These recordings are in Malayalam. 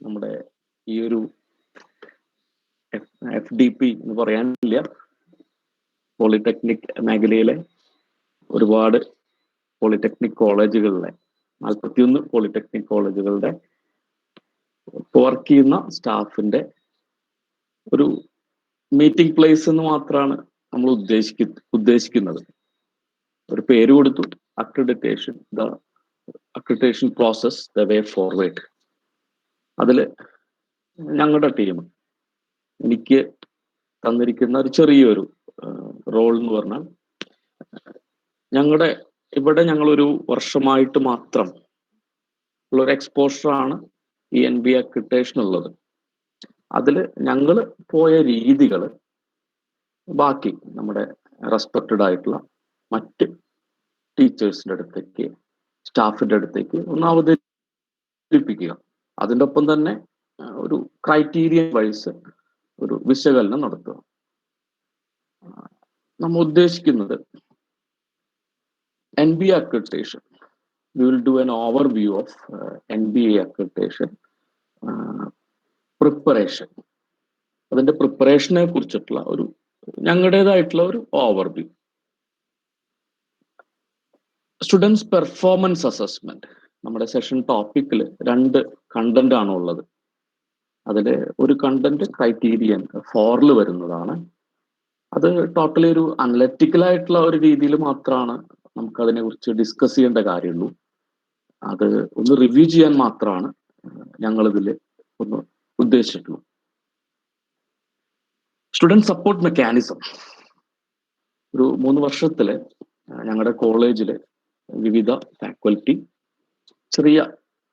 നമ്മുടെ ഈ ഒരു FDP എന്ന് പറയാനില്ല, പോളിടെക്നിക് മേഖലയിലെ ഒരുപാട് പോളിടെക്നിക് കോളേജുകളിലെ 41 പോളിടെക്നിക് കോളേജുകളുടെ വർക്ക് ചെയ്യുന്ന സ്റ്റാഫിന്റെ ഒരു മീറ്റിംഗ് പ്ലേസ് എന്ന് മാത്രമാണ് നമ്മൾ ഉദ്ദേശിക്കുന്നത്. ഒരു പേര് കൊടുത്തു, accreditation, the accreditation process, the way forward. അതില് ഞങ്ങളുടെ ടീം എനിക്ക് തന്നിരിക്കുന്ന ഒരു ചെറിയൊരു റോൾ എന്ന് പറഞ്ഞാൽ, ഞങ്ങളൊരു വർഷമായിട്ട് മാത്രം ഉള്ളൊരു എക്സ്പോഷറാണ് ഈ NBA അക്രഡിറ്റേഷൻ ഉള്ളത്. അതിൽ ഞങ്ങൾ പോയ രീതികൾ ബാക്കി നമ്മുടെ റെസ്പെക്റ്റഡ് ആയിട്ടുള്ള മറ്റ് ടീച്ചേഴ്സിൻ്റെ അടുത്തേക്ക്, സ്റ്റാഫിൻ്റെ അടുത്തേക്ക് ഒന്ന് അവതരിപ്പിക്കുക. അതിൻ്റെ ഒപ്പം തന്നെ ഒരു ക്രൈറ്റീരിയ വൈസ് ഒരു വിശകലനം നടത്തുക. നമ്മൾ ഉദ്ദേശിക്കുന്നത് NBA accreditation. We will do an overview of NBA accreditation preparation. അതിന്റെ പ്രിപ്പറേഷനെ കുറിച്ചിട്ടുള്ള ഒരു ഞങ്ങളുടേതായിട്ടുള്ള ഒരു ഓവർവ്യൂ. സ്റ്റുഡൻസ് പെർഫോമൻസ് അസസ്മെന്റ്, നമ്മുടെ സെഷൻ ടോപ്പിക്കിൽ 2 കണ്ടന്റ് ആണ് ഉള്ളത്. അതിൽ ഒരു കണ്ടന്റ് ക്രൈറ്റീരിയൻ 4 വരുന്നതാണ്. അത് ടോട്ടലി ഒരു അനലറ്റിക്കൽ ആയിട്ടുള്ള ഒരു രീതിയിൽ മാത്രമാണ് നമുക്ക് അതിനെ കുറിച്ച് ഡിസ്കസ് ചെയ്യേണ്ട കാര്യമുള്ളൂ. അത് ഒന്ന് റിവ്യൂ ചെയ്യാൻ മാത്രമാണ് ഞങ്ങളിതിൽ ഒന്ന് ഉദ്ദേശിച്ചിട്ടുള്ളൂ. സ്റ്റുഡൻറ് സപ്പോർട്ട് മെക്കാനിസം, ഒരു 3 വർഷത്തില് ഞങ്ങളുടെ കോളേജിൽ വിവിധ ഫാക്കൽറ്റി ചെറിയ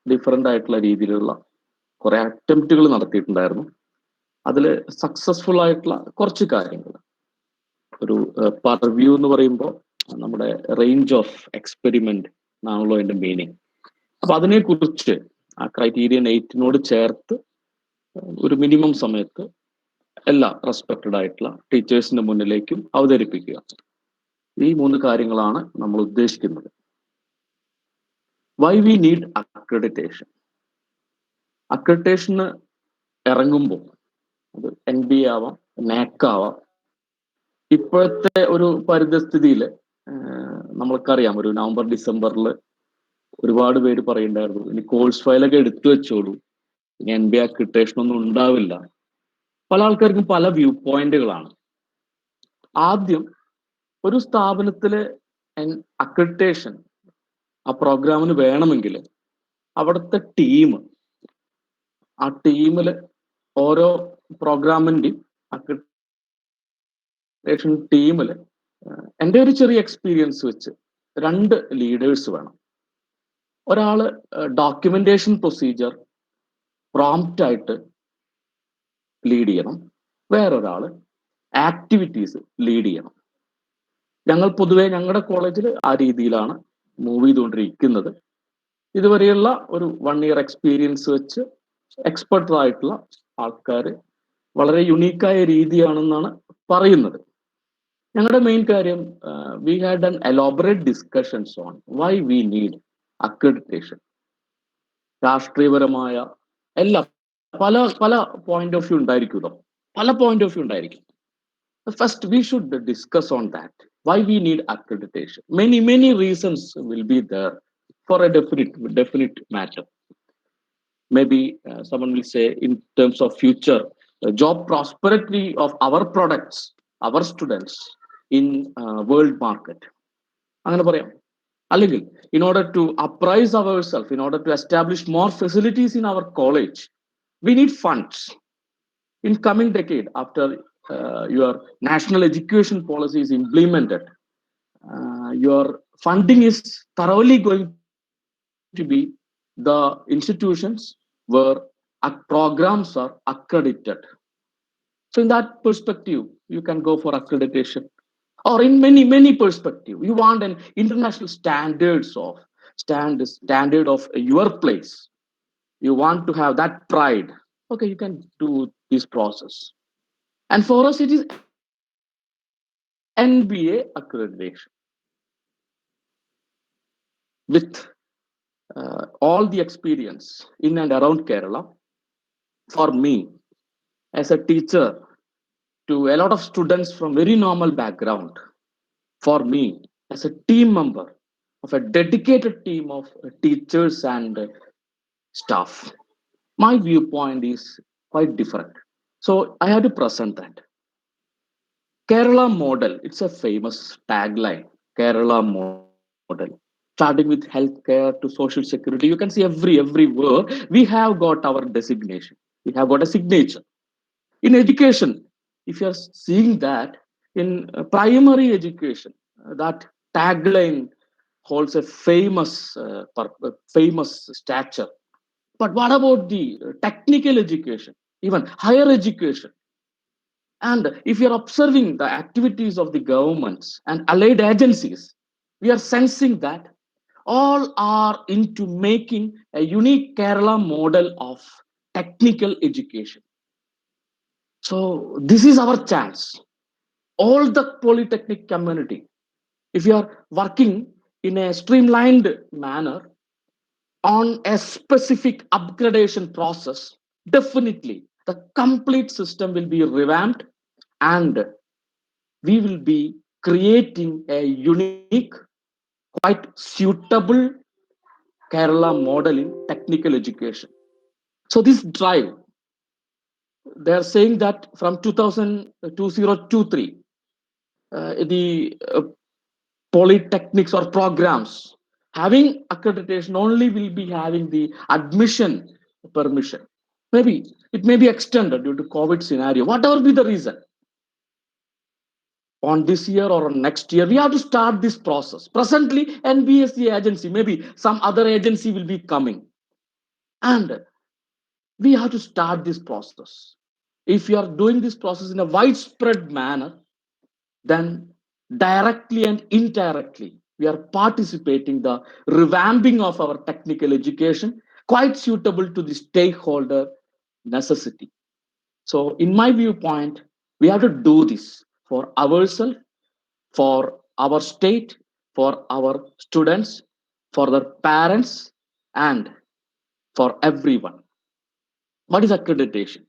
ഡിഫറെൻ്റ് ആയിട്ടുള്ള രീതിയിലുള്ള കുറെ അറ്റംപ്റ്റുകൾ നടത്തിയിട്ടുണ്ടായിരുന്നു. അതിൽ സക്സസ്ഫുൾ ആയിട്ടുള്ള കുറച്ച് കാര്യങ്ങൾ, ഒരു പർവ്യൂ എന്ന് പറയുമ്പോൾ നമ്മുടെ റേഞ്ച് ഓഫ് എക്സ്പെരിമെന്റ് എന്നാണല്ലോ അതിന്റെ മീനിങ്. അപ്പൊ അതിനെക്കുറിച്ച് ആ ക്രൈറ്റീരിയൻ 8 ചേർത്ത് ഒരു മിനിമം സമയത്ത് എല്ലാ റെസ്പെക്റ്റഡ് ആയിട്ടുള്ള ടീച്ചേഴ്സിന്റെ മുന്നിലേക്കും അവതരിപ്പിക്കുക. ഈ 3 കാര്യങ്ങളാണ് നമ്മൾ ഉദ്ദേശിക്കുന്നത്. Why we need accreditation. അക്രഡിറ്റേഷന് ഇറങ്ങുമ്പോൾ അത് NBA ആവാം, NAC ആവാം. ഇപ്പോഴത്തെ ഒരു പരിതസ്ഥിതിയിൽ നമ്മൾക്കറിയാം, ഒരു നവംബർ ഡിസംബറിൽ ഒരുപാട് പേര് പറയുന്നുണ്ടായിരുന്നു, ഇനി കോഴ്സ് ഫയലൊക്കെ എടുത്തു വെച്ചോളൂ, ഇനി NBA അക്രഡിറ്റേഷൻ ഒന്നും ഉണ്ടാവില്ല. പല ആൾക്കാർക്കും പല വ്യൂ പോയിന്റുകളാണ്. ആദ്യം ഒരു സ്ഥാപനത്തിലെ അക്രഡിറ്റേഷൻ ആ പ്രോഗ്രാമിന് വേണമെങ്കിൽ അവിടുത്തെ ടീം, ആ ടീമിൽ ഓരോ പ്രോഗ്രാമിൻ്റെയും അക്രഡിറ്റേഷൻ ടീമിൽ എൻ്റെ ഒരു ചെറിയ എക്സ്പീരിയൻസ് വെച്ച് 2 ലീഡേഴ്സ് വേണം. ഒരാള് ഡോക്യുമെന്റേഷൻ പ്രൊസീജിയർ പ്രോംപ്റ്റ് ആയിട്ട് ലീഡ് ചെയ്യണം, വേറൊരാള് ആക്ടിവിറ്റീസ് ലീഡ് ചെയ്യണം. ഞങ്ങൾ പൊതുവെ ഞങ്ങളുടെ കോളേജിൽ ആ രീതിയിലാണ് മൂവ് ചെയ്തുകൊണ്ടിരിക്കുന്നത്. ഇതുവരെയുള്ള ഒരു 1 ഇയർ എക്സ്പീരിയൻസ് വെച്ച് എക്സ്പെർട്ട് ആയിട്ടുള്ള ആൾക്കാർ വളരെ യുണീക്കായ രീതിയാണെന്നാണ് പറയുന്നത്. ഞങ്ങളുടെ മെയിൻ കാര്യം, we had an elaborate discussions on why we need accreditation. രാഷ്ട്രീയപരമായ എല്ലാം പല പല പോയിന്റ് ഓഫ് വ്യൂ ഉണ്ടായിരിക്കുമല്ലോ, പല പോയിന്റ് ഓഫ് വ്യൂ ഉണ്ടായിരിക്കും. First, we should discuss on that. Why we need accreditation? Many reasons will be there for a definite matter. Maybe someone will say, in terms of future job prosperity of our products, our students in world market. അങ്ങനെ പറയാം. അല്ലെങ്കിൽ in order to uprise ourselves, in order to establish more facilities in our college, we need funds. In coming decade, after your national education policy is implemented, your funding is thoroughly going to be the institutions where programs are accredited. So in that perspective, you can go for accreditation. Or in many perspective, you want an international standard of your place. You want to have that pride. Okay, you can do this process. And for us, it is NBA accreditation. With all the experience in and around Kerala, For me, as a teacher to a lot of students from very normal background, for me, as a team member of a dedicated team of teachers and staff, my viewpoint is quite different. So I had to present that. Kerala model, it's a famous tagline. Kerala model. Starting with healthcare to social security, you can see everywhere we have got our designation. We have got a signature. In education, if you are seeing that in primary education, that tagline holds a famous stature. But what about the technical education, even higher education? And if you're observing the activities of the governments and allied agencies, we are sensing that all are into making a unique Kerala model of technical education. So this is our chance. All the polytechnic community, if you are working in a streamlined manner on a specific upgradation process, definitely the complete system will be revamped and we will be creating a unique, quite suitable Kerala model in technical education. So this drive, they are saying that from 2023, the polytechnics or programs having accreditation only will be having the admission permission. Maybe it may be extended due to COVID scenario, whatever be the reason. On this year or on next year, we have to start this process. Presently, NBSC agency, maybe some other agency will be coming. And we have to start this process. If you are doing this process in a widespread manner, then directly and indirectly, we are participating the revamping of our technical education, quite suitable to the stakeholder necessity. So, in my viewpoint, we have to do this for ourselves, for our state, for our students, for their parents, and for everyone. What is accreditation?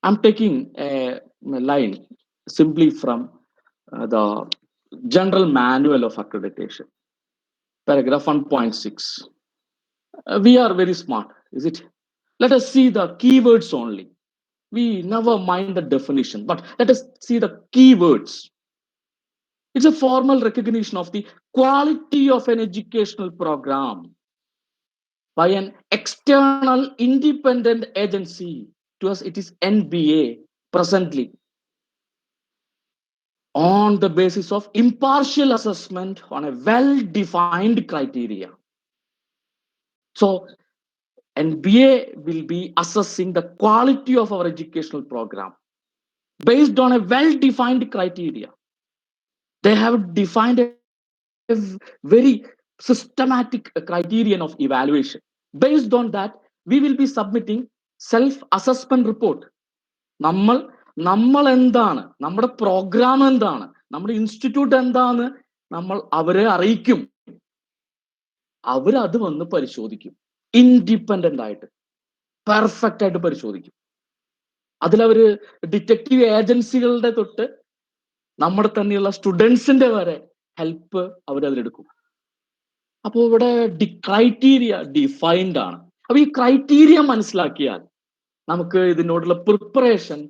I'm taking a line simply from the General Manual of Accreditation, paragraph 1.6. We are very smart, is it? Let us see the keywords only. We never mind the definition, but let us see the keywords. It's a formal recognition of the quality of an educational program by an external independent agency. To us, it is NBA presently, on the basis of impartial assessment on a well-defined criteria. So NBA will be assessing the quality of our educational program based on a well-defined criteria. They have defined a very systematic criterion of evaluation. Based on that, we will be submitting self-assessment report. നമ്മൾ നമ്മൾ എന്താണ്, നമ്മുടെ പ്രോഗ്രാം എന്താണ്, നമ്മുടെ ഇൻസ്റ്റിറ്റ്യൂട്ട് എന്താണ്, നമ്മൾ അവരെ അറിയിക്കും. അവരത് വന്ന് പരിശോധിക്കും. ഇൻഡിപെൻഡന്റ് ആയിട്ട്, പെർഫെക്റ്റ് ആയിട്ട് പരിശോധിക്കും. അതിലവര് ഡിറ്റക്റ്റീവ് ഏജൻസികളുടെ തൊട്ട് നമ്മുടെ തന്നെയുള്ള സ്റ്റുഡൻസിന്റെ വരെ ഹെൽപ്പ് അവരതിലെടുക്കും. അപ്പോൾ ഇവിടെ ക്രൈറ്റീരിയ ഡിഫൈൻഡ് ആണ്. അപ്പൊ ഈ ക്രൈറ്റീരിയ മനസ്സിലാക്കിയാൽ നമുക്ക് ഇതിനോടുള്ള പ്രിപ്പറേഷൻ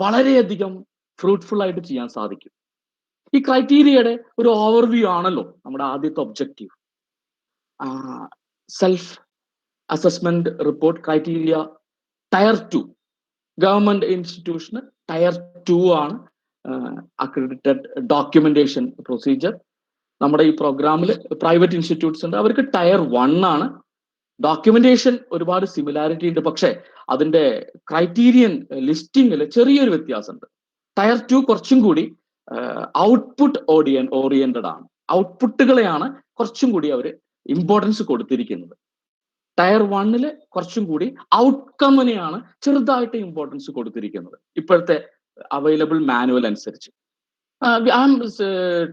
വളരെയധികം ഫ്രൂട്ട്ഫുൾ ആയിട്ട് ചെയ്യാൻ സാധിക്കും. ഈ ക്രൈറ്റീരിയയുടെ ഒരു ഓവർവ്യൂ ആണല്ലോ നമ്മുടെ ആദ്യത്തെ objective. Self assessment report criteria tier 2 government ഇൻസ്റ്റിറ്റ്യൂഷന് ടയർ 2 ആണ് അക്രഡിറ്റഡ് ഡോക്യുമെന്റേഷൻ പ്രൊസീജിയർ. നമ്മുടെ ഈ പ്രോഗ്രാമിൽ പ്രൈവറ്റ് ഇൻസ്റ്റിറ്റ്യൂട്ട്സ് ഉണ്ട്, അവർക്ക് ടയർ 1 ആണ്. ഡോക്യുമെന്റേഷൻ ഒരുപാട് സിമിലാരിറ്റി ഉണ്ട്, പക്ഷെ അതിന്റെ ക്രൈറ്റീരിയൻ ലിസ്റ്റിംഗിൽ ചെറിയൊരു വ്യത്യാസമുണ്ട്. ടയർ 2 കുറച്ചും കൂടി ഔട്ട്പുട്ട് ഓറിയന്റഡ് ആണ്. ഔട്ട്പുട്ടുകളെയാണ് കുറച്ചും കൂടി അവർ ഇമ്പോർട്ടൻസ് കൊടുത്തിരിക്കുന്നത്. ടയർ 1 കുറച്ചും കൂടി ഔട്ട്കമ്മിനെയാണ് ചെറുതായിട്ട് ഇമ്പോർട്ടൻസ് കൊടുത്തിരിക്കുന്നത് ഇപ്പോഴത്തെ അവൈലബിൾ മാനുവൽ അനുസരിച്ച്. I am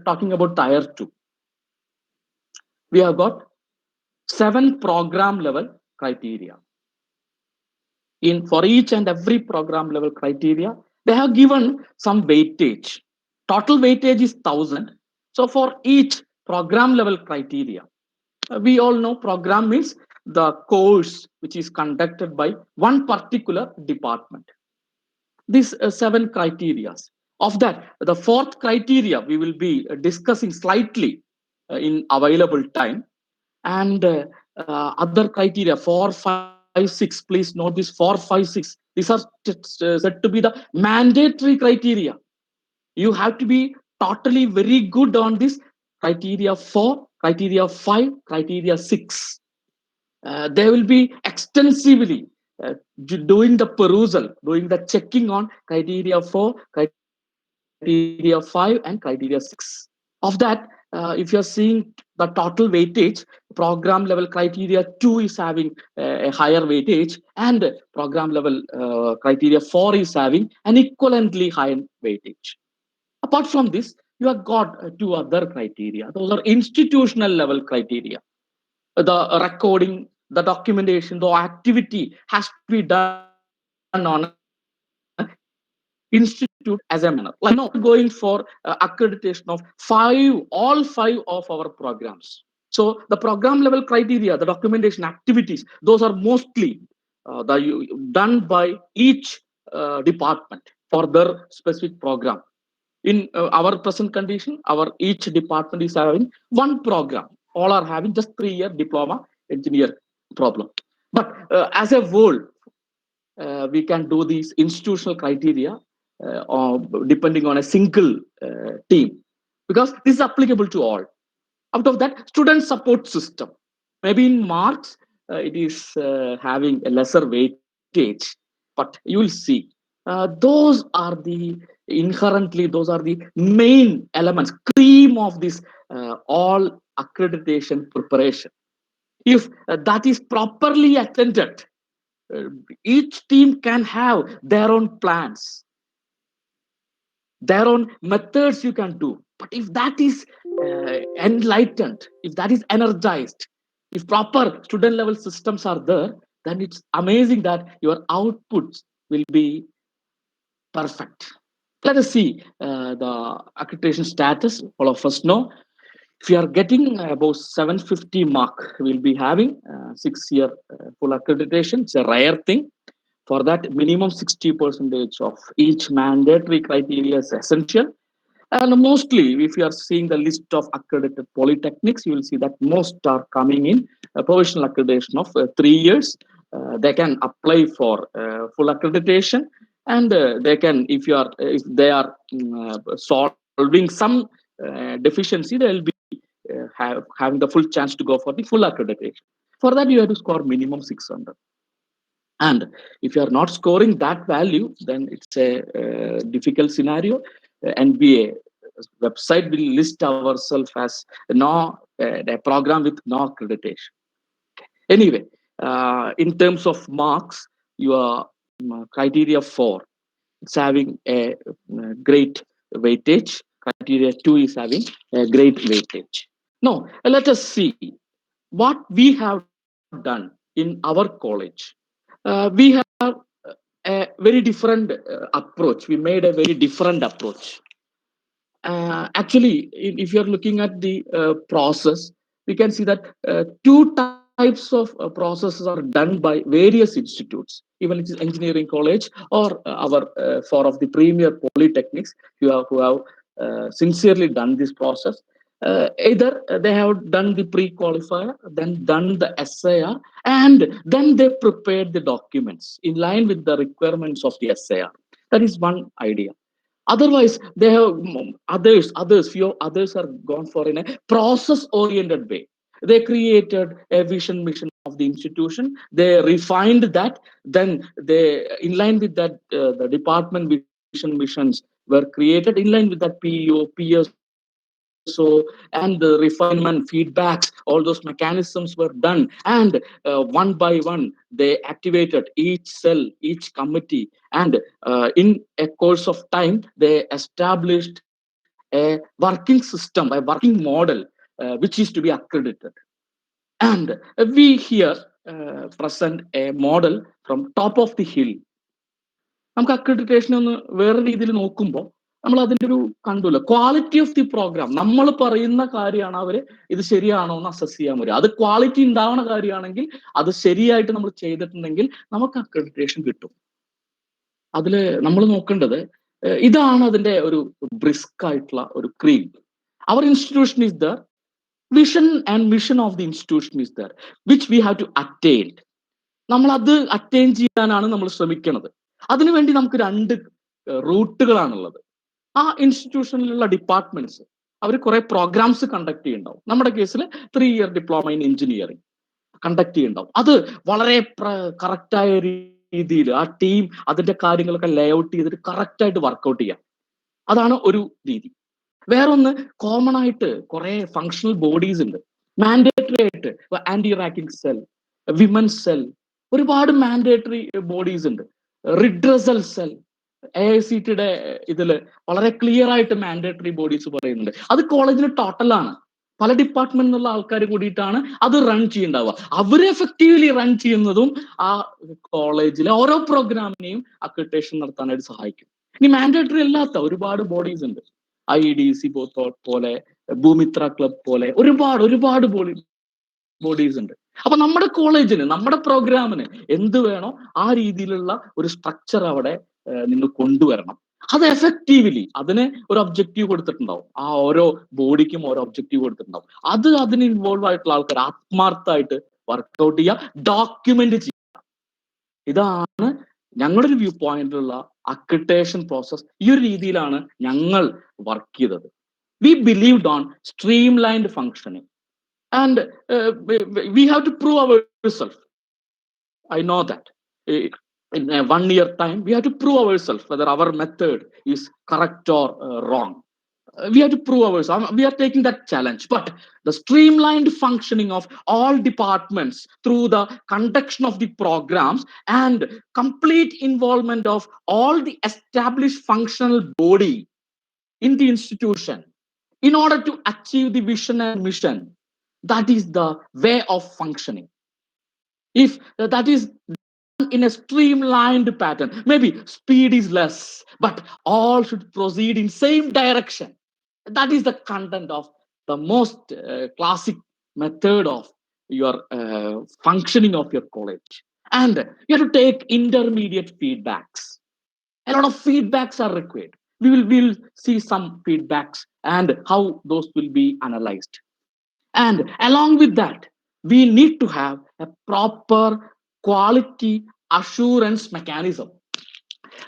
talking about tier 2. We have got 7 program level criteria. in for each and every program level criteria, they have given some weightage. Total weightage is 1,000. So for each program level criteria, we all know program means the course which is conducted by one particular department. These seven criteria. Of that, the fourth criteria we will be discussing slightly in available time, and other criteria 4, 5, 6. Please note this 4, 5, 6. These are said to be the mandatory criteria. You have to be totally very good on this criteria 4, criteria 5, criteria 6. They will be extensively doing the perusal, doing the checking on criteria 4, criteria 5, and criteria 6. Of that, if you're seeing the total weightage, program level criteria 2 is having a higher weightage, and program level criteria 4 is having an equivalently high weightage. Apart from this, you have got two other criteria. Those are institutional level criteria. The recording, the documentation, the activity has to be done on an institute as a manner. Like we are going for accreditation of all five of our programs. So the program level criteria, the documentation activities, those are mostly done by each department for their specific program. In our present condition, our each department is having one program. All are having just 3 year diploma engineer problem. But as a whole, we can do these institutional criteria depending on a single team, because this is applicable to all. Out of that, student support system, maybe in marks it is having a lesser weightage, but you will see those are the inherently, those are the main elements, cream of this all accreditation preparation. If that is properly attended, uh, each team can have their own plans, their own methods you can do. But if that is enlightened, if that is energized, if proper student level systems are there, then it's amazing that your outputs will be perfect. Let us see the accreditation status. All of us know if you are getting about 750 mark, we'll be having 6 year full accreditation. It's a rare thing. For that, minimum 60% of each mandatory criteria is essential. And mostly, if you are seeing the list of accredited polytechnics, you will see that most are coming in a provisional accreditation of 3 years. They can apply for full accreditation, and they can, if they are solving some deficiency, they will be having the full chance to go for the full accreditation. For that, you have to score minimum 600. And if you are not scoring that value, then it's a difficult scenario. NBA website will list ourselves as a program with no accreditation. Anyway, in terms of marks, your criteria 4, it's having a great weightage. Criteria 2 is having a great weightage. Now, let us see what we have done in our college. We have a very different approach. We made a very different approach. Actually, if you're looking at the process, we can see that two types of processes are done by various institutes, even it is engineering college or our four of the premier polytechnics who have sincerely done this process. Either they have done the pre-qualifier, then done the SIR, and then they prepared the documents in line with the requirements of the SIR. That is one idea. Otherwise, they have few others are gone for in a process oriented way. They created a vision mission of the institution, they refined that, then they in line with that the department vision missions were created in line with that PEO, PSO, and the refinement feedbacks. All those mechanisms were done, and one by one they activated each cell, each committee, and in a course of time they established a working system, a working model which is to be accredited. And we here present a model from top of the hill. നമുക്ക് അക്രഡിറ്റേഷൻ ഒന്ന് വേറെ രീതിയിൽ നോക്കുമ്പോൾ നമ്മൾ അതിന്റെ ഒരു കണ്ടൂല ക്വാളിറ്റി ഓഫ് ദി പ്രോഗ്രാം. നമ്മൾ പറയുന്ന കാര്യമാണ് അവര് ഇത് ശരിയാണോ എന്ന് അസസ് ചെയ്യാൻ വരിക. അത് ക്വാളിറ്റി ഉണ്ടാവുന്ന കാര്യമാണെങ്കിൽ അത് ശരിയായിട്ട് നമ്മൾ ചെയ്തിട്ടുണ്ടെങ്കിൽ നമുക്ക് അക്രഡിറ്റേഷൻ കിട്ടും. അതില് നമ്മൾ നോക്കേണ്ടത് ഇതാണ് അതിന്റെ ഒരു ബ്രിസ്ക് ആയിട്ടുള്ള ഒരു ക്രീം. അവർ institution is there, vision and mission of the institution is there, which we have to attain. നമ്മൾ അത് അറ്റൈൻ ചെയ്യാനാണ് നമ്മൾ ശ്രമിക്കുന്നത്. അതിനുവേണ്ടി നമുക്ക് രണ്ട് റൂട്ടുകളാണുള്ളത്. ആ ഇൻസ്റ്റിറ്റ്യൂഷനിലുള്ള ഡിപ്പാർട്ട്മെന്റ്സ് അവർ കുറെ പ്രോഗ്രാംസ് കണ്ടക്ട് ചെയ്യുന്നുണ്ടാവും. നമ്മുടെ കേസിൽ 3 year diploma in engineering conduct ചെയ്യുന്നുണ്ടാവും. അത് വളരെ കറക്റ്റായ രീതിയിൽ ആ ടീം അതിന്റെ കാര്യങ്ങളൊക്കെ ലേഔട്ട് ചെയ്തിട്ട് കറക്റ്റായിട്ട് വർക്ക്ഔട്ട് ചെയ്യാം. അതാണ് ഒരു രീതി. വേറൊന്ന്, കോമൺ ആയിട്ട് കുറെ ഫങ്ഷണൽ ബോഡീസ് ഉണ്ട്. മാൻഡേറ്ററി ആയിട്ട് anti ragging cell, women's cell, ഒരുപാട് മാൻഡേറ്ററി ബോഡീസ് ഉണ്ട്. റിഡ്രസൽ സെൽ, AICTയുടെ ഇതില് വളരെ ക്ലിയർ ആയിട്ട് മാൻഡേറ്ററി ബോഡീസ് പറയുന്നുണ്ട്. അത് കോളേജിൽ ടോട്ടലാണ്. പല ഡിപ്പാർട്ട്മെന്റ് എന്നുള്ള ആൾക്കാർ കൂടിയിട്ടാണ് അത് റൺ ചെയ്യുന്നുണ്ടാവുക. അവര് എഫക്റ്റീവ്ലി റൺ ചെയ്യുന്നതും ആ കോളേജിലെ ഓരോ പ്രോഗ്രാമിനെയും അക്രഡിറ്റേഷൻ നടത്താനായിട്ട് സഹായിക്കും. ഇനി മാൻഡേറ്ററി അല്ലാത്ത ഒരുപാട് ബോഡീസ് ഉണ്ട്. IEDC പോലെ, ഭൂമിത്ര ക്ലബ് പോലെ ഒരുപാട് ബോഡീസ് ഉണ്ട്. അപ്പൊ നമ്മുടെ കോളേജിന്, നമ്മുടെ പ്രോഗ്രാമിന് എന്ത് വേണോ ആ രീതിയിലുള്ള ഒരു സ്ട്രക്ചർ അവിടെ നിങ്ങൾ കൊണ്ടുവരണം. അത് എഫക്റ്റീവ്ലി അതിന് ഒരു ഒബ്ജക്റ്റീവ് കൊടുത്തിട്ടുണ്ടാവും. ആ ഓരോ ബോഡിക്കും ഓരോ ഒബ്ജക്റ്റീവ് കൊടുത്തിട്ടുണ്ടാവും. അതിന് ഇൻവോൾവ് ആയിട്ടുള്ള ആൾക്കാർ ആത്മാർത്ഥമായിട്ട് വർക്ക്ഔട്ട് ചെയ്യുക, ഡോക്യുമെന്റ് ചെയ്യുക. ഇതാണ് ഞങ്ങളുടെ ഒരു വ്യൂ പോയിന്റിലുള്ള അക്രഡിറ്റേഷൻ പ്രോസസ്. ഈ ഒരു രീതിയിലാണ് ഞങ്ങൾ വർക്ക് ചെയ്തത്. We believed on streamlined functioning and we have to prove ourselves. I know that in a 1 year time we have to prove ourselves whether our method is correct or wrong. We have to prove ourselves. We are taking that challenge. But the streamlined functioning of all departments through the conduction of the programs and complete involvement of all the established functional body in the institution in order to achieve the vision and mission, that is the way of functioning. If that is done in a streamlined pattern, maybe speed is less, but all should proceed in same direction. That is the content of the most classic method of your functioning of your college. And you have to take intermediate feedbacks. A lot of feedbacks are required. We'll see some feedbacks and how those will be analyzed. And along with that, we need to have a proper quality assurance mechanism.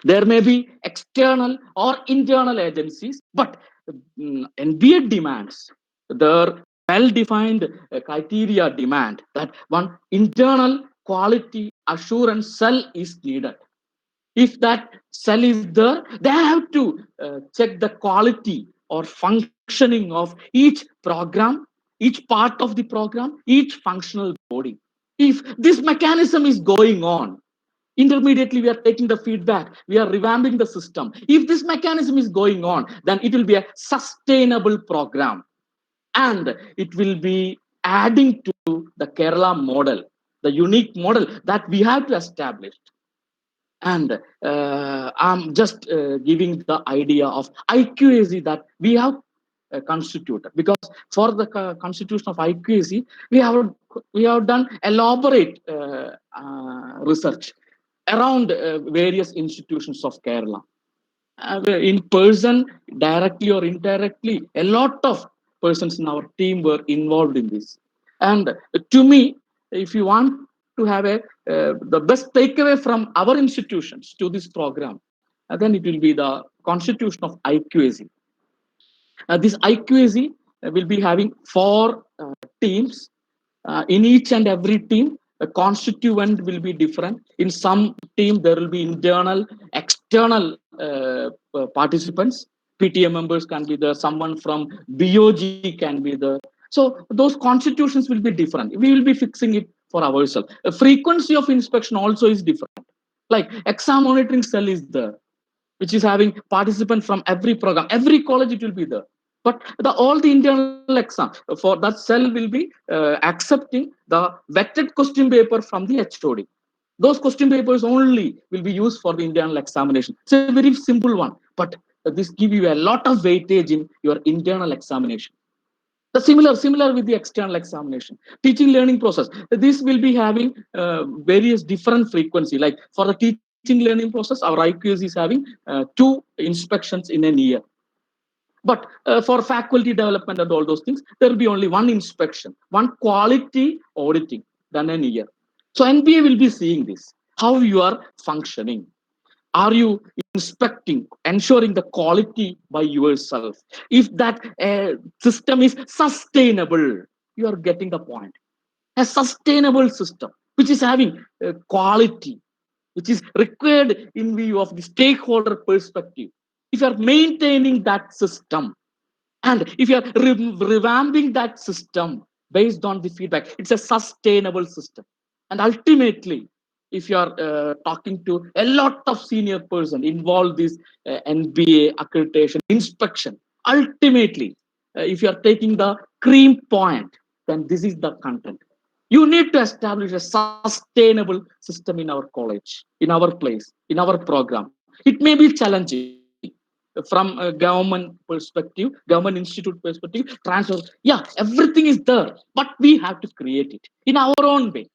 There may be external or internal agencies, but NBA demands, their well-defined criteria demand that one internal quality assurance cell is needed. If that cell is there, they have to check the quality or functioning of each program, each part of the program, each functional body. If this mechanism is going on, intermediately we are taking the feedback, we are revamping the system. If this mechanism is going on, then it will be a sustainable program, and it will be adding to the Kerala model, the unique model that we have to establish. And I'm just giving the idea of IQAC that we have constituted, because for the constitution of IQAC we have done elaborate research around various institutions of Kerala, in person, directly or indirectly. A lot of persons in our team were involved in this. And to me, if you want to have the best takeaway from our institutions to this program, then it will be the constitution of IQAC. This IQAC will be having 4 teams. In each and every team, a constituent will be different. In some team, there will be internal, external participants. PTA members can be there. Someone from BOG can be there. So those constitutions will be different. We will be fixing it for ourselves. The frequency of inspection also is different. Like exam monitoring cell is there, which is having participants from every program. Every college it will be there. But all the internal exam for that cell will be accepting the vetted question paper from the HOD. Those question papers only will be used for the internal examination. It's a very simple one, but this give you a lot of weightage in your internal examination. The similar with the external examination. Teaching learning process. This will be having various different frequency. Like for the teaching learning process, our IQS is having two inspections in a year. But for faculty development and all those things, there will be only one inspection, one quality auditing done in a year. So NBA will be seeing this, how you are functioning. Are you inspecting, ensuring the quality by yourself? If that system is sustainable, you are getting the point. A sustainable system, which is having quality, which is required in view of the stakeholder perspective. If you are maintaining that system, and if you are revamping that system based on the feedback, it's a sustainable system. And ultimately, if you are talking to a lot of senior person involved this NBA accreditation inspection, ultimately, if you are taking the cream point, then this is the content. You need to establish a sustainable system in our college, in our place, in our program. It may be challenging from a government perspective, government institute perspective, transfer. Yeah, everything is there, but we have to create it in our own way.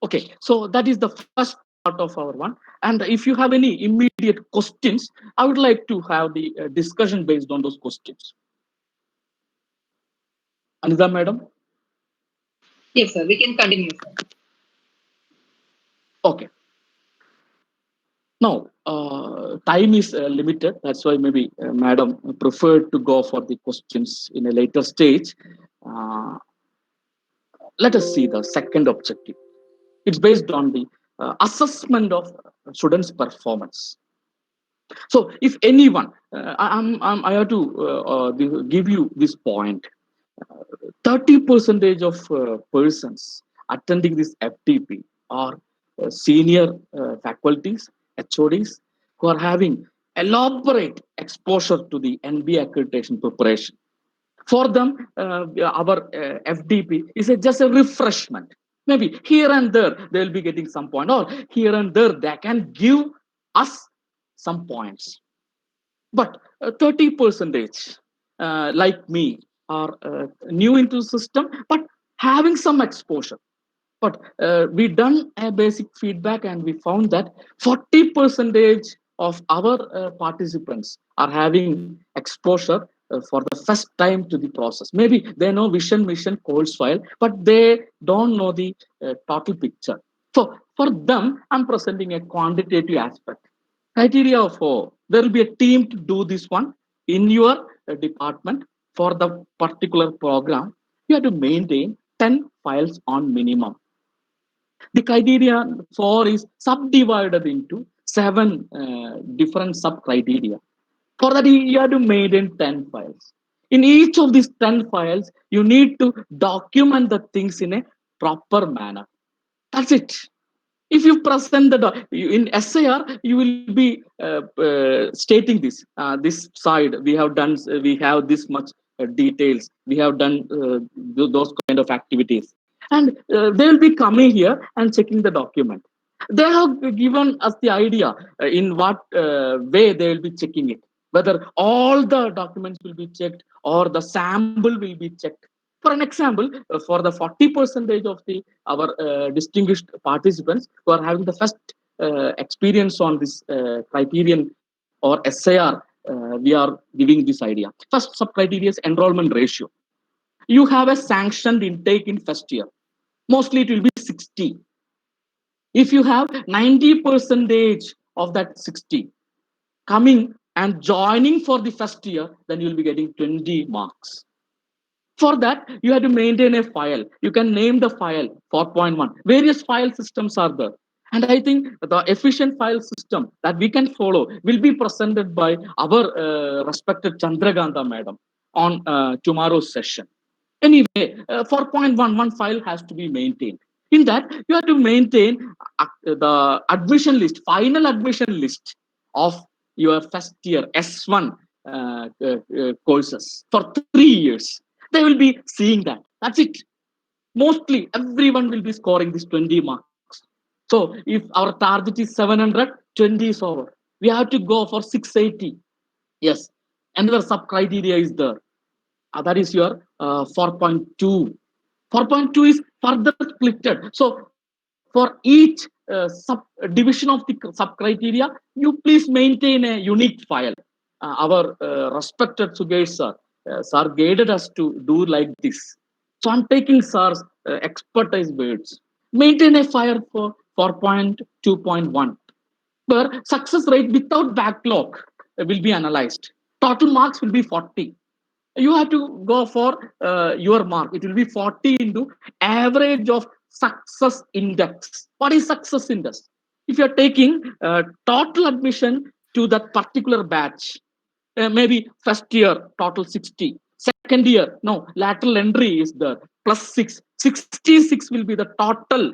Okay, so that is the first part of our one. And if you have any immediate questions, I would like to have the discussion based on those questions. Anida, madam? Yes, sir. We can continue, sir. Okay. Now, time is limited. That's why maybe Madam preferred to go for the questions in a later stage. Uh, Let us see the second objective. It's based on the assessment of students' performance. So, if anyone, I have to give you this point. 30 percentage of persons attending this FTP are senior faculties, HODs, who are having elaborate exposure to the NBA accreditation preparation. For them, our FDP is just a refreshment. Maybe here and there they'll be getting some point, or here and there they can give us some points. But 30 percentage, like me, are new into the system, but having some exposure. But we done a basic feedback and we found that 40 percentage of our participants are having exposure for the first time to the process. Maybe they know vision, mission, course file, but they don't know the total picture. So for them, I'm presenting a quantitative aspect. Criteria of there will be a team to do this one in your department for the particular program. You have to maintain 10 files on minimum. The criteria 4 is subdivided into 7 different sub criteria. For that, you have to maintain 10 files. In each of these 10 files, you need to document the things in a proper manner. That's it. If you present in SIR, you will be stating this side we have this much details, we have done those kind of activities, and they will be coming here and checking the document. They have given us the idea in what way they will be checking it, whether all the documents will be checked or the sample will be checked. For an example, for the 40 percentage of the our distinguished participants who are having the first experience on this criterion or SIR, we are giving this idea. First sub criteria is enrollment ratio. You have a sanctioned intake in first year. Mostly it will be 60. If you have 90 percentage of that 60 coming and joining for the first year, then you will be getting 20 marks. For that, you have to maintain a file. You can name the file 4.1. Various file systems are there. And I think the efficient file system that we can follow will be presented by our respected Chandraganta madam on tomorrow's session. Anyway, 4.1, one file has to be maintained. In that, you have to maintain the admission list, final admission list of your first year S1 courses for 3 years. They will be seeing that. That's it. Mostly everyone will be scoring this 20 marks. So if our target is 700, 20 is over. We have to go for 680. Yes. Another sub criteria is there. That is your 4.2. 4.2 is further splitted. So for each sub division of the sub criteria, you please maintain a unique file. Our respected Sugesh sir guided us to do like this. So I'm taking sir's expertise words. Maintain a file for 4.2.1, where success rate without backlog will be analyzed. Total marks will be 40. You have to go for your mark. It will be 40 into average of success index. What is success index? If you are taking total admission to that particular batch, maybe first year total 60, second year no, lateral entry is the plus 6, 66 will be the total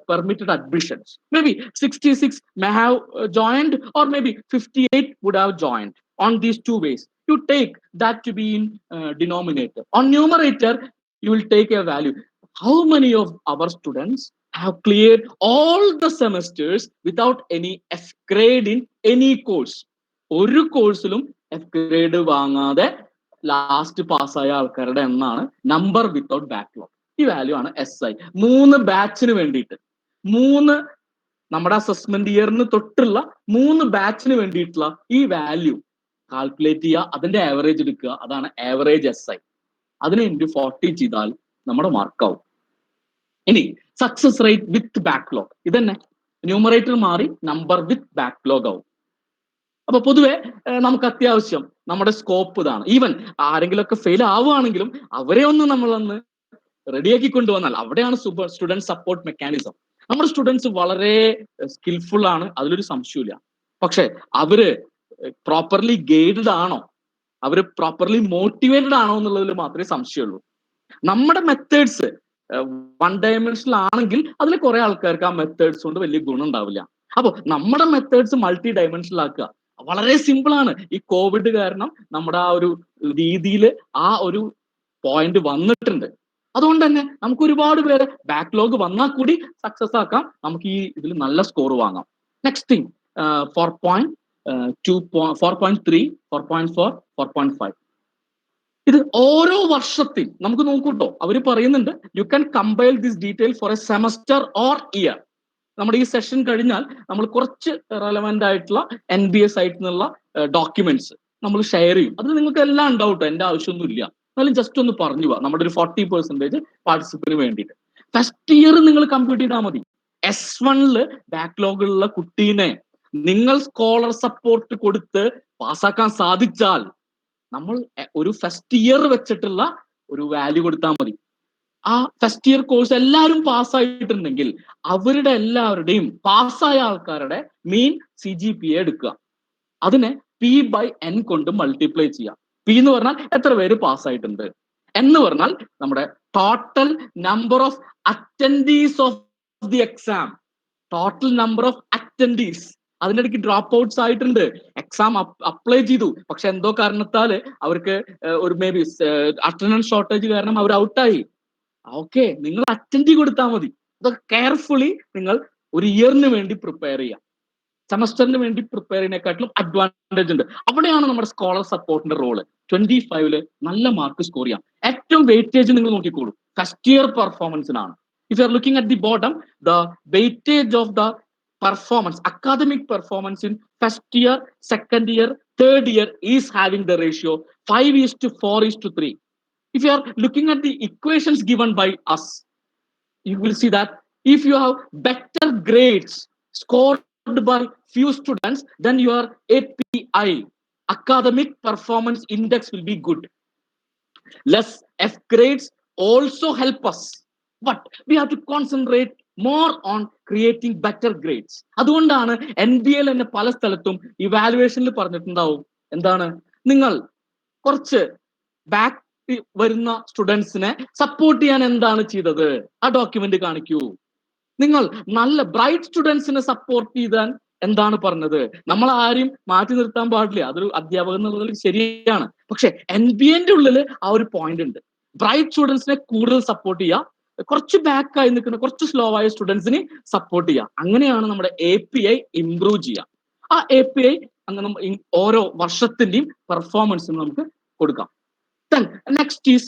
permitted admissions. Maybe 66 may have joined, or maybe 58 would have joined. On these two ways, you take that to be in denominator. On numerator, you will take a value. How many of our students have cleared all the semesters without any F grade in any course? ഒരു കോഴ്സിലും എഫ് ഗ്രേഡ് വാങ്ങാതെ ലാസ്റ്റ് പാസ്സായ ആൾക്കാരുടെ എണ്ണമാണ് നമ്പർ വിത്തൗട്ട് ബാക്ക്ലോഗ്. ഈ വാല്യൂ ആണ് SI. 3 ബാച്ചിന് വേണ്ടിയിട്ട്, 3 നമ്മുടെ അസസ്മെന്റ് ഇയറിന് തൊട്ടുള്ള 3 ബാച്ചിന് വേണ്ടിയിട്ടുള്ള ഈ വാല്യൂ കാൽക്കുലേറ്റ് ചെയ്യുക, അതിന്റെ ആവറേജ് എടുക്കുക. അതാണ് ആവറേജ് SI. അതിനെ ഇൻറ്റു 40 ചെയ്താൽ നമ്മുടെ മാർക്കാവും. ഇനി സക്സസ് റേറ്റ് വിത്ത് ബാക്ക്ലോഗ്, ഇതന്നെ ന്യൂമറേറ്റർ മാറി നമ്പർ വിത്ത് ബാക്ക്ലോഗ് ആവും. അപ്പൊ പൊതുവെ നമുക്ക് അത്യാവശ്യം നമ്മുടെ സ്കോപ്പ് ഇതാണ്. ഈവൻ ആരെങ്കിലുമൊക്കെ ഫെയിൽ ആവുകയാണെങ്കിലും അവരെ ഒന്ന് നമ്മളൊന്ന് റെഡിയാക്കി കൊണ്ടുവന്നാൽ അവിടെയാണ് സ്റ്റുഡൻറ് സപ്പോർട്ട് മെക്കാനിസം. നമ്മുടെ സ്റ്റുഡൻസ് വളരെ സ്കിൽഫുൾ ആണ്, അതിലൊരു സംശയമില്ല. പക്ഷെ അവര് പ്രോപ്പർലി ഗൈഡഡ് ആണോ, അവര് പ്രോപ്പർലി മോട്ടിവേറ്റഡ് ആണോ എന്നുള്ളതിൽ മാത്രമേ സംശയമുള്ളൂ. നമ്മുടെ മെത്തേഡ്സ് വൺ ഡയമെൻഷനിൽ ആണെങ്കിൽ അതിൽ കുറെ ആൾക്കാർക്ക് ആ മെത്തേഡ്സ് കൊണ്ട് വലിയ ഗുണം ഉണ്ടാവില്ല. അപ്പൊ നമ്മുടെ മെത്തേഡ്സ് മൾട്ടി ഡയമെൻഷനിൽ ആക്കുക വളരെ സിമ്പിൾ ആണ്. ഈ കോവിഡ് കാരണം നമ്മുടെ ആ ഒരു രീതിയിൽ ആ ഒരു പോയിന്റ് വന്നിട്ടുണ്ട്. അതുകൊണ്ട് തന്നെ നമുക്ക് ഒരുപാട് പേര് ബാക്ക്ലോഗ് വന്നാൽ കൂടി സക്സസ് ആക്കാം. നമുക്ക് ഈ ഇതിൽ നല്ല സ്കോർ വാങ്ങാം. Next thing 4.2, 4.3, 4.4, 4.5. ഇത് ഓരോ വർഷത്തിൽ നമുക്ക് നോക്കൂട്ടോ. അവർ പറയുന്നുണ്ട് you can compile this detail for a semester or year. നമ്മുടെ ഈ സെഷൻ കഴിഞ്ഞാൽ നമ്മൾ കുറച്ച് റെലവെന്റ് ആയിട്ടുള്ള NBS ആയിട്ടുള്ള ഡോക്യുമെന്റ്സ് നമ്മൾ ഷെയർ ചെയ്യും. അത് നിങ്ങൾക്ക് എല്ലാം ഉണ്ടാവും കേട്ടോ, എന്റെ ആവശ്യമൊന്നും ഇല്ല. എന്നാലും ജസ്റ്റ് ഒന്ന് പറഞ്ഞു പോവാം. നമ്മുടെ ഒരു 40% പാർട്ടിസിപ്പന്റിന് വേണ്ടിയിട്ട് ഫസ്റ്റ് ഇയർ നിങ്ങൾ കംപ്ലീറ്റ് ചെയ്താൽ മതി. S1 ബാക്ക്ലോഗുള്ള കുട്ടീനെ നിങ്ങൾ സ്കോളർ സപ്പോർട്ട് കൊടുത്ത് പാസ്സാക്കാൻ സാധിച്ചാൽ നമ്മൾ ഒരു ഫസ്റ്റ് ഇയർ വെച്ചിട്ടുള്ള ഒരു വാല്യൂ കൊടുത്താൽ മതി. ആ ഫസ്റ്റ് ഇയർ കോഴ്സ് എല്ലാവരും പാസ്സായിട്ടുണ്ടെങ്കിൽ അവരുടെ എല്ലാവരുടെയും പാസ്സായ ആൾക്കാരുടെ മീൻ CGPA എടുക്കുക. അതിനെ P/N കൊണ്ട് മൾട്ടിപ്ലൈ ചെയ്യാം. P എന്ന് പറഞ്ഞാൽ എത്ര പേര് പാസ്സായിട്ടുണ്ട്, എന്ന് പറഞ്ഞാൽ നമ്മുടെ total number of attendees of the exam. Total number of attendees. അതിൻ്റെ ഇടയ്ക്ക് ഡ്രോപ്പ് ഔട്ട്സ് ആയിട്ടുണ്ട്, എക്സാം അപ്ലൈ ചെയ്തു, പക്ഷെ എന്തോ കാരണത്താല് അവർക്ക് ഒരു മേ ബി അറ്റൻഡൻസ് ഷോർട്ടേജ് കാരണം അവർ ഔട്ടായി. ഓക്കെ, നിങ്ങൾ അറ്റൻഡ് കൊടുത്താൽ മതി. അതൊക്കെ കെയർഫുള്ളി നിങ്ങൾ ഒരു ഇയറിന് വേണ്ടി പ്രിപ്പയർ ചെയ്യാം. സെമസ്റ്ററിന് വേണ്ടി പ്രിപ്പയർ ചെയ്യുന്നതിനെക്കാട്ടിലും അഡ്വാൻറ്റേജ് ഉണ്ട്. അവിടെയാണ് നമ്മുടെ സ്കോളർ സപ്പോർട്ടിന്റെ റോള്. 25 നല്ല മാർക്ക് സ്കോർ ചെയ്യാം. ഏറ്റവും വെയിറ്റേജ് നിങ്ങൾ നോക്കിക്കോളൂ, ഫസ്റ്റ് ഇയർ പെർഫോമൻസിനാണ്. If you are looking at the bottom, the weightage of the performance, academic performance in first year, second year, third year is having the ratio 5:4:3. If you are looking at the equations given by us, you will see that if you have better grades scored by few students, then your API, academic performance index, will be good. Less F grades also help us, but we have to concentrate more on creating better grades. അതുകൊണ്ടാണ് NBL എന്നെ പല സ്ഥലത്തും ഇവാലുവേഷനിൽ പറഞ്ഞിട്ടുണ്ടാവും, എന്താണ്, നിങ്ങൾ കുറച്ച് ബാക്ക് വരുന്ന സ്റ്റുഡൻസിനെ സപ്പോർട്ട് ചെയ്യാൻ എന്താണ് ചെയ്തത്, ആ ഡോക്യുമെന്റ് കാണിക്കൂ. നിങ്ങൾ നല്ല ബ്രൈറ്റ് സ്റ്റുഡൻസിനെ സപ്പോർട്ട് ചെയ്താൽ എന്താണ് പറഞ്ഞത്? നമ്മൾ ആരെയും മാറ്റി നിർത്താൻ പാടില്ല. അതൊരു അധ്യാപകൻ എന്നുള്ളതിൽ ശരിയാണ്. പക്ഷെ NBA ഉള്ളിൽ ആ ഒരു പോയിന്റ് ഉണ്ട്. ബ്രൈറ്റ് സ്റ്റുഡൻസിനെ കൂടുതൽ സപ്പോർട്ട് ചെയ്യുക, കുറച്ച് ബാക്ക് ആയി നിൽക്കുന്ന കുറച്ച് സ്ലോ ആയ സ്റ്റുഡൻസിനെ സപ്പോർട്ട് ചെയ്യുക. അങ്ങനെയാണ് നമ്മുടെ API ഇംപ്രൂവ് ചെയ്യുക. ആ API അങ്ങനെ ഓരോ വർഷത്തിന്റെയും പെർഫോമൻസിന് നമുക്ക് കൊടുക്കാം. Then next is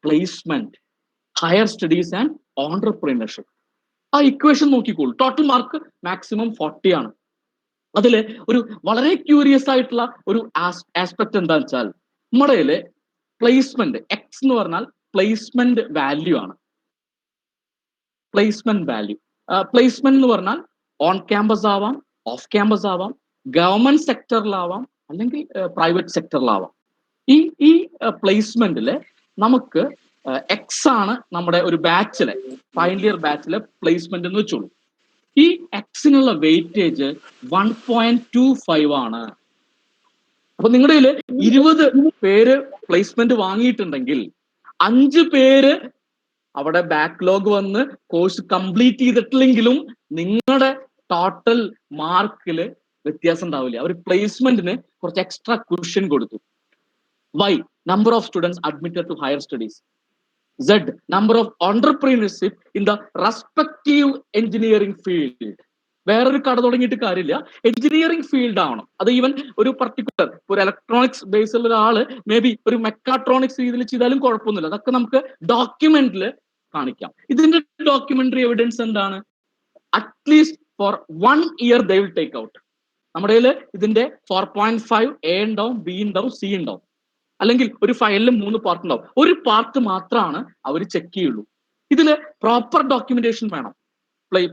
placement, higher studies and entrepreneurship. ആ ഇക്വേഷൻ നോക്കിക്കോളൂ. ടോട്ടൽ മാർക്ക് മാക്സിമം 40 ആണ്. അതില് ഒരു വളരെ ക്യൂരിയസ് ആയിട്ടുള്ള ഒരു ആസ്പെക്ട് എന്താണെന്ന് വെച്ചാൽ, നമ്മുടെ പ്ലേസ്മെന്റ് എക്സ് എന്ന് പറഞ്ഞാൽ പ്ലേസ്മെന്റ് വാല്യൂ ആണ്. പ്ലേസ്മെന്റ് വാല്യൂ, പ്ലേസ്മെന്റ് എന്ന് പറഞ്ഞാൽ ഓൺ ക്യാമ്പസ് ആവാം, ഓഫ് ക്യാമ്പസ് ആവാം, ഗവൺമെന്റ് സെക്ടറിലാവാം, അല്ലെങ്കിൽ പ്രൈവറ്റ് സെക്ടറിലാവാം. ഈ പ്ലേസ്മെന്റില് നമുക്ക് എക്സ് ആണ് നമ്മുടെ ഒരു ബാച്ചിലെ ഫൈനൽ ഇയർ ബാച്ചിലെ പ്ലേസ്മെന്റ് എന്ന് വെച്ചോളൂ. ഈ എക്സിനുള്ള വെയിറ്റേജ് 1.25 ആണ്. അപ്പൊ നിങ്ങളുടെ 20 പേര് പ്ലേസ്മെന്റ് വാങ്ങിയിട്ടുണ്ടെങ്കിൽ 5 പേര് അവിടെ ബാക്ക്ലോഗ് വന്ന് കോഴ്സ് കംപ്ലീറ്റ് ചെയ്തിട്ടില്ലെങ്കിലും നിങ്ങളുടെ ടോട്ടൽ മാർക്കില് വ്യത്യാസം ഉണ്ടാവില്ല. അവർ പ്ലേസ്മെന്റിന് കുറച്ച് എക്സ്ട്രാ ക്വസ്റ്റ്യൻ കൊടുത്തു. Why? Number of students admitted to higher studies. Z, number of entrepreneurship in the respective engineering field. വേറൊരു കട തുടങ്ങിയിട്ട് കാര്യമില്ല, എഞ്ചിനീയറിംഗ് ഫീൽഡ് ആവണം. അത് ഈവൻ ഒരു പർട്ടിക്കുലർ ഒരു ഇലക്ട്രോണിക്സ് ബേസിലുള്ള ഒരാള് മേ ബി ഒരു മെക്കാട്രോണിക്സ് രീതിയിൽ ചെയ്താലും കുഴപ്പമൊന്നുമില്ല. അതൊക്കെ നമുക്ക് ഡോക്യുമെന്റിൽ കാണിക്കാം. ഇതിന്റെ ഡോക്യുമെന്ററി എവിഡൻസ് എന്താണ്? At least for 1 year they will take out. നമ്മുടെ ഇതിന്റെ 4.5 A ഉണ്ടാവും, B ഉണ്ടാവും, C ഉണ്ടാവും. അല്ലെങ്കിൽ ഒരു ഫയലിൽ 3 പാർട്ട് ഉണ്ടാവും. ഒരു പാർട്ട് മാത്രമാണ് അവർ ചെക്ക് ചെയ്യുള്ളൂ. ഇതില് പ്രോപ്പർ ഡോക്യുമെന്റേഷൻ വേണം.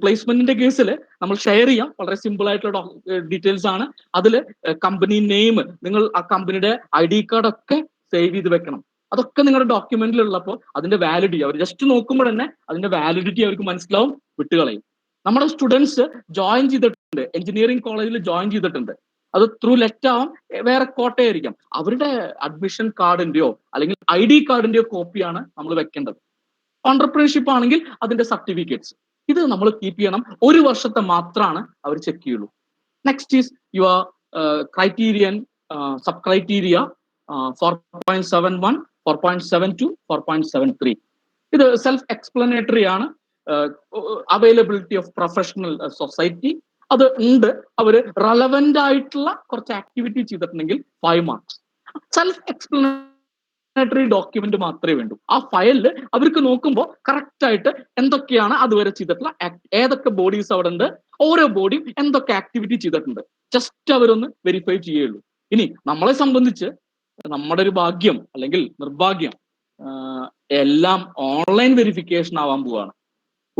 പ്ലേസ്മെന്റിന്റെ കേസിൽ നമ്മൾ ഷെയർ ചെയ്യാം, വളരെ സിമ്പിൾ ആയിട്ടുള്ള ഡീറ്റെയിൽസ് ആണ്. അതിൽ കമ്പനി നെയിം, നിങ്ങൾ ആ കമ്പനിയുടെ ID കാർഡ് ഒക്കെ സേവ് ചെയ്ത് വെക്കണം. അതൊക്കെ നിങ്ങളുടെ ഡോക്യുമെന്റിൽ ഉള്ളപ്പോൾ അതിന്റെ വാലിഡിറ്റി അവർ ജസ്റ്റ് നോക്കുമ്പോൾ തന്നെ അതിന്റെ വാലിഡിറ്റി അവർക്ക് മനസ്സിലാവും, വിട്ടുകളയും. നമ്മുടെ സ്റ്റുഡൻസ് ജോയിൻ ചെയ്തിട്ടുണ്ട്, എഞ്ചിനീയറിംഗ് കോളേജിൽ ജോയിൻ ചെയ്തിട്ടുണ്ട്. അത് ത്രൂ ലെറ്റ് ആവാം, വേറെ കോട്ടയായിരിക്കാം. അവരുടെ അഡ്മിഷൻ കാർഡിന്റെയോ അല്ലെങ്കിൽ ID കാർഡിന്റെയോ കോപ്പിയാണ് നമ്മൾ വെക്കേണ്ടത്. ഓണ്ടർപ്രണർഷിപ്പ് ആണെങ്കിൽ അതിന്റെ സർട്ടിഫിക്കറ്റ്സ്, ഇത് നമ്മൾ കീപ്പ് ചെയ്യണം. 1 വർഷത്തെ മാത്രമാണ് അവർ ചെക്ക് ചെയ്യുള്ളൂ. Next is your criterion, sub criteria 4.71, 4.72, 4.73. ഇത് സെൽഫ് എക്സ്പ്ലനേറ്ററി ആണ്. അവൈലബിലിറ്റി ഓഫ് പ്രൊഫഷണൽ സൊസൈറ്റി അത് ഉണ്ട്. അവര് റെലവെന്റ് ആയിട്ടുള്ള കുറച്ച് ആക്ടിവിറ്റി ചെയ്തിട്ടുണ്ടെങ്കിൽ 5 marks. സെൽഫ് എക്സ്പ്ലനേറ്ററി ഡോക്യുമെന്റ് മാത്രമേ വേണ്ടൂ. ആ ഫയലില് അവർക്ക് നോക്കുമ്പോൾ കറക്റ്റ് ആയിട്ട് എന്തൊക്കെയാണ് അതുവരെ ചെയ്തിട്ടുള്ള ഏതൊക്കെ ബോഡീസ് അവിടെ ഉണ്ട്, ഓരോ ബോഡിയും എന്തൊക്കെ ആക്ടിവിറ്റി ചെയ്തിട്ടുണ്ട്, ജസ്റ്റ് അവരൊന്ന് വെരിഫൈ ചെയ്യുള്ളൂ. ഇനി നമ്മളെ സംബന്ധിച്ച് നമ്മുടെ ഒരു ഭാഗ്യം അല്ലെങ്കിൽ നിർഭാഗ്യം, എല്ലാം ഓൺലൈൻ വെരിഫിക്കേഷൻ ആവാൻ പോവാണ്.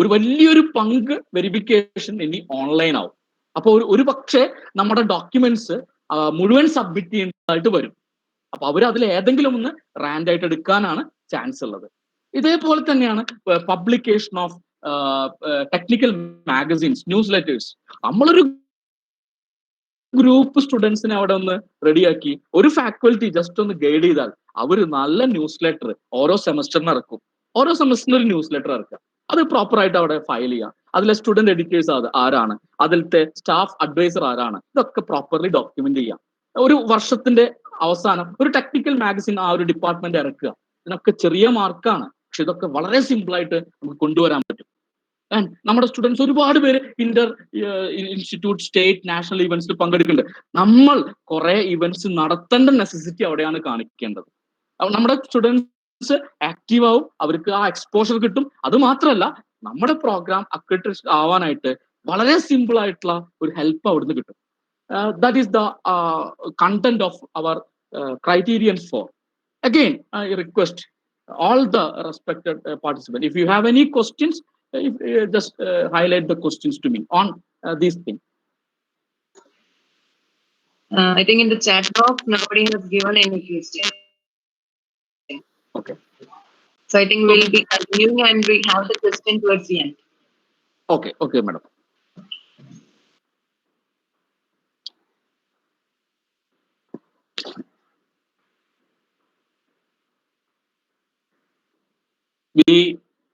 ഒരു വലിയൊരു പങ്ക് വെരിഫിക്കേഷൻ ഇനി ഓൺലൈൻ ആവും. അപ്പൊ ഒരു പക്ഷേ നമ്മുടെ ഡോക്യുമെന്റ്സ് മുഴുവൻ സബ്മിറ്റ് ചെയ്യേണ്ടതായിട്ട് വരും. അപ്പൊ അവർ അതിൽ ഏതെങ്കിലും ഒന്ന് റാൻഡ് ആയിട്ട് എടുക്കാനാണ് ചാൻസ് ഉള്ളത്. ഇതേപോലെ തന്നെയാണ് publication of technical magazines, news letters. നമ്മളൊരു ഗ്രൂപ്പ് സ്റ്റുഡൻസിനെ അവിടെ ഒന്ന് റെഡിയാക്കി ഒരു ഫാക്കൽറ്റി ജസ്റ്റ് ഒന്ന് ഗൈഡ് ചെയ്താൽ അവർ നല്ല ന്യൂസ് ലെറ്റർ ഓരോ സെമസ്റ്ററിന് ഇറക്കും. ഓരോ സെമസ്റ്ററിന് ഒരു ന്യൂസ് ലെറ്റർ ഇറക്കുക, അത് പ്രോപ്പർ ആയിട്ട് അവിടെ ഫയൽ ചെയ്യുക. അതിലെ സ്റ്റുഡന്റ് എഡിറ്റേഴ്സ് ആരാണ്, അതിലത്തെ സ്റ്റാഫ് അഡ്വൈസർ ആരാണ്, ഇതൊക്കെ പ്രോപ്പർലി ഡോക്യുമെന്റ് ചെയ്യാം. ഒരു വർഷത്തിന്റെ അവസാനം ഒരു ടെക്നിക്കൽ മാഗസിൻ ആ ഒരു ഡിപ്പാർട്ട്മെന്റ് ഇറക്കുക. ഇതിനൊക്കെ ചെറിയ മാർക്കാണ്, പക്ഷെ ഇതൊക്കെ വളരെ സിമ്പിൾ ആയിട്ട് നമുക്ക് കൊണ്ടുവരാൻ പറ്റും. നമ്മുടെ സ്റ്റുഡൻസ് ഒരുപാട് പേര് ഇന്റർ ഇൻസ്റ്റിറ്റ്യൂട്ട്, സ്റ്റേറ്റ്, നാഷണൽ ഇവന്റ്സിൽ പങ്കെടുക്കുന്നുണ്ട്. നമ്മൾ കുറെ ഇവന്റ്സ് നടത്തേണ്ട നെസസിറ്റി അവിടെയാണ് കാണിക്കേണ്ടത്. നമ്മുടെ സ്റ്റുഡൻസ് ആക്റ്റീവ് ആവും, അവർക്ക് ആ എക്സ്പോഷർ കിട്ടും. അത് മാത്രമല്ല, നമ്മുടെ പ്രോഗ്രാം അക്രഡിറ്റേഷൻ ആവാനായിട്ട് വളരെ സിമ്പിൾ ആയിട്ടുള്ള ഒരു ഹെൽപ്പ് അവിടുന്ന് കിട്ടും. That is the content of our criterions for. Again, I request all the respected participants, if you have any questions, just highlight the questions to me on these things. I think in the chat box, nobody has given any question. Okay. So I think we'll be continuing and we have the question towards the end. Okay, madam. We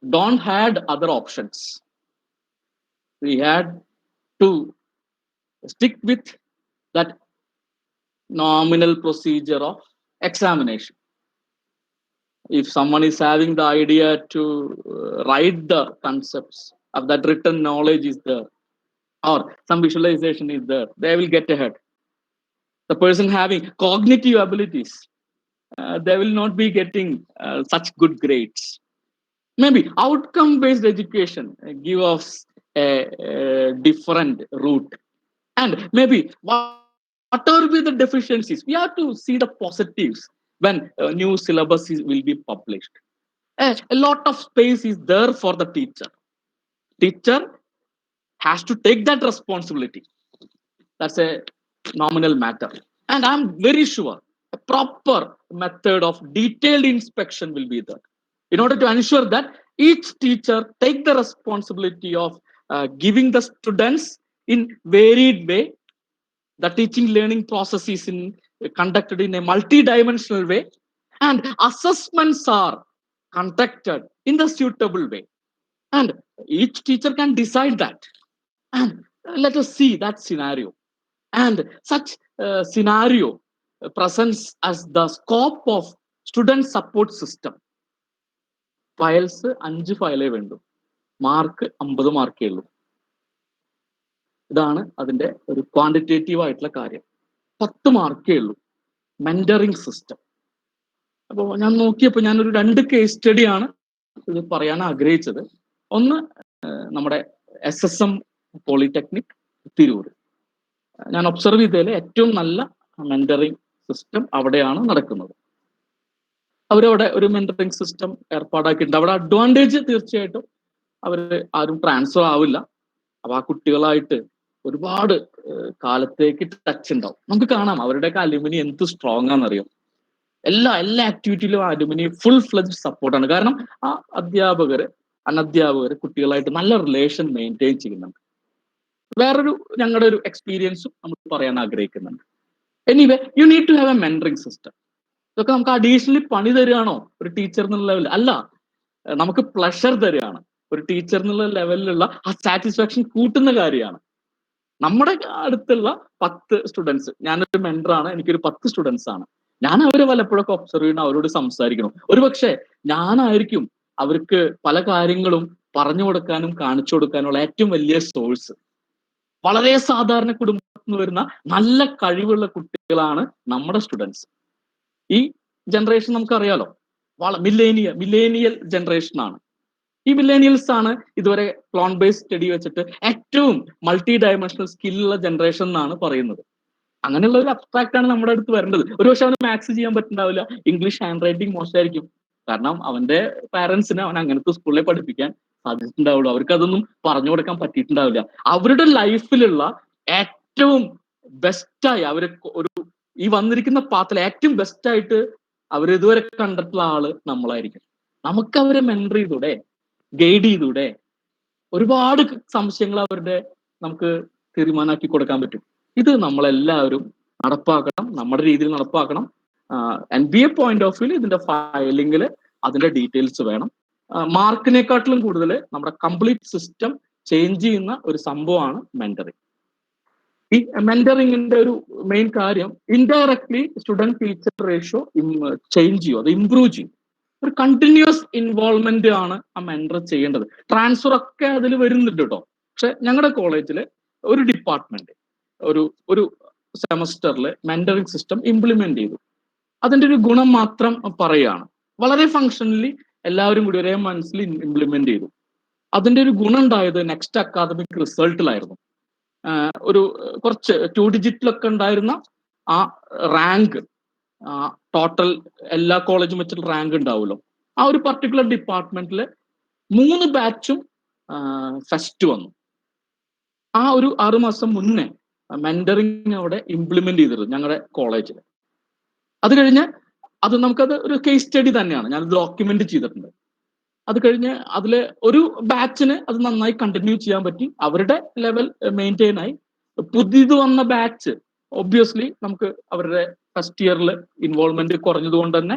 don't had other options. We had to stick with that nominal procedure of examination. If someone is having the idea to write the concepts of that written knowledge is there, or some visualization is there, they will get ahead. The person having cognitive abilities, they will not be getting such good grades. Maybe outcome-based education give us a different route. And maybe whatever be the deficiencies, we have to see the positives when new syllabus will be published. A lot of space is there for the teacher. Teacher has to take that responsibility. That's a nominal matter. And I'm very sure a proper method of detailed inspection will be there in order to ensure that each teacher take the responsibility of giving the students in varied way. The teaching learning process is conducted in a multi-dimensional way, and assessments are conducted in the suitable way. And each teacher can decide that. And let us see that scenario. And such scenario presents as the scope of student support system. Files 5 ഫയലേ വേണ്ടു, മാർക്ക് 50 മാർക്കേ ഉള്ളൂ. ഇതാണ് അതിന്റെ ഒരു ക്വാണ്ടിറ്റേറ്റീവ് ആയിട്ടുള്ള കാര്യം. 10 മാർക്കേ ഉള്ളൂ മെന്ററിങ് സിസ്റ്റം. അപ്പോൾ ഞാൻ നോക്കിയപ്പോൾ ഞാനൊരു 2 കേസ് സ്റ്റഡിയാണ് ഇത് പറയാൻ ആഗ്രഹിച്ചത്. ഒന്ന് നമ്മുടെ SSM പോളിടെക്നിക് തിരൂർ. ഞാൻ ഒബ്സർവ് ചെയ്തതിൽ ഏറ്റവും നല്ല മെന്ററിങ് സിസ്റ്റം അവിടെയാണ് നടക്കുന്നത്. അവരവിടെ ഒരു മെന്ററിങ് സിസ്റ്റം ഏർപ്പാടാക്കിയിട്ടുണ്ട്. അവിടെ അഡ്വാൻറ്റേജ് തീർച്ചയായിട്ടും അവർ ആരും ട്രാൻസ്ഫർ ആവില്ല. അപ്പൊ ആ കുട്ടികളായിട്ട് ഒരുപാട് കാലത്തേക്ക് ടച്ച് ഉണ്ടാവും. നമുക്ക് കാണാം അവരുടെയൊക്കെ അലുമിനി എന്ത് സ്ട്രോങ് ആണെന്നറിയാം. എല്ലാ ആക്ടിവിറ്റിയിലും അലുമിനി ഫുൾ ഫ്ലെഡ്ജ് സപ്പോർട്ടാണ്. കാരണം ആ അധ്യാപകര് അനധ്യാപകര് കുട്ടികളായിട്ട് നല്ല റിലേഷൻ മെയിൻറ്റെയിൻ ചെയ്യുന്നുണ്ട്. വേറൊരു ഞങ്ങളുടെ ഒരു എക്സ്പീരിയൻസും നമ്മൾ പറയാൻ ആഗ്രഹിക്കുന്നുണ്ട്. Anyway you need to have a mentoring system. ഇതൊക്കെ നമുക്ക് അഡീഷണലി പണി തരികയാണോ ഒരു ടീച്ചർ എന്നുള്ള ലെവൽ? അല്ല, നമുക്ക് പ്ലഷർ തരികയാണ്. ഒരു ടീച്ചർ എന്നുള്ള ലെവലിലുള്ള ആ സാറ്റിസ്ഫാക്ഷൻ കൂട്ടുന്ന കാര്യമാണ്. നമ്മുടെ അടുത്തുള്ള 10 സ്റ്റുഡൻസ്, ഞാനൊരു മെന്ററാണ്, എനിക്കൊരു 10 സ്റ്റുഡൻസ് ആണ്. ഞാൻ അവരെ പലപ്പോഴൊക്കെ ഒബ്സർവ് ചെയ്യണം, അവരോട് സംസാരിക്കണം. ഒരുപക്ഷെ ഞാനായിരിക്കും അവർക്ക് പല കാര്യങ്ങളും പറഞ്ഞു കൊടുക്കാനും കാണിച്ചു കൊടുക്കാനുള്ള ഏറ്റവും വലിയ സോഴ്സ്. വളരെ സാധാരണ കുടുംബത്തിൽ നിന്ന് വരുന്ന നല്ല കഴിവുള്ള കുട്ടികളാണ് നമ്മുടെ സ്റ്റുഡൻസ്. ഈ ജനറേഷൻ നമുക്കറിയാലോ, മില്ലേനിയൽ ജനറേഷൻ ആണ്. ഈ മില്ലേനിയൽസ് ആണ് ഇതുവരെ ക്ലോൺ ബേസ്ഡ് സ്റ്റഡി വെച്ചിട്ട് ഏറ്റവും മൾട്ടി ഡയമെൻഷണൽ സ്കില്ലുള്ള ജനറേഷൻ എന്നാണ് പറയുന്നത്. അങ്ങനെയുള്ള ഒരു അബ്സ്ട്രാക്ട് ആണ് നമ്മുടെ അടുത്ത് വരേണ്ടത്. ഒരുപക്ഷെ അവന് മാത്സ് ചെയ്യാൻ പറ്റുന്നുണ്ടാവില്ല, ഇംഗ്ലീഷ് ഹാൻഡ് റൈറ്റിംഗ് മോശമായിരിക്കും. കാരണം അവന്റെ പാരന്റ്സിന് അവൻ അങ്ങനത്തെ സ്കൂളിലെ പഠിപ്പിക്കാൻ സാധിച്ചിട്ടുണ്ടാവുള്ളൂ. അവർക്ക് അതൊന്നും പറഞ്ഞു കൊടുക്കാൻ പറ്റിയിട്ടുണ്ടാവില്ല. അവരുടെ ലൈഫിലുള്ള ഏറ്റവും ബെസ്റ്റായി അവര് ഒരു ഈ വന്നിരിക്കുന്ന പാത്തിൽ ഏറ്റവും ബെസ്റ്റായിട്ട് അവർ ഇതുവരെ കണ്ടിട്ടുള്ള ആള് നമ്മളായിരിക്കും. നമുക്ക് അവരെ മെന്റർ ചെയ്തൂടെ, ഗൈഡ് ചെയ്തൂടെ? ഒരുപാട് സംശയങ്ങൾ അവരുടെ നമുക്ക് തീരുമാനമാക്കി കൊടുക്കാൻ പറ്റും. ഇത് നമ്മളെല്ലാവരും നടപ്പാക്കണം, നമ്മുടെ രീതിയിൽ നടപ്പാക്കണം. NBA പോയിന്റ് ഓഫ് വ്യൂ ഇതിന്റെ ഫയലിംഗിൽ അതിന്റെ ഡീറ്റെയിൽസ് വേണം. മാർക്കിനെക്കാട്ടിലും കൂടുതൽ നമ്മുടെ കംപ്ലീറ്റ് സിസ്റ്റം ചേഞ്ച് ചെയ്യുന്ന ഒരു സംഭവമാണ് മെന്ററിങ്. ഈ മെന്ററിങ്ങിന്റെ ഒരു മെയിൻ കാര്യം indirectly student teacher ratio change ചെയ്യും, അത് ഇംപ്രൂവ് ചെയ്യും. ഒരു കണ്ടിന്യൂസ് ഇൻവോൾവ്മെന്റ് ആണ് ആ മെന്റർ ചെയ്യേണ്ടത്. ട്രാൻസ്ഫർ ഒക്കെ അതിൽ വരുന്നുണ്ട് കേട്ടോ. പക്ഷെ ഞങ്ങളുടെ കോളേജിൽ ഒരു ഡിപ്പാർട്ട്മെന്റ് ഒരു സെമസ്റ്ററിൽ മെന്ററിങ് സിസ്റ്റം ഇംപ്ലിമെന്റ് ചെയ്തു. അതിന്റെ ഒരു ഗുണം മാത്രം പറയുകയാണ്. വളരെ ഫങ്ഷണലി എല്ലാവരും കൂടി ഒരേ മനസ്സിൽ ഇംപ്ലിമെന്റ് ചെയ്തു. അതിന്റെ ഒരു ഗുണം ഉണ്ടായത് നെക്സ്റ്റ് അക്കാദമിക് റിസൾട്ടിലായിരുന്നു. ഒരു കുറച്ച് 2 ഡിജിറ്റിലൊക്കെ ഉണ്ടായിരുന്ന ആ റാങ്ക്, ടോട്ടൽ എല്ലാ കോളേജും വെച്ചിട്ട് റാങ്ക് ഉണ്ടാവുമല്ലോ, ആ ഒരു പർട്ടിക്കുലർ ഡിപ്പാർട്ട്മെന്റിൽ 3 ബാച്ചും ഫസ്റ്റ് വന്നു. ആ ഒരു 6 മാസം മുന്നേ മെന്ററിങ് അവിടെ ഇംപ്ലിമെന്റ് ചെയ്തിരുന്നു ഞങ്ങളുടെ കോളേജിൽ. അത് കഴിഞ്ഞ് അത് നമുക്കത് ഒരു കേസ് സ്റ്റഡി തന്നെയാണ്, ഞാൻ ഡോക്യുമെന്റ് ചെയ്തിട്ടുണ്ട്. അത് കഴിഞ്ഞ് അതില് ഒരു ബാച്ചിന് അത് നന്നായി കണ്ടിന്യൂ ചെയ്യാൻ പറ്റി, അവരുടെ ലെവൽ മെയിൻറ്റെയിൻ ആയി. പുതിയത് വന്ന ബാച്ച് ഒബ്വിയസ്ലി നമുക്ക് അവരുടെ ഫസ്റ്റ് ഇയറിൽ ഇൻവോൾവ്മെന്റ് കുറഞ്ഞത് കൊണ്ട് തന്നെ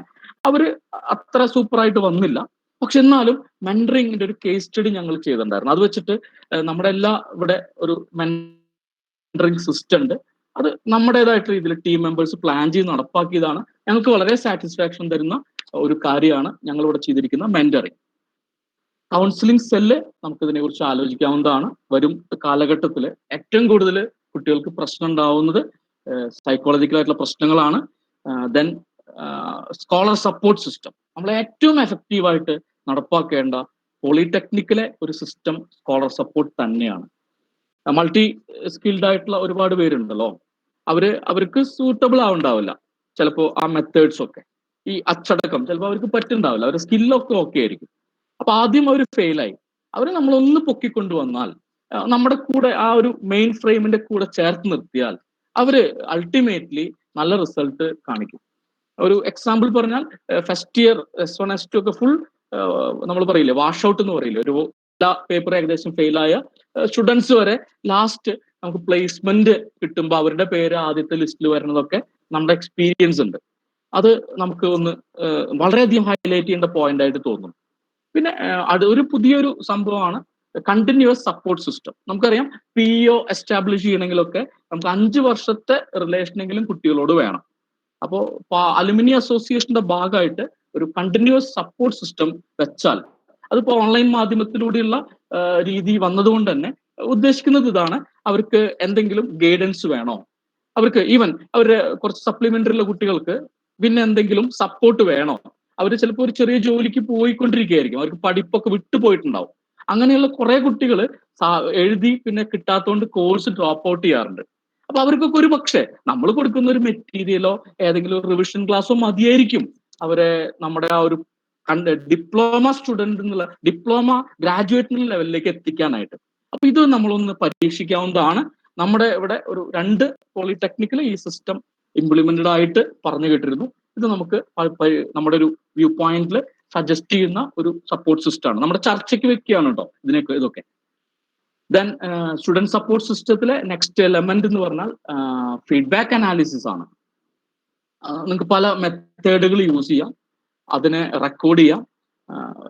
അവര് അത്ര സൂപ്പറായിട്ട് വന്നില്ല. പക്ഷെ എന്നാലും മെന്ററിങ്ങിന്റെ ഒരു കേസ് സ്റ്റഡി ഞങ്ങൾ ചെയ്തിട്ടുണ്ടായിരുന്നു. അത് വെച്ചിട്ട് നമ്മുടെ എല്ലാ ഇവിടെ ഒരു മെന്ററിംഗ് സിസ്റ്റം ഉണ്ട്. അത് നമ്മുടേതായിട്ട് രീതിയിൽ ടീം മെമ്പേഴ്സ് പ്ലാൻ ചെയ്ത് നടപ്പാക്കിയതാണ്. ഞങ്ങൾക്ക് വളരെ സാറ്റിസ്ഫാക്ഷൻ തരുന്ന ഒരു കാര്യമാണ് ഞങ്ങളിവിടെ ചെയ്തിരിക്കുന്ന മെന്ററിംഗ്. കൗൺസിലിംഗ് സെല്ല് നമുക്ക് ഇതിനെക്കുറിച്ച് ആലോചിക്കാവുന്നതാണ്. വരും കാലഘട്ടത്തിൽ ഏറ്റവും കൂടുതൽ കുട്ടികൾക്ക് പ്രശ്നം ഉണ്ടാവുന്നത് സൈക്കോളജിക്കലായിട്ടുള്ള പ്രശ്നങ്ങളാണ്. ദെൻ സ്കോളർ സപ്പോർട്ട് സിസ്റ്റം നമ്മൾ ഏറ്റവും എഫക്റ്റീവായിട്ട് നടപ്പാക്കേണ്ട പോളിടെക്നിക്കിലെ ഒരു സിസ്റ്റം സ്കോളർ സപ്പോർട്ട് തന്നെയാണ്. മൾട്ടി സ്കിൽഡ് ആയിട്ടുള്ള ഒരുപാട് പേരുണ്ടല്ലോ, അവർക്ക് സൂട്ടബിൾ ആവുണ്ടാവില്ല ചിലപ്പോൾ ആ മെത്തേഡ്സ് ഒക്കെ. ഈ അച്ചടക്കം ചിലപ്പോൾ അവർക്ക് പറ്റുണ്ടാവില്ല, അവരുടെ സ്കില്ലൊക്കെ ഓക്കെ ആയിരിക്കും. അപ്പൊ ആദ്യം അവർ ഫെയിലായി, അവരെ നമ്മളൊന്ന് പൊക്കിക്കൊണ്ടുവന്നാൽ, നമ്മുടെ കൂടെ ആ ഒരു മെയിൻ ഫ്രെയിമിന്റെ കൂടെ ചേർത്ത് നിർത്തിയാൽ അവര് അൾട്ടിമേറ്റ്ലി നല്ല റിസൾട്ട് കാണിക്കും. ഒരു എക്സാമ്പിൾ പറഞ്ഞാൽ ഫസ്റ്റ് ഇയർ S1 S2 ഒക്കെ ഫുൾ നമ്മൾ പറയില്ലേ വാഷ് ഔട്ട് എന്ന് പറയില്ലേ, ഒരു എല്ലാ പേപ്പർ ഏകദേശം ഫെയിലായ സ്റ്റുഡൻസ് വരെ ലാസ്റ്റ് നമുക്ക് പ്ലേസ്മെന്റ് കിട്ടുമ്പോൾ അവരുടെ പേര് ആദ്യത്തെ ലിസ്റ്റിൽ വരുന്നതൊക്കെ നമ്മുടെ എക്സ്പീരിയൻസ് ഉണ്ട്. അത് നമുക്ക് ഒന്ന് വളരെയധികം ഹൈലൈറ്റ് ചെയ്യേണ്ട പോയിന്റ് ആയിട്ട് തോന്നുന്നു. പിന്നെ അത് ഒരു പുതിയൊരു സംഭവമാണ് കണ്ടിന്യൂസ് സപ്പോർട്ട് സിസ്റ്റം. നമുക്കറിയാം PEO എസ്റ്റാബ്ലിഷ് ചെയ്യണമെങ്കിലൊക്കെ നമുക്ക് 5 വർഷത്തെ റിലേഷനെങ്കിലും കുട്ടികളോട് വേണം. അപ്പോൾ അലുമിനി അസോസിയേഷന്റെ ഭാഗമായിട്ട് ഒരു കണ്ടിന്യൂസ് സപ്പോർട്ട് സിസ്റ്റം വെച്ചാൽ, അതിപ്പോ ഓൺലൈൻ മാധ്യമത്തിലൂടെയുള്ള രീതി വന്നതുകൊണ്ട് തന്നെ ഉദ്ദേശിക്കുന്നത് ഇതാണ്, അവർക്ക് എന്തെങ്കിലും ഗൈഡൻസ് വേണോ, അവർക്ക് ഈവൻ അവരുടെ കുറച്ച് സപ്ലിമെന്ററി ഉള്ള കുട്ടികൾക്ക് പിന്നെ എന്തെങ്കിലും സപ്പോർട്ട് വേണോ, അവർ ചിലപ്പോൾ ഒരു ചെറിയ ജോലിക്ക് പോയിക്കൊണ്ടിരിക്കുകയായിരിക്കും, അവർക്ക് പഠിപ്പൊക്കെ വിട്ടുപോയിട്ടുണ്ടാവും. അങ്ങനെയുള്ള കുറെ കുട്ടികൾ എഴുതി പിന്നെ കിട്ടാത്തതുകൊണ്ട് കോഴ്സ് ഡ്രോപ്പ് ഔട്ട് ചെയ്യാറുണ്ട്. അപ്പൊ അവർക്കൊക്കെ ഒരു പക്ഷേ നമ്മൾ കൊടുക്കുന്ന ഒരു മെറ്റീരിയലോ ഏതെങ്കിലും ഒരു റിവിഷൻ ക്ലാസ്സോ മതിയായിരിക്കും അവരെ നമ്മുടെ ആ ഒരു ഡിപ്ലോമ സ്റ്റുഡന്റ് എന്നുള്ള ഡിപ്ലോമ ഗ്രാജുവേറ്റ് ലെവലിലേക്ക് എത്തിക്കാനായിട്ട്. അപ്പൊ ഇത് നമ്മളൊന്ന് പരീക്ഷിക്കാവുന്നതാണ്. നമ്മുടെ ഇവിടെ ഒരു 2 പോളിടെക്നിക്കൽ ഈ സിസ്റ്റം ഇംപ്ലിമെന്റഡ് ആയിട്ട് പറഞ്ഞു കേട്ടിരുന്നു. ഇത് നമുക്ക് നമ്മുടെ ഒരു വ്യൂ പോയിന്റിൽ സജസ്റ്റ് ചെയ്യുന്ന ഒരു സപ്പോർട്ട് സിസ്റ്റം ആണ്. നമ്മുടെ ചർച്ചയ്ക്ക് വെക്കുകയാണ് കേട്ടോ ഇതൊക്കെ. ദെൻ സ്റ്റുഡന്റ് സപ്പോർട്ട് സിസ്റ്റത്തിലെ നെക്സ്റ്റ് എലമെന്റ് എന്ന് പറഞ്ഞാൽ ഫീഡ്ബാക്ക് അനാലിസിസ് ആണ്. നിങ്ങൾക്ക് പല മെത്തേഡുകൾ യൂസ് ചെയ്യാം, അതിനെ റെക്കോർഡ് ചെയ്യാം.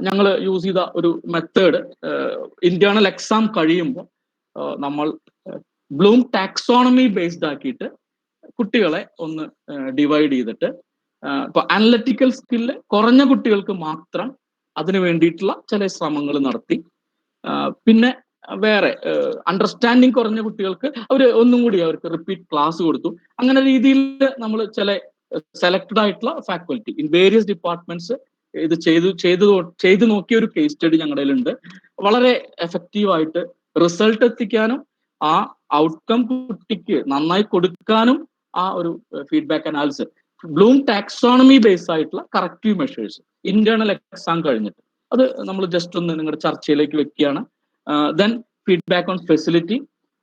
ഞങ്ങൾ യൂസ് ചെയ്ത ഒരു മെത്തേഡ്, ഇന്റേണൽ എക്സാം കഴിയുമ്പോൾ നമ്മൾ ബ്ലൂം ടാക്സോണമി ബേസ്ഡ് ആക്കിയിട്ട് കുട്ടികളെ ഒന്ന് ഡിവൈഡ് ചെയ്തിട്ട്, ഇപ്പൊ അനലറ്റിക്കൽ സ്കില്ല് കുറഞ്ഞ കുട്ടികൾക്ക് മാത്രം അതിന് വേണ്ടിയിട്ടുള്ള ചില ശ്രമങ്ങൾ നടത്തി, പിന്നെ വേറെ അണ്ടർസ്റ്റാൻഡിങ് കുറഞ്ഞ കുട്ടികൾക്ക് ഒന്നും കൂടി അവർക്ക് റിപ്പീറ്റ് ക്ലാസ് കൊടുത്തു. അങ്ങനെ രീതിയിൽ നമ്മൾ ചില സെലക്ടഡ് ആയിട്ടുള്ള ഫാക്കൽറ്റി ഇൻ വേരിയസ് ഡിപ്പാർട്ട്മെന്റ്സ് ഇത് ചെയ്തു നോക്കിയ ഒരു കേസ് സ്റ്റഡി ഞങ്ങളുടെ കയ്യിലുണ്ട്. വളരെ എഫക്റ്റീവായിട്ട് റിസൾട്ട് എത്തിക്കാനും ആ ഔട്ട്കം കുട്ടിക്ക് നന്നായി കൊടുക്കാനും ആ ഒരു feedback analysis Bloom taxonomy base ആയിട്ടുള്ള കറക്റ്റീവ് മെഷേഴ്സ് ഇന്റേണൽ എക്സാം കഴിഞ്ഞിട്ട് അത് നമ്മൾ ജസ്റ്റ് ഒന്ന് നിങ്ങളുടെ ചർച്ചയിലേക്ക് വെക്കുകയാണ്. ദെൻ ഫീഡ്ബാക്ക് ഓൺ ഫെസിലിറ്റി,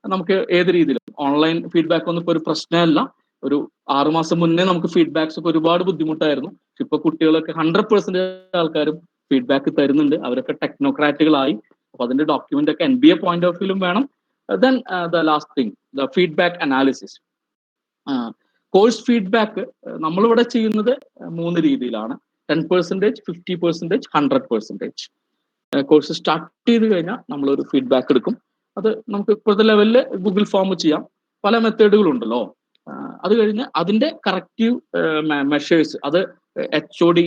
നമുക്ക് ഏത് രീതിയിലും ഓൺലൈൻ ഫീഡ്ബാക്ക് ഒന്നും ഇപ്പോൾ ഒരു പ്രശ്നമല്ല. ഒരു 6 മാസം മുന്നേ നമുക്ക് ഫീഡ്ബാക്സ് ഒക്കെ ഒരുപാട് ബുദ്ധിമുട്ടായിരുന്നു. ഇപ്പൊ കുട്ടികളൊക്കെ 100% ആൾക്കാരും ഫീഡ്ബാക്ക് തരുന്നുണ്ട്. അവരൊക്കെ ടെക്നോക്രാറ്റുകളായി. അപ്പൊ അതിന്റെ ഡോക്യുമെന്റ് ഒക്കെ NBA പോയിന്റ് ഓഫ് വ്യൂലും വേണം. Then the last thing, the feedback analysis. Course feedback നമ്മളിവിടെ ചെയ്യുന്നത് 3 രീതിയിലാണ്: 10%, 50%, 100%. കോഴ്സ് സ്റ്റാർട്ട് ചെയ്ത് കഴിഞ്ഞാൽ നമ്മളൊരു ഫീഡ്ബാക്ക് എടുക്കും. അത് നമുക്ക് ഇപ്പോഴത്തെ ലെവലിൽ ഗൂഗിൾ ഫോം ചെയ്യാം, പല മെത്തേഡുകളുണ്ടല്ലോ. അത് കഴിഞ്ഞ് അതിന്റെ കറക്റ്റീവ് മെഷേഴ്സ് അത് HOD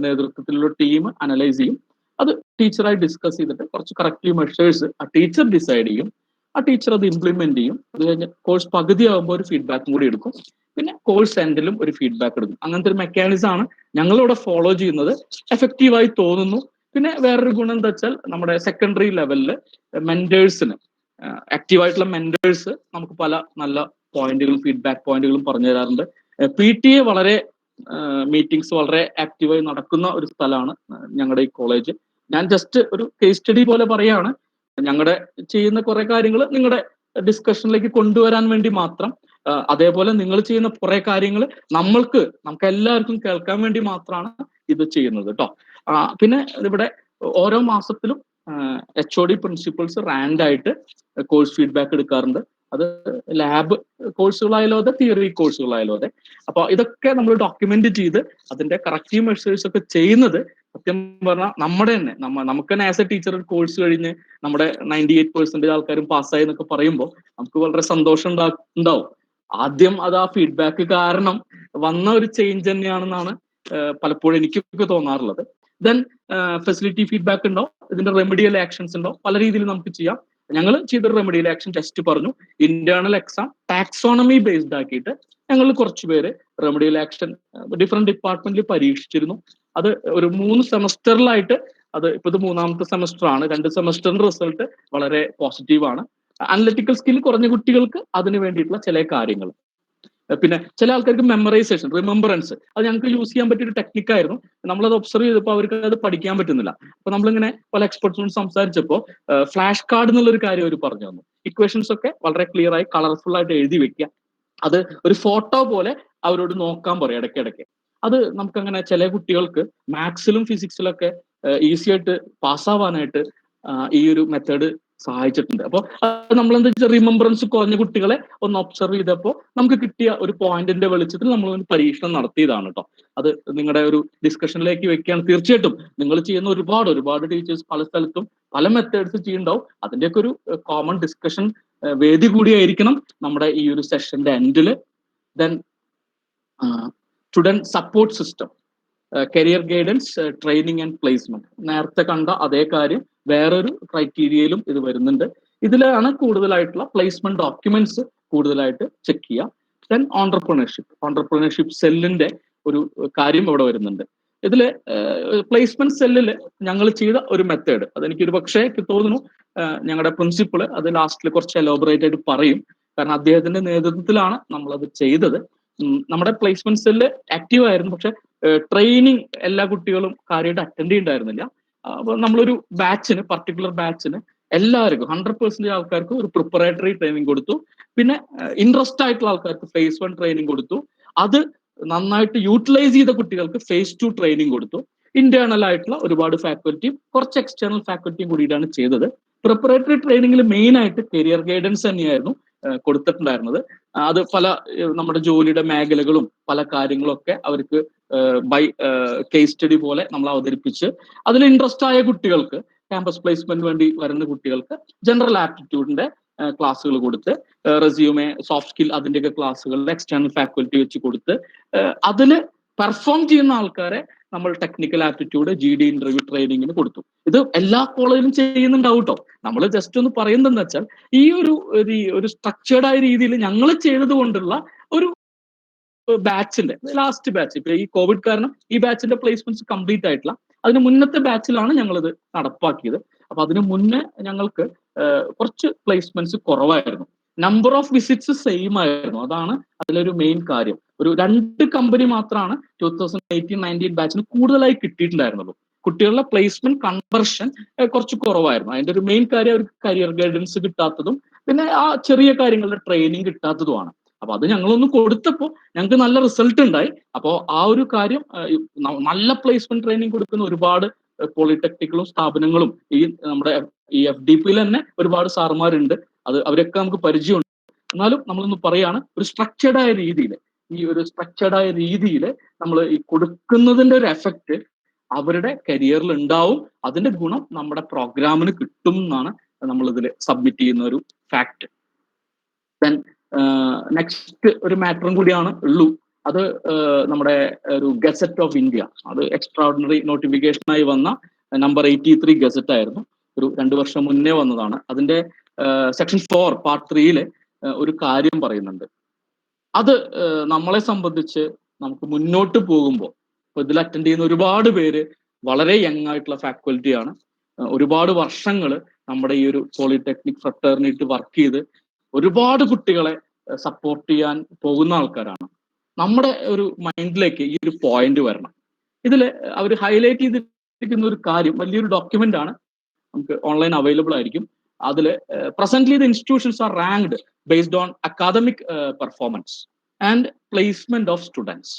നേതൃത്വത്തിലുള്ള ടീം അനലൈസ് ചെയ്യും. അത് ടീച്ചറായി ഡിസ്കസ് ചെയ്തിട്ട് കുറച്ച് കറക്റ്റീവ് മെഷേഴ്സ് ആ ടീച്ചർ ഡിസൈഡ് ചെയ്യും. ആ ടീച്ചർ അത് ഇംപ്ലിമെന്റ് ചെയ്യും. അത് കഴിഞ്ഞ് കോഴ്സ് പകുതി ആകുമ്പോൾ ഒരു ഫീഡ്ബാക്കും കൂടി എടുക്കും. പിന്നെ കോഴ്സ് എൻഡിലും ഒരു ഫീഡ്ബാക്ക് എടുക്കും. അങ്ങനത്തെ ഒരു മെക്കാനിസം ആണ് ഞങ്ങളിവിടെ ഫോളോ ചെയ്യുന്നത്. എഫക്റ്റീവായി തോന്നുന്നു. പിന്നെ വേറൊരു ഗുണം എന്താ വെച്ചാൽ നമ്മുടെ സെക്കൻഡറി ലെവലില് മെന്റേഴ്സിന്, ആക്റ്റീവായിട്ടുള്ള മെന്റേഴ്സ് നമുക്ക് പല നല്ല പോയിന്റുകളും ഫീഡ്ബാക്ക് പോയിന്റുകളും പറഞ്ഞു തരാറുണ്ട്. PTA വളരെ മീറ്റിംഗ്സ് വളരെ ആക്റ്റീവായി നടക്കുന്ന ഒരു സ്ഥലമാണ് ഞങ്ങളുടെ ഈ കോളേജ്. ഞാൻ ജസ്റ്റ് ഒരു കേസ് സ്റ്റഡി പോലെ പറയാണ്. ഞങ്ങളുടെ ചെയ്യുന്ന കുറെ കാര്യങ്ങൾ നിങ്ങളുടെ ഡിസ്കഷനിലേക്ക് കൊണ്ടുവരാൻ വേണ്ടി മാത്രം. അതേപോലെ നിങ്ങൾ ചെയ്യുന്ന കുറെ കാര്യങ്ങൾ നമുക്ക് എല്ലാവർക്കും കേൾക്കാൻ വേണ്ടി മാത്രമാണ് ഇത് ചെയ്യുന്നത് കേട്ടോ. പിന്നെ ഇവിടെ ഓരോ മാസത്തിലും HOD പ്രിൻസിപ്പൾസ് റാൻഡ് ആയിട്ട് കോഴ്സ് ഫീഡ്ബാക്ക് എടുക്കാറുണ്ട്. അത് ലാബ് കോഴ്സുകളായാലും അതെ, തിയറി കോഴ്സുകളായാലും അതെ. അപ്പൊ ഇതൊക്കെ നമ്മൾ ഡോക്യുമെന്റ് ചെയ്ത് അതിന്റെ കറക്റ്റീവ് മെഷേഴ്സ് ഒക്കെ ചെയ്യുന്നത് സത്യം പറഞ്ഞാൽ നമ്മുടെ തന്നെ നമുക്ക് തന്നെ ആസ് എ ടീച്ചർ കോഴ്സ് കഴിഞ്ഞ് നമ്മുടെ 98% ആൾക്കാരും പാസ്സായി എന്നൊക്കെ പറയുമ്പോൾ നമുക്ക് വളരെ സന്തോഷം ഉണ്ടാവും. ആദ്യം അത് ആ ഫീഡ്ബാക്ക് കാരണം വന്ന ഒരു ചേഞ്ച് തന്നെയാണെന്നാണ് പലപ്പോഴും എനിക്കൊക്കെ തോന്നാറുള്ളത്. ദെൻ ഫെസിലിറ്റി ഫീഡ്ബാക്ക് ഉണ്ടോ, ഇതിന്റെ റെമഡിയൽ ആക്ഷൻസ് ഉണ്ടോ, പല രീതിയിൽ നമുക്ക് ചെയ്യാം. ഞങ്ങൾ ചെയ്തൊരു റെമഡിയൽ ആക്ഷൻ ടെസ്റ്റ് പറഞ്ഞു. ഇന്റേണൽ എക്സാം ടാക്സോണമി ബേസ്ഡ് ആക്കിയിട്ട് ഞങ്ങൾ കുറച്ചുപേര് റെമഡിയൽ ആക്ഷൻ ഡിഫറെന്റ് ഡിപ്പാർട്ട്മെന്റിൽ പരീക്ഷിച്ചിരുന്നു. അത് ഒരു 3 സെമസ്റ്ററിലായിട്ട്, അത് ഇപ്പൊ ഇത് 3ാമത്തെ സെമസ്റ്റർ ആണ്. 2 സെമസ്റ്ററിന്റെ റിസൾട്ട് വളരെ പോസിറ്റീവ് ആണ്. അനലിറ്റിക്കൽ സ്കിൽ കുറഞ്ഞ കുട്ടികൾക്ക് അതിന് വേണ്ടിയിട്ടുള്ള ചില കാര്യങ്ങൾ, പിന്നെ ചില ആൾക്കാർക്ക് മെമ്മറൈസേഷൻ, റിമെമ്പറൻസ്, അത് ഞങ്ങൾക്ക് യൂസ് ചെയ്യാൻ പറ്റിയ ഒരു ടെക്നിക്കായിരുന്നു. നമ്മളത് ഒബ്സർവ് ചെയ്തപ്പോൾ അവർക്ക് അത് പഠിക്കാൻ പറ്റുന്നില്ല. അപ്പൊ നമ്മളിങ്ങനെ പല എക്സ്പെർട്സിനോട് സംസാരിച്ചപ്പോൾ ഫ്ലാഷ് കാർഡ് എന്നുള്ള ഒരു കാര്യം അവർ പറഞ്ഞു തന്നു. ഇക്വേഷൻസ് ഒക്കെ വളരെ ക്ലിയർ ആയി കളർഫുൾ ആയിട്ട് എഴുതി വെക്കുക, അത് ഒരു ഫോട്ടോ പോലെ അവരോട് നോക്കാൻ പറയും ഇടയ്ക്കിടയ്ക്ക്. അത് നമുക്കങ്ങനെ ചില കുട്ടികൾക്ക് മാത്സിലും ഫിസിക്സിലൊക്കെ ഈസി ആയിട്ട് പാസ്സാവാനായിട്ട് ഈ ഒരു മെത്തേഡ് സഹായിച്ചിട്ടുണ്ട്. അപ്പോൾ നമ്മൾ എന്താ വെച്ചാൽ റിമെമ്പറൻസ് കുറഞ്ഞ കുട്ടികളെ ഒന്ന് ഒബ്സർവ് ചെയ്തപ്പോൾ നമുക്ക് കിട്ടിയ ഒരു പോയിന്റിന്റെ വെളിച്ചത്തിൽ നമ്മൾ ഒരു പരീക്ഷണം നടത്തിയതാണ് കേട്ടോ. അത് നിങ്ങളുടെ ഒരു ഡിസ്കഷനിലേക്ക് വെക്കുകയാണ്. തീർച്ചയായിട്ടും നിങ്ങൾ ചെയ്യുന്ന ഒരുപാട് ടീച്ചേഴ്സ് പല സ്ഥലത്തും പല മെത്തേഡ്സ് ചെയ്യുന്നുണ്ടാവും. അതിന്റെയൊക്കെ ഒരു കോമൺ ഡിസ്കഷൻ വേദി കൂടിയായിരിക്കണം നമ്മുടെ ഈ ഒരു സെഷന്റെ എൻഡില്. Then student support system, career guidance, training and placement, നേരത്തെ കണ്ട അതേ കാര്യം വേറൊരു ക്രൈറ്റീരിയയിലും ഇത് വരുന്നുണ്ട്. ഇതിലാണ് കൂടുതലായിട്ടുള്ള പ്ലേസ്മെന്റ് ഡോക്യുമെന്റ്സ് കൂടുതലായിട്ട് ചെക്ക് ചെയ്യുക. ദെൻ ഓൺടർപ്രണർഷിപ്പ് സെല്ലിന്റെ ഒരു കാര്യം ഇവിടെ വരുന്നുണ്ട്. ഇതില് പ്ലേസ്മെന്റ് സെല്ലിൽ ഞങ്ങൾ ചെയ്ത ഒരു മെത്തേഡ്, അതെനിക്കൊരു പക്ഷേ തോന്നുന്നു ഞങ്ങളുടെ പ്രിൻസിപ്പള് അത് ലാസ്റ്റിൽ കുറച്ച് എലോബറേറ്റ് ആയിട്ട് പറയും, കാരണം അദ്ദേഹത്തിന്റെ നേതൃത്വത്തിലാണ് നമ്മളത് ചെയ്തത്. നമ്മുടെ പ്ലേസ്മെന്റ് സെല്ല് ആക്റ്റീവ് ആയിരുന്നു, പക്ഷെ ട്രെയിനിങ് എല്ലാ കുട്ടികളും കാര്യമായിട്ട് അറ്റൻഡ് ചെയ്യുന്നുണ്ടായിരുന്നില്ല. അപ്പൊ നമ്മളൊരു ബാച്ചിന്, പർട്ടിക്കുലർ ബാച്ചിന് എല്ലാവർക്കും 100% ആൾക്കാർക്ക് ഒരു പ്രിപ്പറേറ്ററി ട്രെയിനിങ് കൊടുത്തു. പിന്നെ ഇൻട്രസ്റ്റ് ആയിട്ടുള്ള ആൾക്കാർക്ക് phase 1 ട്രെയിനിങ് കൊടുത്തു. അത് നന്നായിട്ട് യൂട്ടിലൈസ് ചെയ്ത കുട്ടികൾക്ക് phase 2 ട്രെയിനിങ് കൊടുത്തു. ഇന്റേണൽ ആയിട്ടുള്ള ഒരുപാട് ഫാക്കൽറ്റിയും കുറച്ച് എക്സ്റ്റേണൽ ഫാക്കൽറ്റിയും കൂടിയിട്ടാണ് ചെയ്തത്. പ്രിപ്പറേറ്ററി ട്രെയിനിങ്ങിൽ മെയിൻ ആയിട്ട് കരിയർ ഗൈഡൻസ് തന്നെയായിരുന്നു കൊടുത്തിട്ടുണ്ടായിരുന്നത്. അത് പല നമ്മുടെ ജോലിയുടെ മേഖലകളും പല കാര്യങ്ങളും ഒക്കെ അവർക്ക് ബൈ കേസ് സ്റ്റഡി പോലെ നമ്മൾ അവതരിപ്പിച്ച്, അതിൽ ഇൻട്രസ്റ്റ് ആയ കുട്ടികൾക്ക്, ക്യാമ്പസ് പ്ലേസ്മെന്റ് വേണ്ടി വരുന്ന കുട്ടികൾക്ക് ജനറൽ ആപ്റ്റിറ്റ്യൂഡിന്റെ ക്ലാസ്സുകൾ കൊടുത്ത്, റെസ്യൂമെ, സോഫ്റ്റ് സ്കിൽ അതിന്റെയൊക്കെ ക്ലാസ്സുകളിൽ എക്സ്റ്റേണൽ ഫാക്കൽറ്റി വെച്ച് കൊടുത്ത്, അതിൽ പെർഫോം ചെയ്യുന്ന ആൾക്കാരെ നമ്മൾ ടെക്നിക്കൽ ആപ്റ്റിറ്റ്യൂഡ് GD ഇന്റർവ്യൂ ട്രെയിനിങ്ങിന് കൊടുത്തു. ഇത് എല്ലാ കോളേജിലും ചെയ്യുന്നുണ്ടാവും കേട്ടോ. നമ്മൾ ജസ്റ്റ് ഒന്ന് പറയുന്നതെന്ന് വെച്ചാൽ ഈ ഒരു സ്ട്രക്ചേർഡ് ആയ രീതിയിൽ ഞങ്ങൾ ചെയ്തത് കൊണ്ടുള്ള ഒരു ബാച്ചിന്റെ ലാസ്റ്റ് ബാച്ച്, ഇപ്പൊ ഈ കോവിഡ് കാരണം ഈ ബാച്ചിന്റെ പ്ലേസ്മെന്റ്സ് കംപ്ലീറ്റ് ആയിട്ടില്ല. അതിന് മുന്നത്തെ ബാച്ചിലാണ് ഞങ്ങളിത് നടപ്പാക്കിയത്. അപ്പൊ അതിന് മുന്നേ ഞങ്ങൾക്ക് കുറച്ച് പ്ലേസ്മെന്റ്സ് കുറവായിരുന്നു. നമ്പർ ഓഫ് വിസിറ്റ്സ് സെയിം ആയിരുന്നു. അതാണ് അതിലൊരു മെയിൻ കാര്യം. ഒരു 2 കമ്പനി മാത്രമാണ് 2018-19 ബാച്ചിന് കൂടുതലായി കിട്ടിയിട്ടുണ്ടായിരുന്നുള്ളൂ. കുട്ടികളുടെ പ്ലേസ്മെന്റ് കൺവർഷൻ കുറച്ച് കുറവായിരുന്നു. അതിന്റെ ഒരു മെയിൻ കാര്യം അവർക്ക് കരിയർ ഗൈഡൻസ് കിട്ടാത്തതും പിന്നെ ആ ചെറിയ കാര്യങ്ങളുടെ ട്രെയിനിങ് കിട്ടാത്തതുമാണ്. അപ്പൊ അത് ഞങ്ങളൊന്ന് കൊടുത്തപ്പോൾ ഞങ്ങൾക്ക് നല്ല റിസൾട്ട് ഉണ്ടായി. അപ്പോൾ ആ ഒരു കാര്യം, നല്ല പ്ലേസ്മെന്റ് ട്രെയിനിങ് കൊടുക്കുന്ന ഒരുപാട് പോളിടെക്നിക്കലും സ്ഥാപനങ്ങളും ഈ നമ്മുടെ ഈ FDPയിൽ തന്നെ ഒരുപാട് സാർമാരുണ്ട്. അവരൊക്കെ നമുക്ക് പരിചയമുണ്ട്. എന്നാലും നമ്മളൊന്ന് പറയാണ്, ഒരു സ്ട്രക്ചേർഡ് ആയ രീതിയിൽ നമ്മൾ ഈ കൊടുക്കുന്നതിന്റെ ഒരു എഫക്റ്റ് അവരുടെ കരിയറിൽ ഉണ്ടാവും. അതിന്റെ ഗുണം നമ്മുടെ പ്രോഗ്രാമിന് കിട്ടും എന്നാണ് നമ്മൾ ഇതിൽ സബ്മിറ്റ് ചെയ്യുന്ന ഒരു ഫാക്ട്. ദെൻ നെക്സ്റ്റ് ഒരു മാറ്ററും കൂടിയാണ് ഉള്ളൂ. അത് നമ്മുടെ ഒരു ഗസറ്റ് ഓഫ് ഇന്ത്യ, അത് എക്സ്ട്രാ ഓർഡിനറി നോട്ടിഫിക്കേഷനായി വന്ന നമ്പർ 83 ഗസറ്റ് ആയിരുന്നു. ഒരു 2 വർഷം മുന്നേ വന്നതാണ്. അതിന്റെ സെക്ഷൻ 4 പാർട്ട് 3 ഒരു കാര്യം പറയുന്നുണ്ട്. അത് നമ്മളെ സംബന്ധിച്ച് നമുക്ക് മുന്നോട്ട് പോകുമ്പോൾ, ഇപ്പൊ ഇതിൽ അറ്റൻഡ് ചെയ്യുന്ന ഒരുപാട് പേര് വളരെ യങ് ആയിട്ടുള്ള ഫാക്കൽറ്റിയാണ്. ഒരുപാട് വർഷങ്ങൾ നമ്മുടെ ഈ ഒരു പോളിടെക്നിക് ഫ്രട്ടേർണിറ്റി വർക്ക് ചെയ്ത് ഒരുപാട് കുട്ടികളെ സപ്പോർട്ട് ചെയ്യാൻ പോകുന്ന ആൾക്കാരാണ്. നമ്മുടെ ഒരു മൈൻഡിലേക്ക് ഈ ഒരു പോയിന്റ് വരണം. ഇതിൽ അവർ ഹൈലൈറ്റ് ചെയ്തിരിക്കുന്ന ഒരു കാര്യം, വലിയൊരു ഡോക്യുമെന്റ് ആണ്, നമുക്ക് ഓൺലൈൻ അവൈലബിൾ ആയിരിക്കും. അതിൽ presently the institutions R ranked based on academic performance and placement of students.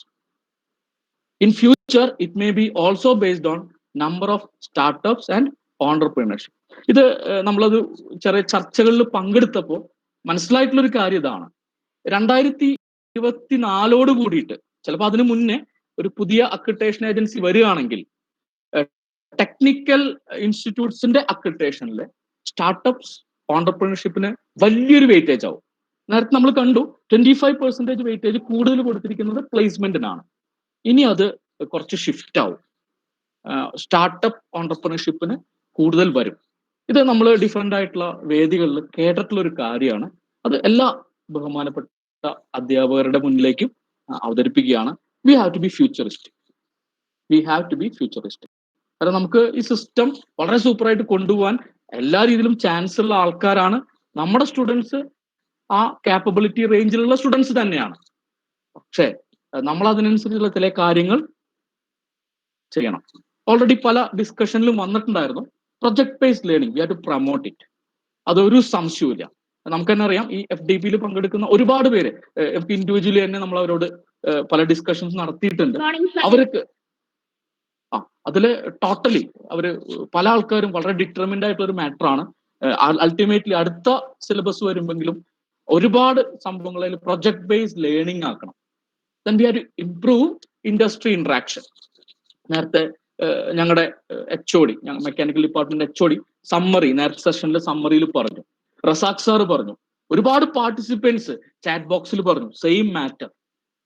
In future, it may be also based on number of startups and entrepreneurship. ഇത് നമ്മളത് ചെറിയ ചർച്ചകളിൽ പങ്കെടുത്തപ്പോൾ മനസ്സിലായിട്ടുള്ള ഒരു കാര്യം ഇതാണ്. 2024 കൂടിയിട്ട്, ചിലപ്പോൾ അതിനു മുന്നേ ഒരു പുതിയ അക്രഡിറ്റേഷൻ ഏജൻസി വരികയാണെങ്കിൽ ടെക്നിക്കൽ ഇൻസ്റ്റിറ്റ്യൂട്ട്സിന്റെ അക്രഡിറ്റേഷനിൽ സ്റ്റാർട്ടപ്സ് ഓണ്ടർപ്രണർഷിപ്പിന് വലിയൊരു വെയിറ്റേജ് ആവും. നേരത്തെ നമ്മൾ കണ്ടു 25% വെയിറ്റേജ് കൂടുതൽ കൊടുത്തിരിക്കുന്നത് പ്ലേസ്മെന്റിനാണ്. ഇനി അത് കുറച്ച് ഷിഫ്റ്റ് ആവും, സ്റ്റാർട്ടപ്പ് ഓണ്ടർപ്രണർഷിപ്പിന് കൂടുതൽ വരും. ഇത് നമ്മൾ ഡിഫറെന്റ് ആയിട്ടുള്ള വേദികളിൽ കേട്ടിട്ടുള്ള ഒരു കാര്യമാണ്. അത് എല്ലാ ബഹുമാനപ്പെട്ട അധ്യാപകരുടെ മുന്നിലേക്കും അവതരിപ്പിക്കുകയാണ്. We have to be futuristic. We have to be futuristic. കാരണം നമുക്ക് ഈ സിസ്റ്റം വളരെ സൂപ്പറായിട്ട് കൊണ്ടുപോകാൻ എല്ലാ രീതിയിലും ചാൻസ് ഉള്ള ആൾക്കാരാണ് നമ്മുടെ സ്റ്റുഡൻസ്. ആ കാപ്പബിലിറ്റി റേഞ്ചിലുള്ള സ്റ്റുഡൻസ് തന്നെയാണ്. പക്ഷേ നമ്മൾ അതിനനുസരിച്ചുള്ള ചില കാര്യങ്ങൾ ചെയ്യണം. ഓൾറെഡി പല ഡിസ്കഷനിലും വന്നിട്ടുണ്ടായിരുന്നു. Project based learning, we have to promote it. അതൊരു സംശയമില്ല. നമുക്ക് തന്നെ അറിയാം, ഈ FDPയിൽ പങ്കെടുക്കുന്ന ഒരുപാട് പേര്, ഇൻഡിവിജ്വലി തന്നെ നമ്മൾ അവരോട് പല ഡിസ്കഷൻസ് നടത്തിയിട്ടുണ്ട്. അവർക്ക് അതില് ടോട്ടലി അവര് പല ആൾക്കാരും വളരെ ഡിറ്റർമിൻഡ് ആയിട്ടുള്ള ഒരു മാറ്റർ ആണ്. അൾട്ടിമേറ്റ്ലി അടുത്ത സിലബസ് വരുമെങ്കിലും ഒരുപാട് സംഭവങ്ങളിൽ പ്രൊജക്ട് ബേസ്ഡ് ലേണിംഗ് ആക്കണം. Then we have to improve industry interaction. നേരത്തെ ഞങ്ങളുടെ HOD, mechanical department HOD summary നേരത്തെ സെഷനിൽ സമ്മറിയിൽ പറഞ്ഞു. റസാഖ് സാർ പറഞ്ഞു. ഒരുപാട് പാർട്ടിസിപ്പൻസ് ചാറ്റ് ബോക്സിൽ പറഞ്ഞു same matter.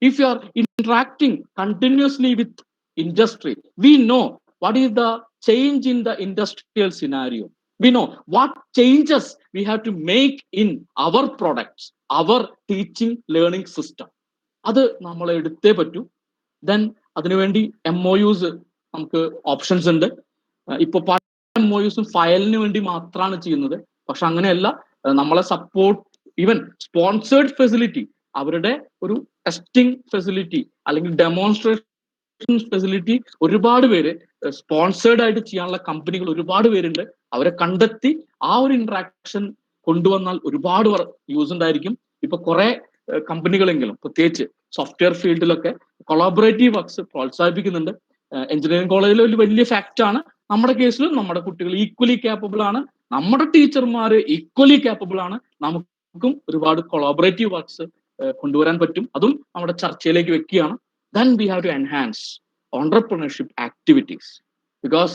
If you are interacting continuously with industry, we know what is the change in the industrial scenario. We know what changes we have to make in our products, our teaching learning system. അത് നമ്മൾ എടുത്തേ പറ്റൂ. ദെൻ അതിനുവേണ്ടി MOUs നമുക്ക് ഓപ്ഷൻസ് ഉണ്ട്. ഇപ്പൊ പല MOUസും ഫയലിന് വേണ്ടി മാത്രമാണ് ചെയ്യുന്നത്. പക്ഷെ അങ്ങനെയല്ല, നമ്മളെ സപ്പോർട്ട്, ഈവൻ സ്പോൺസേർഡ് ഫെസിലിറ്റി, അവരുടെ ഒരു ടെസ്റ്റിംഗ് ഫെസിലിറ്റി അല്ലെങ്കിൽ ഡെമോൺസ്ട്രേഷൻ ഫെസിലിറ്റി ഒരുപാട് പേര് സ്പോൺസേർഡ് ആയിട്ട് ചെയ്യാനുള്ള കമ്പനികൾ ഒരുപാട് പേരുണ്ട്. അവരെ കണ്ടെത്തി ആ ഒരു ഇന്ററാക്ഷൻ കൊണ്ടുവന്നാൽ ഒരുപാട് യൂസ് ഉണ്ടായിരിക്കും. ഇപ്പൊ കുറെ കമ്പനികളെങ്കിലും പ്രത്യേകിച്ച് സോഫ്റ്റ്വെയർ ഫീൽഡിലൊക്കെ കൊളാബറേറ്റീവ് വർക്ക്സ് പ്രോത്സാഹിപ്പിക്കുന്നുണ്ട്. എഞ്ചിനീയറിംഗ് കോളേജിൽ ഒരു വലിയ ഫാക്റ്റ് ആണ്. നമ്മുടെ കേസിലും നമ്മുടെ കുട്ടികൾ ഈക്വലി കാപ്പബിൾ ആണ്, നമ്മുടെ ടീച്ചർമാർ ഈക്വലി കാപ്പബിൾ ആണ്. നമുക്കും ഒരുപാട് കൊളാബറേറ്റീവ് വർക്ക്സ് കൊണ്ടുവരാൻ പറ്റും. അതും നമ്മുടെ ചർച്ചയിലേക്ക് വെക്കുകയാണ്. Then we have to enhance entrepreneurship activities, because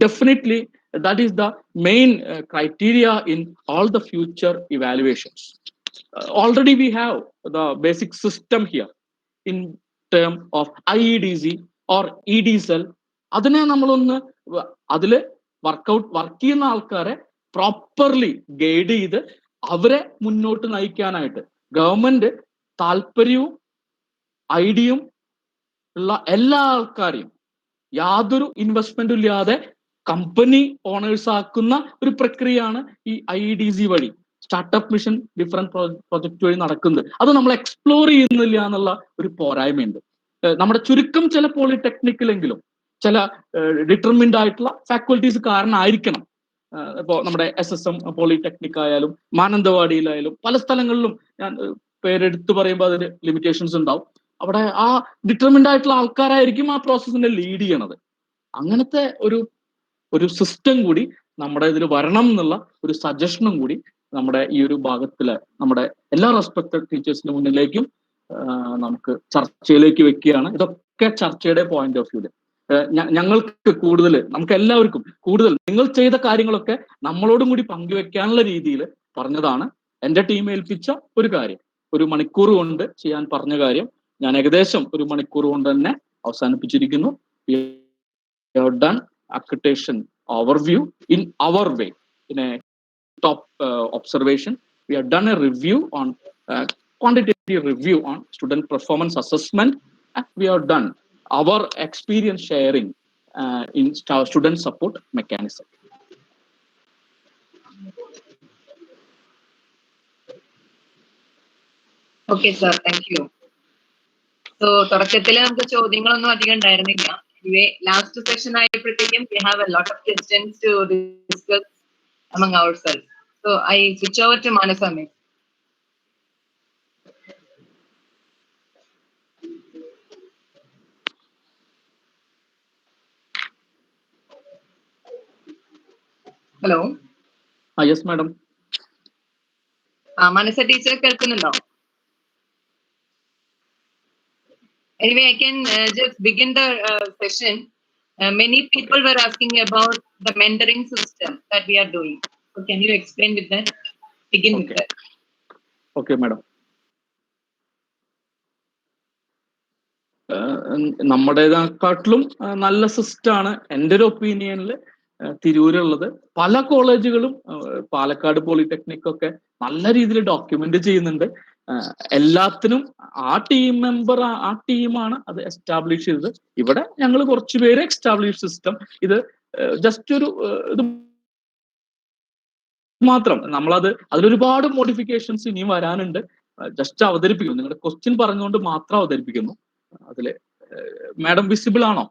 definitely that is the main criteria in all the future evaluations. Already we have the basic system here in term of IEDC or EDCEL. അതിനെ നമ്മളൊന്ന് അതില് വർക്ക് ചെയ്യുന്ന ആൾക്കാരെ പ്രോപ്പർലി ഗൈഡ് ചെയ്ത് അവരെ മുന്നോട്ട് നയിക്കാനായിട്ട് ഗവൺമെന്റ് താല്പര്യവും ഐഡിയയും ഉള്ള എല്ലാ ആൾക്കാരെയും യാതൊരു ഇൻവെസ്റ്റ്മെന്റും ഇല്ലാതെ കമ്പനി ഓണേഴ്സ് ആക്കുന്ന ഒരു പ്രക്രിയയാണ് ഈ IEDC വഴി, സ്റ്റാർട്ടപ്പ് മിഷൻ ഡിഫറെന്റ് പ്രൊജക്ട് വഴി നടക്കുന്നത്. അത് നമ്മൾ എക്സ്പ്ലോർ ചെയ്യുന്നില്ല എന്നുള്ള ഒരു പോരായ്മയുണ്ട്. നമ്മുടെ ചുരുക്കം ചില പോളിടെക്നിക്കിലെങ്കിലും ചില ഡിറ്റർമിൻഡ് ആയിട്ടുള്ള ഫാക്കൽറ്റീസ് കാരണമായിരിക്കണം. ഇപ്പോൾ നമ്മുടെ SSM പോളിടെക്നിക് ആയാലും മാനന്തവാടിയിലായാലും പല സ്ഥലങ്ങളിലും ഞാൻ പേരെടുത്ത് പറയുമ്പോൾ അതിന് ലിമിറ്റേഷൻസ് ഉണ്ടാവും. അവിടെ ആ ഡിറ്റർമിൻഡ് ആയിട്ടുള്ള ആൾക്കാരായിരിക്കും ആ പ്രോസസ്സിനെ ലീഡ് ചെയ്യണത്. അങ്ങനത്തെ ഒരു സിസ്റ്റം കൂടി നമ്മുടെ ഇതിൽ വരണം എന്നുള്ള ഒരു സജഷനും കൂടി നമ്മുടെ ഈ ഒരു ഭാഗത്തില് നമ്മുടെ എല്ലാ റെസ്പെക്ടഡ് ടീച്ചേഴ്സിന് മുന്നിലേക്കും നമുക്ക് ചർച്ചയിലേക്ക് വെക്കുകയാണ്. ഇതൊക്കെ ചർച്ചയുടെ പോയിന്റ് ഓഫ് വ്യൂല് ഞങ്ങൾക്ക് കൂടുതൽ, നമുക്ക് എല്ലാവർക്കും കൂടുതൽ നിങ്ങൾ ചെയ്ത കാര്യങ്ങളൊക്കെ നമ്മളോടും കൂടി പങ്കുവെക്കാനുള്ള രീതിയിൽ പറഞ്ഞതാണ്. എൻ്റെ ടീം ഏൽപ്പിച്ച ഒരു കാര്യം, ഒരു മണിക്കൂർ കൊണ്ട് ചെയ്യാൻ പറഞ്ഞ കാര്യം ഞാൻ ഏകദേശം ഒരു മണിക്കൂർ കൊണ്ട് തന്നെ അവസാനിപ്പിച്ചിരിക്കുന്നു. We have done accreditation overview in our way, in a top observation. We have done a review on quantitative review on student performance assessment, and we have done our experience sharing in student support mechanism. Okay, sir. Thank you. So, തുടക്കത്തിൽ നമുക്ക് ചോദ്യങ്ങളൊന്നും അധികം ഉണ്ടായിരുന്നില്ല. Anyway, last session ആയപ്പോഴത്തേക്കും we have a lot of questions to discuss among ourselves. So, I switch over to Manasa. Hello. Yes, madam. Manasa teacher കേൾക്കുന്നുണ്ടോ? Anyway, I can just begin the session. Many people were asking about the mentoring system that we are doing. So can you explain with that? Begin with Okay. that. Okay, madam. നമ്മുടേതെക്കാട്ടിലും നല്ല സിസ്റ്റമാണ് എൻ്റെ ഒരു ഒപ്പീനിയനിൽ തിരൂരുള്ളത്. പല കോളേജുകളും പാലക്കാട് പോളിടെക്നിക് ഒക്കെ നല്ല രീതിയിൽ ഡോക്യുമെന്റ് ചെയ്യുന്നുണ്ട്. എല്ലാത്തിനും ആ ടീം മെമ്പർ, ആ ടീമാണ് അത് എസ്റ്റാബ്ലിഷ് ചെയ്തത്. ഇവിടെ ഞങ്ങൾ കുറച്ചുപേര് എസ്റ്റാബ്ലിഷ് സിസ്റ്റം. ഇത് ജസ്റ്റ് ഒരു ഇത് മാത്രം. നമ്മളത് അതിലൊരുപാട് മോഡിഫിക്കേഷൻസ് ഇനിയും വരാനുണ്ട്. ജസ്റ്റ് അവതരിപ്പിക്കുന്നു, നിങ്ങളുടെ ക്വസ്റ്റ്യൻ പറഞ്ഞുകൊണ്ട് മാത്രം അവതരിപ്പിക്കുന്നു. അതില് മാഡം വിസിബിൾ ആണോ?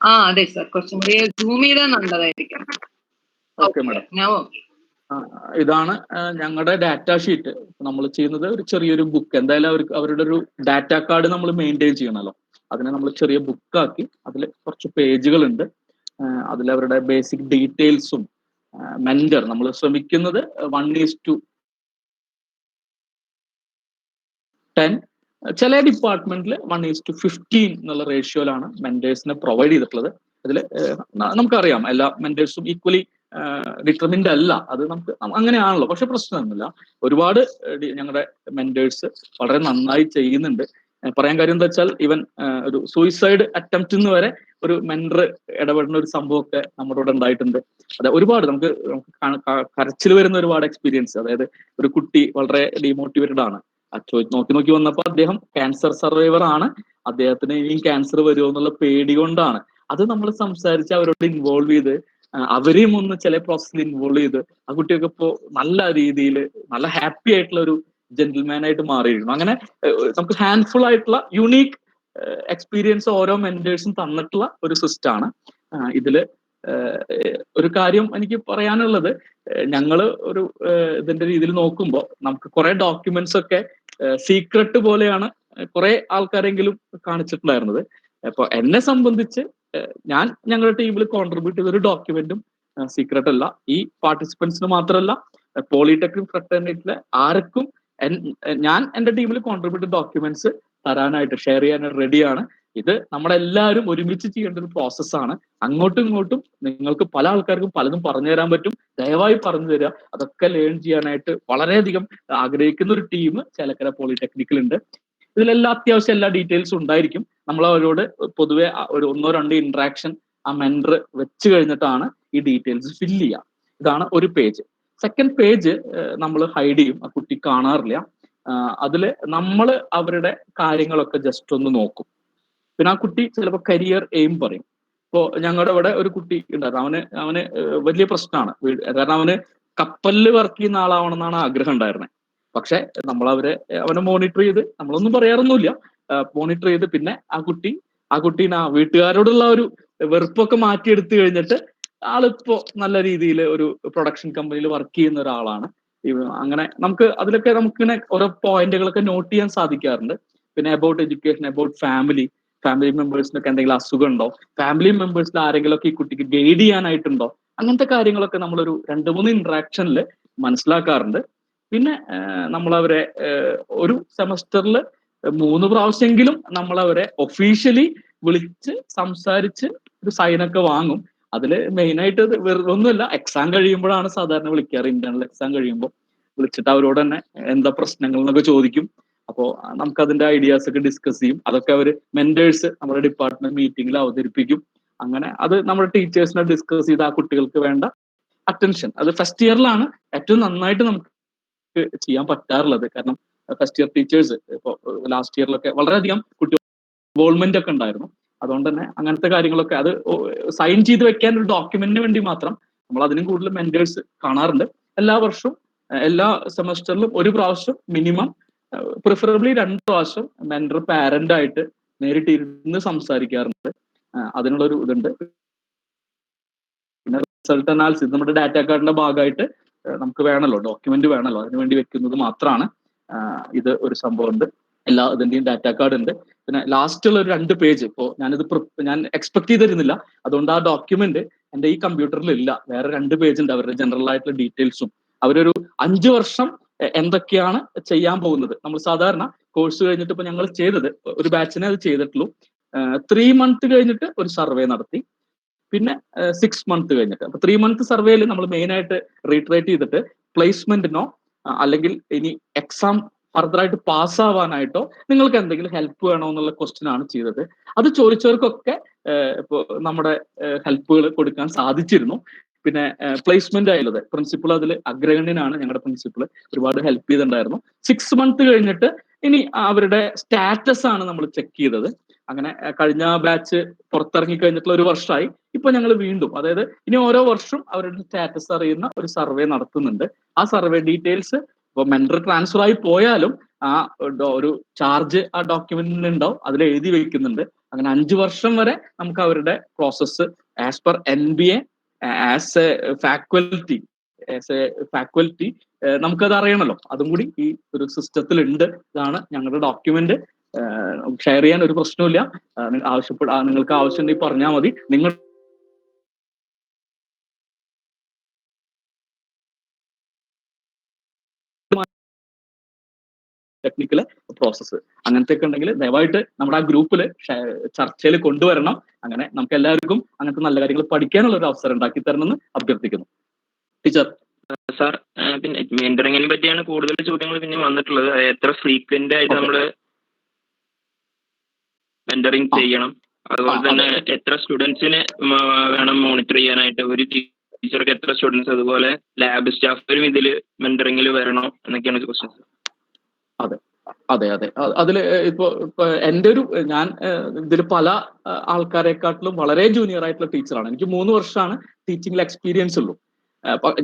അതെ സർ, കുറച്ചും കൂടി സൂം ചെയ്താൽ നല്ലതായിരിക്കും. Okay madam. ഇതാണ് ഞങ്ങളുടെ ഡാറ്റ ഷീറ്റ്. നമ്മൾ ചെയ്യുന്നത് ഒരു ചെറിയൊരു ബുക്ക്. എന്തായാലും അവരുടെ ഒരു ഡാറ്റ കാർഡ് നമ്മൾ മെയിൻറ്റെയിൻ ചെയ്യണമല്ലോ. അതിനെ നമ്മൾ ചെറിയ ബുക്കാക്കി അതിൽ കുറച്ച് പേജുകൾ ഉണ്ട്. അതിൽ അവരുടെ ബേസിക് ഡീറ്റെയിൽസും മെന്റർ നമ്മൾ ശ്രമിക്കുന്നത് 1:10, ചില ഡിപ്പാർട്ട്മെന്റിൽ 1:15 എന്നുള്ള റേഷ്യോയിലാണ് മെന്റേഴ്സിനെ പ്രൊവൈഡ് ചെയ്തിട്ടുള്ളത്. അതിൽ നമുക്കറിയാം എല്ലാ മെന്റേഴ്സും ഈക്വലി ഡിറ്റർമിൻഡ് അല്ല, അത് നമുക്ക് അങ്ങനെയാണല്ലോ. പക്ഷെ പ്രശ്നമൊന്നുമില്ല, ഒരുപാട് ഞങ്ങളുടെ മെന്റേഴ്സ് വളരെ നന്നായി ചെയ്യുന്നുണ്ട്. പറയാൻ കാര്യം എന്താ വെച്ചാൽ ഈവൻ ഒരു സൂയിസൈഡ് അറ്റംപ്റ്റ് വരെ ഒരു മെന്റർ ഇടപെടുന്ന ഒരു സംഭവമൊക്കെ നമ്മുടെ ഇവിടെ ഉണ്ടായിട്ടുണ്ട്. അതെ, ഒരുപാട് നമുക്ക് കരച്ചിൽ വരുന്ന ഒരുപാട് എക്സ്പീരിയൻസ്. അതായത് ഒരു കുട്ടി വളരെ ഡീമോട്ടിവേറ്റഡ് ആണ്, നോക്കി വന്നപ്പോൾ അദ്ദേഹം ക്യാൻസർ സർവൈവർ ആണ്, അദ്ദേഹത്തിന് ഇനിയും ക്യാൻസർ വരുമോ എന്നുള്ള പേടി കൊണ്ടാണ്. അത് നമ്മൾ സംസാരിച്ച് അവരോട് ഇൻവോൾവ് ചെയ്ത് അവരെയും ഒന്ന് ചില പ്രോസസ്സിൽ ഇൻവോൾവ് ചെയ്ത് ആ കുട്ടിയൊക്കെ ഇപ്പോ നല്ല രീതിയിൽ നല്ല ഹാപ്പി ആയിട്ടുള്ള ഒരു ജെന്റിൽമാൻ ആയിട്ട് മാറിയിരുന്നു. അങ്ങനെ നമുക്ക് ഹാൻഡ്ഫുൾ ആയിട്ടുള്ള യുണീക്ക് എക്സ്പീരിയൻസ് ഓരോ മെന്റേഴ്സും തന്നിട്ടുള്ള ഒരു സിസ്റ്റമാണ്. ഇതില് ഒരു കാര്യം എനിക്ക് പറയാനുള്ളത്, ഞങ്ങള് ഒരു ഇതിന്റെ രീതിയിൽ നോക്കുമ്പോൾ നമുക്ക് കുറെ ഡോക്യുമെന്റ്സ് ഒക്കെ സീക്രട്ട് പോലെയാണ് കുറെ ആൾക്കാരെങ്കിലും കാണിച്ചിട്ടുണ്ടായിരുന്നത്. അപ്പൊ എന്നെ സംബന്ധിച്ച് ഞാൻ ഞങ്ങളുടെ ടീമിൽ കോൺട്രിബ്യൂട്ട് ചെയ്ത ഒരു ഡോക്യുമെന്റും സീക്രട്ട് അല്ല. ഈ പാർട്ടിസിപ്പൻസിന് മാത്രമല്ല, പോളിടെക്നിക് ഫ്രട്ടേണിറ്റിയിലെ ആർക്കും ഞാൻ എൻ്റെ ടീമിൽ കോൺട്രിബ്യൂട്ട് ഡോക്യുമെന്റ്സ് തരാനായിട്ട്, ഷെയർ ചെയ്യാനായിട്ട് റെഡിയാണ്. ഇത് നമ്മളെല്ലാവരും ഒരുമിച്ച് ചെയ്യേണ്ട ഒരു പ്രോസസ്സാണ്. അങ്ങോട്ടും ഇങ്ങോട്ടും നിങ്ങൾക്ക് പല ആൾക്കാർക്കും പലതും പറഞ്ഞു തരാൻ പറ്റും. ദയവായി പറഞ്ഞു തരിക. അതൊക്കെ ലേൺ ചെയ്യാനായിട്ട് വളരെയധികം ആഗ്രഹിക്കുന്ന ഒരു ടീം ചേലക്കര പോളിടെക്നിക്കിലുണ്ട്. ഇതിലെല്ലാം അത്യാവശ്യം എല്ലാ ഡീറ്റെയിൽസും ഉണ്ടായിരിക്കും. നമ്മൾ അവരോട് പൊതുവെ ഒരു 1-2 ഇന്ററാക്ഷൻ ആ മെന്റർ വെച്ച് കഴിഞ്ഞിട്ടാണ് ഈ ഡീറ്റെയിൽസ് ഫില്ല് ചെയ്യുക. ഇതാണ് ഒരു പേജ്. സെക്കൻഡ് പേജ് നമ്മൾ ഹൈഡ് ചെയ്യും, ആ കുട്ടി കാണാറില്ല. അതിൽ നമ്മൾ അവരുടെ കാര്യങ്ങളൊക്കെ ജസ്റ്റ് ഒന്ന് നോക്കും. പിന്നെ ആ കുട്ടി ചിലപ്പോൾ കരിയർ എയിം പറയും. ഇപ്പോ ഞങ്ങളുടെ ഇവിടെ ഒരു കുട്ടി ഉണ്ടായിരുന്നു, അവന് വലിയ പ്രശ്നമാണ്. കാരണം അവന് കപ്പലിൽ വർക്ക് ചെയ്യുന്ന ആളാവണം എന്നാണ് ആഗ്രഹം ഉണ്ടായിരുന്നത്. പക്ഷെ നമ്മൾ അവനെ മോണിറ്റർ ചെയ്ത്, നമ്മളൊന്നും പറയാറൊന്നുമില്ല, മോണിറ്റർ ചെയ്ത് പിന്നെ ആ കുട്ടീനെ വീട്ടുകാരോടുള്ള ഒരു വെറുപ്പൊക്കെ മാറ്റിയെടുത്തു കഴിഞ്ഞിട്ട് ആളിപ്പോ നല്ല രീതിയിൽ ഒരു പ്രൊഡക്ഷൻ കമ്പനിയിൽ വർക്ക് ചെയ്യുന്ന ഒരാളാണ്. അങ്ങനെ നമുക്ക് അതിലൊക്കെ നമുക്കിങ്ങനെ ഓരോ പോയിന്റുകളൊക്കെ നോട്ട് ചെയ്യാൻ സാധിക്കാറുണ്ട്. പിന്നെ അബൌട്ട് എഡ്യൂക്കേഷൻ, അബൌട്ട് ഫാമിലി മെമ്പേഴ്സിനൊക്കെ എന്തെങ്കിലും അസുഖം ഉണ്ടോ, ഫാമിലി മെമ്പേഴ്സിൽ ആരെങ്കിലുമൊക്കെ ഈ കുട്ടിക്ക് ഗൈഡ് ചെയ്യാനായിട്ടുണ്ടോ, അങ്ങനത്തെ കാര്യങ്ങളൊക്കെ നമ്മളൊരു 2-3 ഇന്ററാക്ഷനിൽ മനസ്സിലാക്കാറുണ്ട്. പിന്നെ നമ്മളവരെ ഒരു സെമസ്റ്ററിൽ 3 പ്രാവശ്യമെങ്കിലും നമ്മളവരെ ഒഫീഷ്യലി വിളിച്ച് സംസാരിച്ച് ഒരു സൈനൊക്കെ വാങ്ങും. അതിൽ മെയിനായിട്ട് ഒന്നുമില്ല, എക്സാം കഴിയുമ്പോഴാണ് സാധാരണ വിളിക്കാറ്. ഇന്റേണൽ എക്സാം കഴിയുമ്പോൾ വിളിച്ചിട്ട് അവരോട് തന്നെ എന്താ പ്രശ്നങ്ങൾ എന്നൊക്കെ ചോദിക്കും. അപ്പോൾ നമുക്ക് അതിന്റെ ഐഡിയാസ് ഒക്കെ ഡിസ്കസ് ചെയ്യും. അതൊക്കെ അവർ മെന്റേഴ്സ് നമ്മുടെ ഡിപ്പാർട്ട്മെന്റ് മീറ്റിംഗിൽ അവതരിപ്പിക്കും. അങ്ങനെ അത് നമ്മുടെ ടീച്ചേഴ്സിനെ ഡിസ്കസ് ചെയ്ത് ആ കുട്ടികൾക്ക് വേണ്ട അറ്റൻഷൻ, അത് ഫസ്റ്റ് ഇയറിലാണ് ഏറ്റവും നന്നായിട്ട് നമുക്ക് ചെയ്യാൻ പറ്റാറുള്ളത്. കാരണം ഫസ്റ്റ് ഇയർ ടീച്ചേഴ്സ് ഇപ്പോൾ ലാസ്റ്റ് ഇയറിലൊക്കെ വളരെയധികം കുട്ടി ഇൻവോൾവ്മെന്റ് ഒക്കെ ഉണ്ടായിരുന്നു. അതുകൊണ്ട് തന്നെ അങ്ങനത്തെ കാര്യങ്ങളൊക്കെ അത് സൈൻ ചെയ്ത് വെക്കാൻ ഒരു ഡോക്യുമെന്റിന് വേണ്ടി മാത്രം നമ്മൾ അതിനും കൂടുതൽ മെന്റേഴ്സ് കാണാറുണ്ട്. എല്ലാ വർഷവും എല്ലാ സെമസ്റ്ററിലും ഒരു പ്രാവശ്യം മിനിമം, പ്രിഫറബിളി 2 പ്രാവശ്യം മെന്റർ പാരന്റ് ആയിട്ട് നേരിട്ട് ഇരുന്ന് സംസാരിക്കാറുണ്ട്. അതിനുള്ളൊരു ഇതുണ്ട്. പിന്നെ റിസൾട്ട് അനാലിസിസ് നമ്മുടെ ഡാറ്റ കാർഡിന്റെ ഭാഗമായിട്ട് നമുക്ക് വേണമല്ലോ, ഡോക്യുമെന്റ് വേണമല്ലോ, അതിനുവേണ്ടി വെക്കുന്നത് മാത്രമാണ്. ഇത് ഒരു സംഭവമുണ്ട്, എല്ലാ ഇതിന്റെയും ഡാറ്റ കാർഡ് ഉണ്ട്. പിന്നെ ലാസ്റ്റുള്ള ഒരു 2 പേജ് ഇപ്പോൾ ഞാൻ എക്സ്പെക്ട് ചെയ്തിരുന്നില്ല, അതുകൊണ്ട് ആ ഡോക്യുമെന്റ് എൻ്റെ ഈ കമ്പ്യൂട്ടറിൽ ഇല്ല. വേറെ 2 പേജ് ഉണ്ട് അവരുടെ ജനറൽ ആയിട്ടുള്ള ഡീറ്റെയിൽസും. അവരൊരു 5 വർഷം എന്തൊക്കെയാണ് ചെയ്യാൻ പോകുന്നത്. നമ്മൾ സാധാരണ കോഴ്സ് കഴിഞ്ഞിട്ട് ഇപ്പൊ ഞങ്ങൾ ചെയ്തത് ഒരു ബാച്ചിനെ അത് ചെയ്തിട്ടുള്ളൂ. 3 month കഴിഞ്ഞിട്ട് ഒരു സർവേ നടത്തി. പിന്നെ 6 month കഴിഞ്ഞിട്ട്. അപ്പൊ 3 month സർവേയിൽ നമ്മൾ മെയിൻ ആയിട്ട് റീട്രേറ്റ് ചെയ്തിട്ട് പ്ലേസ്മെന്റിനോ അല്ലെങ്കിൽ ഇനി എക്സാം ഫർദർ ആയിട്ട് പാസ്സാവാനായിട്ടോ നിങ്ങൾക്ക് എന്തെങ്കിലും ഹെൽപ്പ് വേണോ എന്നുള്ള ക്വസ്റ്റ്യൻ ആണ് ചെയ്തത്. അത് ചോദിച്ചവർക്കൊക്കെ ഇപ്പൊ നമ്മുടെ ഹെൽപ്പുകൾ കൊടുക്കാൻ സാധിച്ചിരുന്നു. പിന്നെ പ്ലേസ്മെന്റ് ആയുള്ളത് പ്രിൻസിപ്പൾ അതിൽ അഗ്രഗണ്യനാണ്. ഞങ്ങളുടെ പ്രിൻസിപ്പൾ ഒരുപാട് ഹെൽപ്പ് ചെയ്തിട്ടുണ്ടായിരുന്നു. 6 month കഴിഞ്ഞിട്ട് ഇനി അവരുടെ സ്റ്റാറ്റസ് ആണ് നമ്മൾ ചെക്ക് ചെയ്തത്. അങ്ങനെ കഴിഞ്ഞ ബാച്ച് പുറത്തിറങ്ങി കഴിഞ്ഞിട്ടുള്ള ഒരു വർഷമായി. ഇപ്പൊ ഞങ്ങൾ വീണ്ടും, അതായത് ഇനി ഓരോ വർഷവും അവരുടെ സ്റ്റാറ്റസ് അറിയുന്ന ഒരു സർവേ നടത്തുന്നുണ്ട്. ആ സർവേ ഡീറ്റെയിൽസ് ഇപ്പൊ മെന്റർ ട്രാൻസ്ഫർ ആയി പോയാലും ആ ഒരു ചാർജ് ആ ഡോക്യുമെന്റിന് ഉണ്ടാവും, അതിൽ എഴുതി വെക്കുന്നുണ്ട്. അങ്ങനെ 5 വർഷം വരെ നമുക്ക് അവരുടെ process as per NBA as A faculty നമുക്കത് അറിയണമല്ലോ. അതും കൂടി ഈ ഒരു സിസ്റ്റത്തിൽ ഉണ്ട്. ഇതാണ് ഞങ്ങളുടെ ഡോക്യുമെന്റ്. ഷെയർ ചെയ്യാൻ ഒരു പ്രശ്നമില്ല. നിങ്ങൾക്ക് ആവശ്യമുണ്ടെങ്കിൽ പറഞ്ഞാൽ മതി. നിങ്ങൾ ടെക്നിക്കൽ പ്രോസസ്സ് അങ്ങനത്തെ ഒക്കെ ഉണ്ടെങ്കിൽ ദയവായിട്ട് നമ്മുടെ ആ ഗ്രൂപ്പിൽ ചർച്ചയിൽ കൊണ്ടുവരണം. അങ്ങനെ നമുക്ക് എല്ലാവർക്കും അങ്ങനത്തെ നല്ല കാര്യങ്ങൾ പഠിക്കാനുള്ള ഒരു അവസരം ഉണ്ടാക്കി തരണമെന്ന് അഭ്യർത്ഥിക്കുന്നു. ടീച്ചർ. സാർ, പിന്നെ മെന്ററിങ്ങിനെ പറ്റിയാണ് കൂടുതൽ ചോദ്യങ്ങൾ പിന്നെ വന്നിട്ടുള്ളത്. എത്ര ഫ്രീക്വന്റ് ആയിട്ട് നമ്മള് മെന്ററിങ് ചെയ്യണം, അതുപോലെ തന്നെ എത്ര സ്റ്റുഡൻസിന് വേണം മോണിറ്റർ ചെയ്യാനായിട്ട്, ഒരു ടീച്ചർക്ക് എത്ര സ്റ്റുഡൻസ്, അതുപോലെ ലാബ് സ്റ്റാഫും ഇതിൽ മെന്ററിങ്ങിൽ വരണോ എന്നൊക്കെയാണ് ക്വസ്റ്റ്യൻസ്. അതെ അതെ അതെ അതില് ഇപ്പൊ എൻ്റെ ഒരു ഞാൻ ഇതിൽ പല ആൾക്കാരെക്കാട്ടിലും വളരെ ജൂനിയർ ആയിട്ടുള്ള ടീച്ചറാണ്. എനിക്ക് 3 വർഷമാണ് ടീച്ചിങ്ങിൽ എക്സ്പീരിയൻസ് ഉള്ളൂ.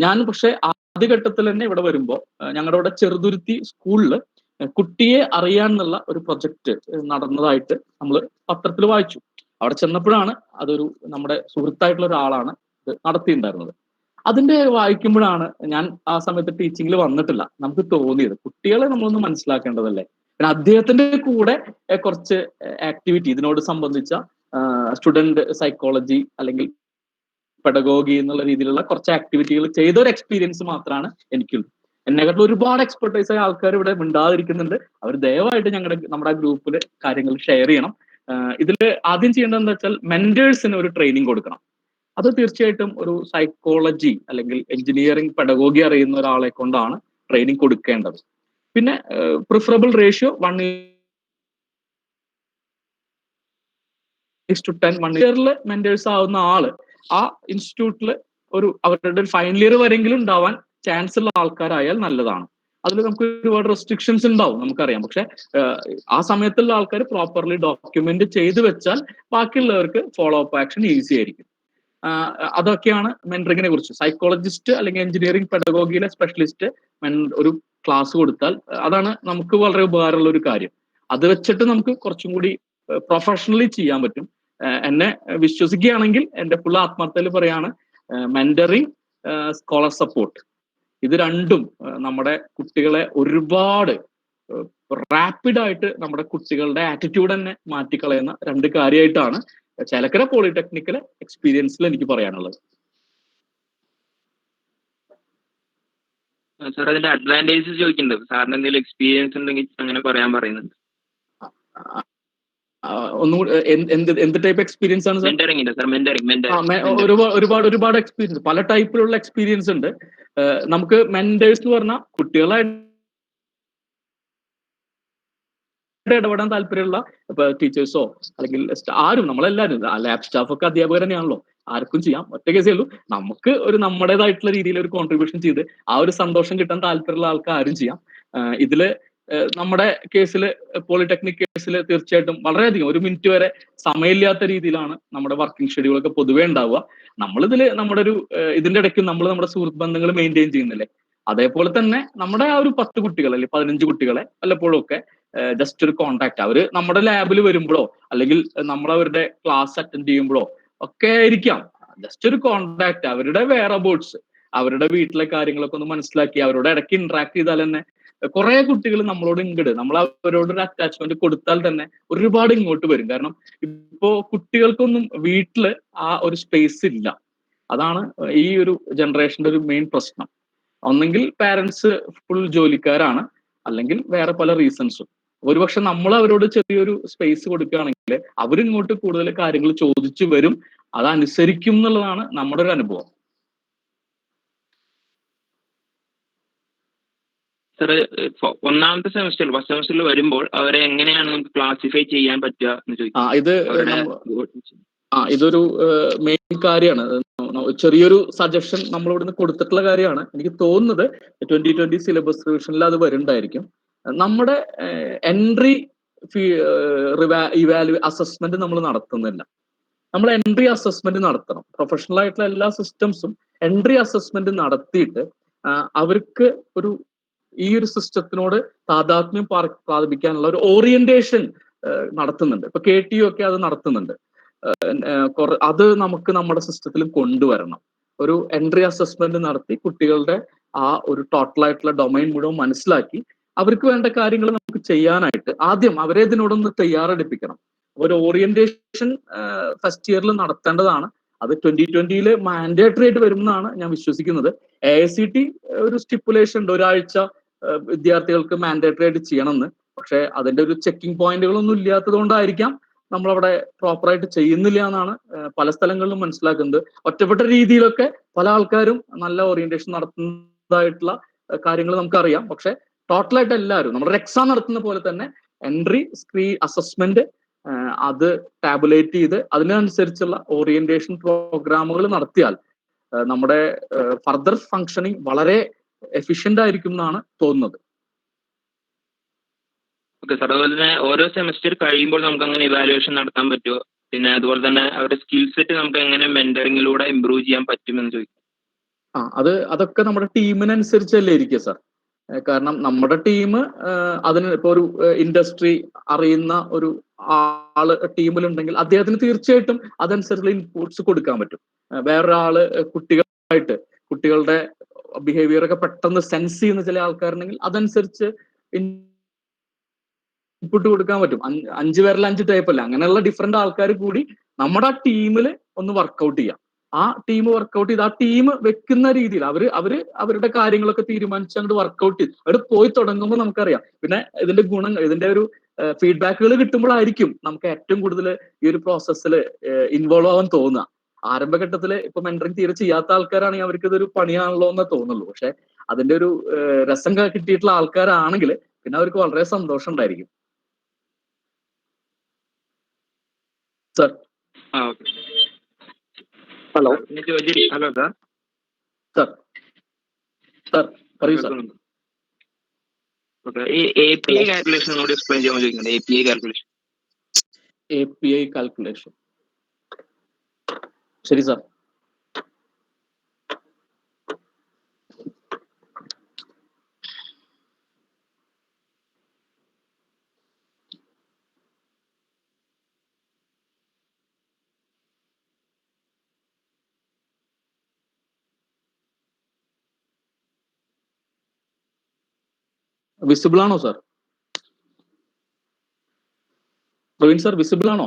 ഞാൻ പക്ഷെ ആദ്യഘട്ടത്തിൽ തന്നെ ഇവിടെ വരുമ്പോൾ ഞങ്ങളുടെ ഇവിടെ ചെറുതുരുത്തി സ്കൂളിൽ കുട്ടിയെ അറിയാന്നുള്ള ഒരു പ്രൊജക്ട് നടന്നതായിട്ട് നമ്മൾ പത്രത്തിൽ വായിച്ചു. അവിടെ ചെന്നപ്പോഴാണ് അതൊരു നമ്മുടെ സുഹൃത്തായിട്ടുള്ള ഒരാളാണ് ഇത് നടത്തിയിട്ടുണ്ടായിരുന്നത്. അതിന്റെ വായിക്കുമ്പോഴാണ്, ഞാൻ ആ സമയത്ത് ടീച്ചിങ്ങിൽ വന്നിട്ടില്ല, നമുക്ക് തോന്നിയത് കുട്ടികളെ നമ്മളൊന്ന് മനസ്സിലാക്കേണ്ടതല്ലേ. പിന്നെ അദ്ദേഹത്തിന്റെ കൂടെ കുറച്ച് ആക്ടിവിറ്റി ഇതിനോട് സംബന്ധിച്ച സ്റ്റുഡന്റ് സൈക്കോളജി അല്ലെങ്കിൽ പെഡഗോഗി എന്നുള്ള രീതിയിലുള്ള കുറച്ച് ആക്ടിവിറ്റികൾ ചെയ്ത ഒരു എക്സ്പീരിയൻസ് മാത്രമാണ് എനിക്കുള്ളത്. എന്നെക്കാട്ടിൽ ഒരുപാട് എക്സ്പെർട്ടൈസ് ആയ ആൾക്കാർ ഇവിടെ മിണ്ടാതിരിക്കുന്നുണ്ട്. അവർ ദയവായിട്ട് നമ്മുടെ ഗ്രൂപ്പിൽ കാര്യങ്ങൾ ഷെയർ ചെയ്യണം. ഇതിൽ ആദ്യം ചെയ്യേണ്ടത് എന്താ വെച്ചാൽ മെന്റേഴ്സിന് ഒരു ട്രെയിനിങ് കൊടുക്കണം. അത് തീർച്ചയായിട്ടും ഒരു സൈക്കോളജി അല്ലെങ്കിൽ എഞ്ചിനീയറിംഗ് പെഡഗോഗി അറിയുന്ന ഒരാളെ കൊണ്ടാണ് ട്രെയിനിങ് കൊടുക്കേണ്ടത്. പിന്നെ പ്രിഫറബിൾ റേഷ്യോ 1:10. 1 ഇയറിൽ മെന്റേഴ്സ് ആവുന്ന ആള് ആ ഇൻസ്റ്റിറ്റ്യൂട്ടിൽ അവരുടെ ഫൈനൽ ഇയർ വരെങ്കിലും ഉണ്ടാവാൻ ചാൻസ് ഉള്ള ആൾക്കാരായാൽ നല്ലതാണ്. അതിൽ നമുക്ക് ഒരുപാട് റെസ്ട്രിക്ഷൻസ് ഉണ്ടാവും, നമുക്കറിയാം. പക്ഷെ ആ സമയത്തുള്ള ആൾക്കാർ പ്രോപ്പർലി ഡോക്യുമെന്റ് ചെയ്തു വെച്ചാൽ ബാക്കിയുള്ളവർക്ക് ഫോളോ അപ്പ് ആക്ഷൻ ഈസി ആയിരിക്കും. അതൊക്കെയാണ് മെന്ററിങ്ങിനെ കുറിച്ച്. സൈക്കോളജിസ്റ്റ് അല്ലെങ്കിൽ എഞ്ചിനീയറിംഗ് പെഡഗോഗിയിലെ സ്പെഷ്യലിസ്റ്റ് ഒരു ക്ലാസ് കൊടുത്താൽ അതാണ് നമുക്ക് വളരെ ഉപകാരമുള്ള ഒരു കാര്യം. അത് വെച്ചിട്ട് നമുക്ക് കുറച്ചും കൂടി പ്രൊഫഷണലി ചെയ്യാൻ പറ്റും. എന്നെ വിശ്വസിക്കുകയാണെങ്കിൽ എൻ്റെ ഫുൾ ആത്മാർത്ഥതയിൽ പറയാണ്, മെന്ററിങ്, സ്കോളർ സപ്പോർട്ട്, ഇത് രണ്ടും നമ്മുടെ കുട്ടികളെ ഒരുപാട് റാപ്പിഡായിട്ട് നമ്മുടെ കുട്ടികളുടെ ആറ്റിറ്റ്യൂഡ് തന്നെ മാറ്റിക്കളയുന്ന രണ്ട് കാര്യമായിട്ടാണ് ചേലക്കര പോളിടെക്നിക്കൽ എക്സ്പീരിയൻസിൽ എനിക്ക് പറയാനുള്ളത്. സാർ, അതിന്റെ അഡ്വാൻറ്റേജസ് ചോദിക്കുന്നുണ്ട്. സാറിന് എന്തെങ്കിലും എക്സ്പീരിയൻസ് ഉണ്ടെങ്കിൽ അങ്ങനെ പറയാൻ പറയുന്നുണ്ട്. ഒന്നുകൂടി എന്ത് ടൈപ്പ് എക്സ്പീരിയൻസ് ആണ് സാർ? ഒരുപാട് എക്സ്പീരിയൻസ്, പല ടൈപ്പിലുള്ള എക്സ്പീരിയൻസ് ഉണ്ട്. നമുക്ക് മെന്റേഴ്സ് എന്ന് പറഞ്ഞാൽ കുട്ടികളായിട്ട് ഇടപെടാൻ താല്പര്യമുള്ള ടീച്ചേഴ്സോ അല്ലെങ്കിൽ ആരും, നമ്മളെല്ലാവരും ലാബ് സ്റ്റാഫ് ഒക്കെ അധ്യാപകർ തന്നെയാണല്ലോ, ആർക്കും ചെയ്യാം. ഒറ്റ കേസേ ഉള്ളൂ, നമുക്ക് നമ്മുടേതായിട്ടുള്ള രീതിയിൽ ഒരു കോൺട്രിബ്യൂഷൻ ചെയ്ത് ആ ഒരു സന്തോഷം കിട്ടാൻ താല്പര്യമുള്ള ആൾക്ക് ആരും ചെയ്യാം. ഇതില് നമ്മുടെ കേസിൽ, പോളിടെക്നിക് കേസിൽ തീർച്ചയായിട്ടും വളരെയധികം 1 മിനിറ്റ് വരെ സമയമില്ലാത്ത രീതിയിലാണ് നമ്മുടെ വർക്കിംഗ് ഷെഡ്യൂൾ ഒക്കെ പൊതുവേ ഉണ്ടാവുക. നമ്മളിതില് നമ്മുടെ ഇതിന്റെ ഇടയ്ക്ക് നമ്മൾ നമ്മുടെ സുഹൃത്ത് ബന്ധങ്ങൾ മെയിൻറ്റെയിൻ ചെയ്യുന്നില്ലേ, അതേപോലെ തന്നെ നമ്മുടെ ആ ഒരു 10 കുട്ടികൾ അല്ലെങ്കിൽ 15 കുട്ടികളെ വല്ലപ്പോഴും ഒക്കെ ജസ്റ്റ് ഒരു കോണ്ടാക്ട്, അവര് നമ്മുടെ ലാബിൽ വരുമ്പോഴോ അല്ലെങ്കിൽ നമ്മളവരുടെ ക്ലാസ് അറ്റൻഡ് ചെയ്യുമ്പോഴോ ഒക്കെ ആയിരിക്കാം, ജസ്റ്റ് ഒരു കോണ്ടാക്ട്, അവരുടെ വെയറബോട്ട്സ്, അവരുടെ വീട്ടിലെ കാര്യങ്ങളൊക്കെ ഒന്ന് മനസ്സിലാക്കി അവരോട് ഇടയ്ക്ക് ഇന്ററാക്ട് ചെയ്താൽ തന്നെ കുറെ കുട്ടികൾ നമ്മളോട് നമ്മൾ അവരോട് ഒരു അറ്റാച്ച്മെന്റ് കൊടുത്താൽ തന്നെ ഒരുപാട് ഇങ്ങോട്ട് വരും. കാരണം ഇപ്പോ കുട്ടികൾക്കൊന്നും വീട്ടില് ആ ഒരു സ്പേസ് ഇല്ല. അതാണ് ഈ ഒരു ജനറേഷന്റെ ഒരു മെയിൻ പ്രശ്നം. ഒന്നെങ്കിൽ പാരന്റ്സ് ഫുൾ ജോലിക്കാരാണ്, അല്ലെങ്കിൽ വേറെ പല റീസൺസും. ഒരുപക്ഷെ നമ്മൾ അവരോട് ചെറിയൊരു സ്പേസ് കൊടുക്കുകയാണെങ്കിൽ അവരിങ്ങോട്ട് കൂടുതൽ കാര്യങ്ങൾ ചോദിച്ചു വരും, അതനുസരിക്കും എന്നുള്ളതാണ് നമ്മുടെ ഒരു അനുഭവം. സാർ, ഒന്നാമത്തെ സെമസ്റ്ററിൽ ഫസ്റ്റ് സെമസ്റ്ററിൽ വരുമ്പോൾ അവരെ എങ്ങനെയാണ് നമുക്ക് ക്ലാസിഫൈ ചെയ്യാൻ പറ്റുക എന്ന് ചോദിക്കും. ഇതൊരു മെയിൻ കാര്യമാണ്. ചെറിയൊരു സജഷൻ നമ്മൾ ഇവിടുന്ന് കൊടുത്തിട്ടുള്ള കാര്യമാണ്. എനിക്ക് തോന്നുന്നത് 2020 സിലബസ് റിവിഷനിൽ അത് വരുന്നുണ്ടായിരിക്കും. നമ്മുടെ എൻട്രി അസസ്മെന്റ് നമ്മൾ നടത്തുന്നില്ല. നമ്മൾ എൻട്രി അസസ്മെന്റ് നടത്തണം. പ്രൊഫഷണൽ ആയിട്ടുള്ള എല്ലാ സിസ്റ്റംസും എൻട്രി അസസ്മെന്റ് നടത്തിയിട്ട് അവർക്ക് ഈ ഒരു സിസ്റ്റത്തിനോട് താതാത്മ്യം പ്രാപിക്കാനുള്ള ഒരു ഓറിയന്റേഷൻ നടത്തുന്നുണ്ട്. ഇപ്പൊ KTU ഒക്കെ അത് നടത്തുന്നുണ്ട്. അത് നമുക്ക് നമ്മുടെ സിസ്റ്റത്തിൽ കൊണ്ടുവരണം. ഒരു എൻട്രി അസസ്മെന്റ് നടത്തി കുട്ടികളുടെ ആ ഒരു ടോട്ടൽ ആയിട്ടുള്ള ഡൊമൈൻ മുഴുവൻ മനസ്സിലാക്കി അവർക്ക് വേണ്ട കാര്യങ്ങൾ നമുക്ക് ചെയ്യാനായിട്ട് ആദ്യം അവരെ ഇതിനോടൊന്ന് തയ്യാറെടുപ്പിക്കണം. ഒരു ഓറിയന്റേഷൻ ഫസ്റ്റ് ഇയറിൽ നടത്തേണ്ടതാണ്. അത് 2020 മാൻഡേറ്ററി ആയിട്ട് വരുമെന്നാണ് ഞാൻ വിശ്വസിക്കുന്നത്. AICT ഒരു സ്റ്റിപ്പുലേഷൻ ഉണ്ട്, ഒരാഴ്ച വിദ്യാർത്ഥികൾക്ക് മാൻഡേറ്ററി ആയിട്ട് ചെയ്യണമെന്ന്. പക്ഷെ അതിന്റെ ഒരു ചെക്കിംഗ് പോയിന്റുകളൊന്നും ഇല്ലാത്തത് കൊണ്ടായിരിക്കാം നമ്മളവിടെ പ്രോപ്പറായിട്ട് ചെയ്യുന്നില്ല എന്നാണ് പല സ്ഥലങ്ങളിലും മനസ്സിലാക്കുന്നത്. ഒറ്റപ്പെട്ട രീതിയിലൊക്കെ പല ആൾക്കാരും നല്ല ഓറിയന്റേഷൻ നടത്തുന്നതായിട്ടുള്ള കാര്യങ്ങൾ നമുക്കറിയാം. പക്ഷെ ടോട്ടലായിട്ട് എല്ലാവരും നമ്മുടെ എക്സാം നടത്തുന്ന പോലെ തന്നെ എൻട്രി അസസ്മെന്റ് അത് ടാബുലേറ്റ് ചെയ്ത് അതിനനുസരിച്ചുള്ള ഓറിയന്റേഷൻ പ്രോഗ്രാമുകൾ നടത്തിയാൽ നമ്മുടെ ഫർദർ ഫങ്ഷനിങ് വളരെ എഫിഷ്യന്റ് ആയിരിക്കും എന്നാണ് തോന്നുന്നത്. ഓക്കെ സാർ, അതുപോലെ തന്നെ ഓരോ സെമസ്റ്റർ കഴിയുമ്പോൾ നമുക്ക് അങ്ങനെ ഇവാലുവേഷൻ നടത്താൻ പറ്റുമോ? പിന്നെ അതുപോലെ തന്നെ അവരുടെ സ്കിൽ സെറ്റ് നമുക്ക് എങ്ങനെ മെന്ററിങ്ങിലൂടെ ഇമ്പ്രൂവ് ചെയ്യാൻ പറ്റുമെന്ന് ചോദിക്കും. അതൊക്കെ നമ്മുടെ ടീമിനനുസരിച്ചല്ലേ ഇരിക്കുക സാർ. കാരണം നമ്മുടെ ടീം അതിന് ഇപ്പൊ ഒരു ഇൻഡസ്ട്രി അറിയുന്ന ഒരു ആള് ടീമിലുണ്ടെങ്കിൽ അദ്ദേഹത്തിന് തീർച്ചയായിട്ടും അതനുസരിച്ചുള്ള ഇൻപുട്സ് കൊടുക്കാൻ പറ്റും. വേറൊരാള് കുട്ടികളുടെ ബിഹേവിയർ ഒക്കെ പെട്ടെന്ന് സെൻസ് ചെയ്യുന്ന ചില ആൾക്കാരുണ്ടെങ്കിൽ അതനുസരിച്ച് ഇൻപുട്ട് കൊടുക്കാൻ പറ്റും. 5 പേരിൽ 5 ടൈപ്പ് അല്ല, അങ്ങനെയുള്ള ഡിഫറെന്റ് ആൾക്കാർ കൂടി നമ്മുടെ ആ ടീമിൽ ഒന്ന് വർക്കൗട്ട് ചെയ്യാം. ആ ടീം വർക്കൗട്ട് ചെയ്ത് ആ ടീം വെക്കുന്ന രീതിയിൽ അവരുടെ കാര്യങ്ങളൊക്കെ തീരുമാനിച്ച് അങ്ങോട്ട് വർക്കൗട്ട് ചെയ്ത് അവർ പോയി തുടങ്ങുമ്പോൾ നമുക്കറിയാം. പിന്നെ ഇതിന്റെ ഇതിന്റെ ഒരു ഫീഡ്ബാക്കുകൾ കിട്ടുമ്പോഴായിരിക്കും നമുക്ക് ഏറ്റവും കൂടുതൽ ഈ ഒരു പ്രോസസ്സിൽ ഇൻവോൾവ് ആവാൻ തോന്നുക. ആരംഭഘട്ടത്തിൽ ഇപ്പൊ മെന്ററിങ് തീരെ ചെയ്യാത്ത ആൾക്കാരാണെങ്കിൽ അവർക്ക് ഇതൊരു പണിയാണല്ലോ എന്നേ തോന്നുള്ളൂ. പക്ഷെ അതിന്റെ ഒരു രസം കിട്ടിയിട്ടുള്ള ആൾക്കാരാണെങ്കിൽ പിന്നെ അവർക്ക് വളരെ സന്തോഷം ഉണ്ടായിരിക്കും. Sir hello hello sir. Sir പറയൂ സാർ. ഓക്കെ, ഈ API കാൽക്കുലേഷൻ കൂടി എക്സ്പ്ലെയിൻ ചെയ്യാൻ ചോദിക്കുന്നത്. API കാൽക്കുലേഷൻ ശരി സാർ. വിസിബിൾ ആണോ സാർ? പ്രവീൺ സാർ വിസിബിൾ ആണോ?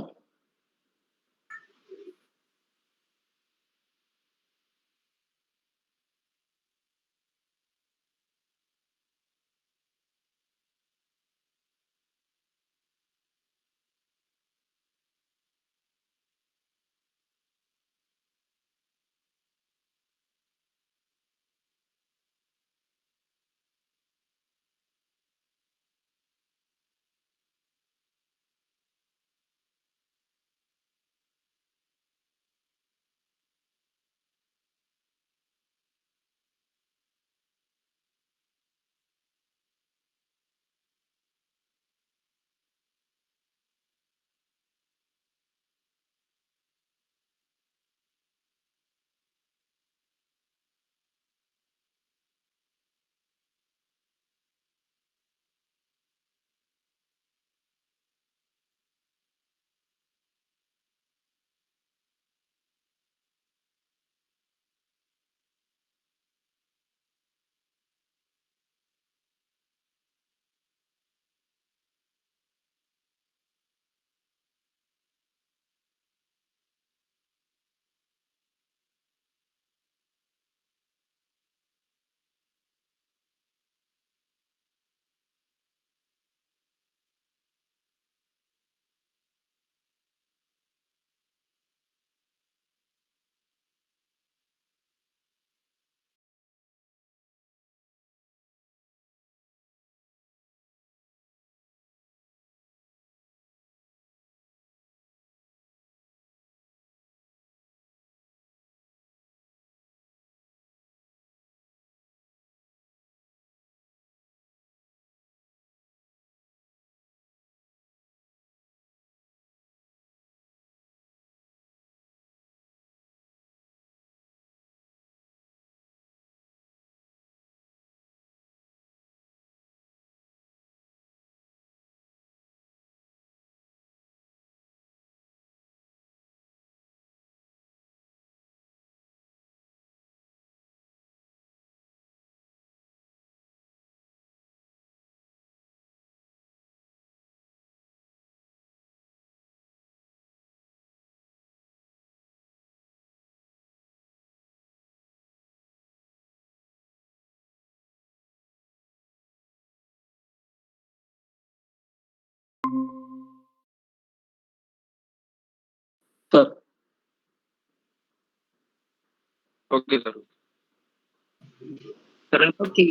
Sir. Okay sir. Sir okay.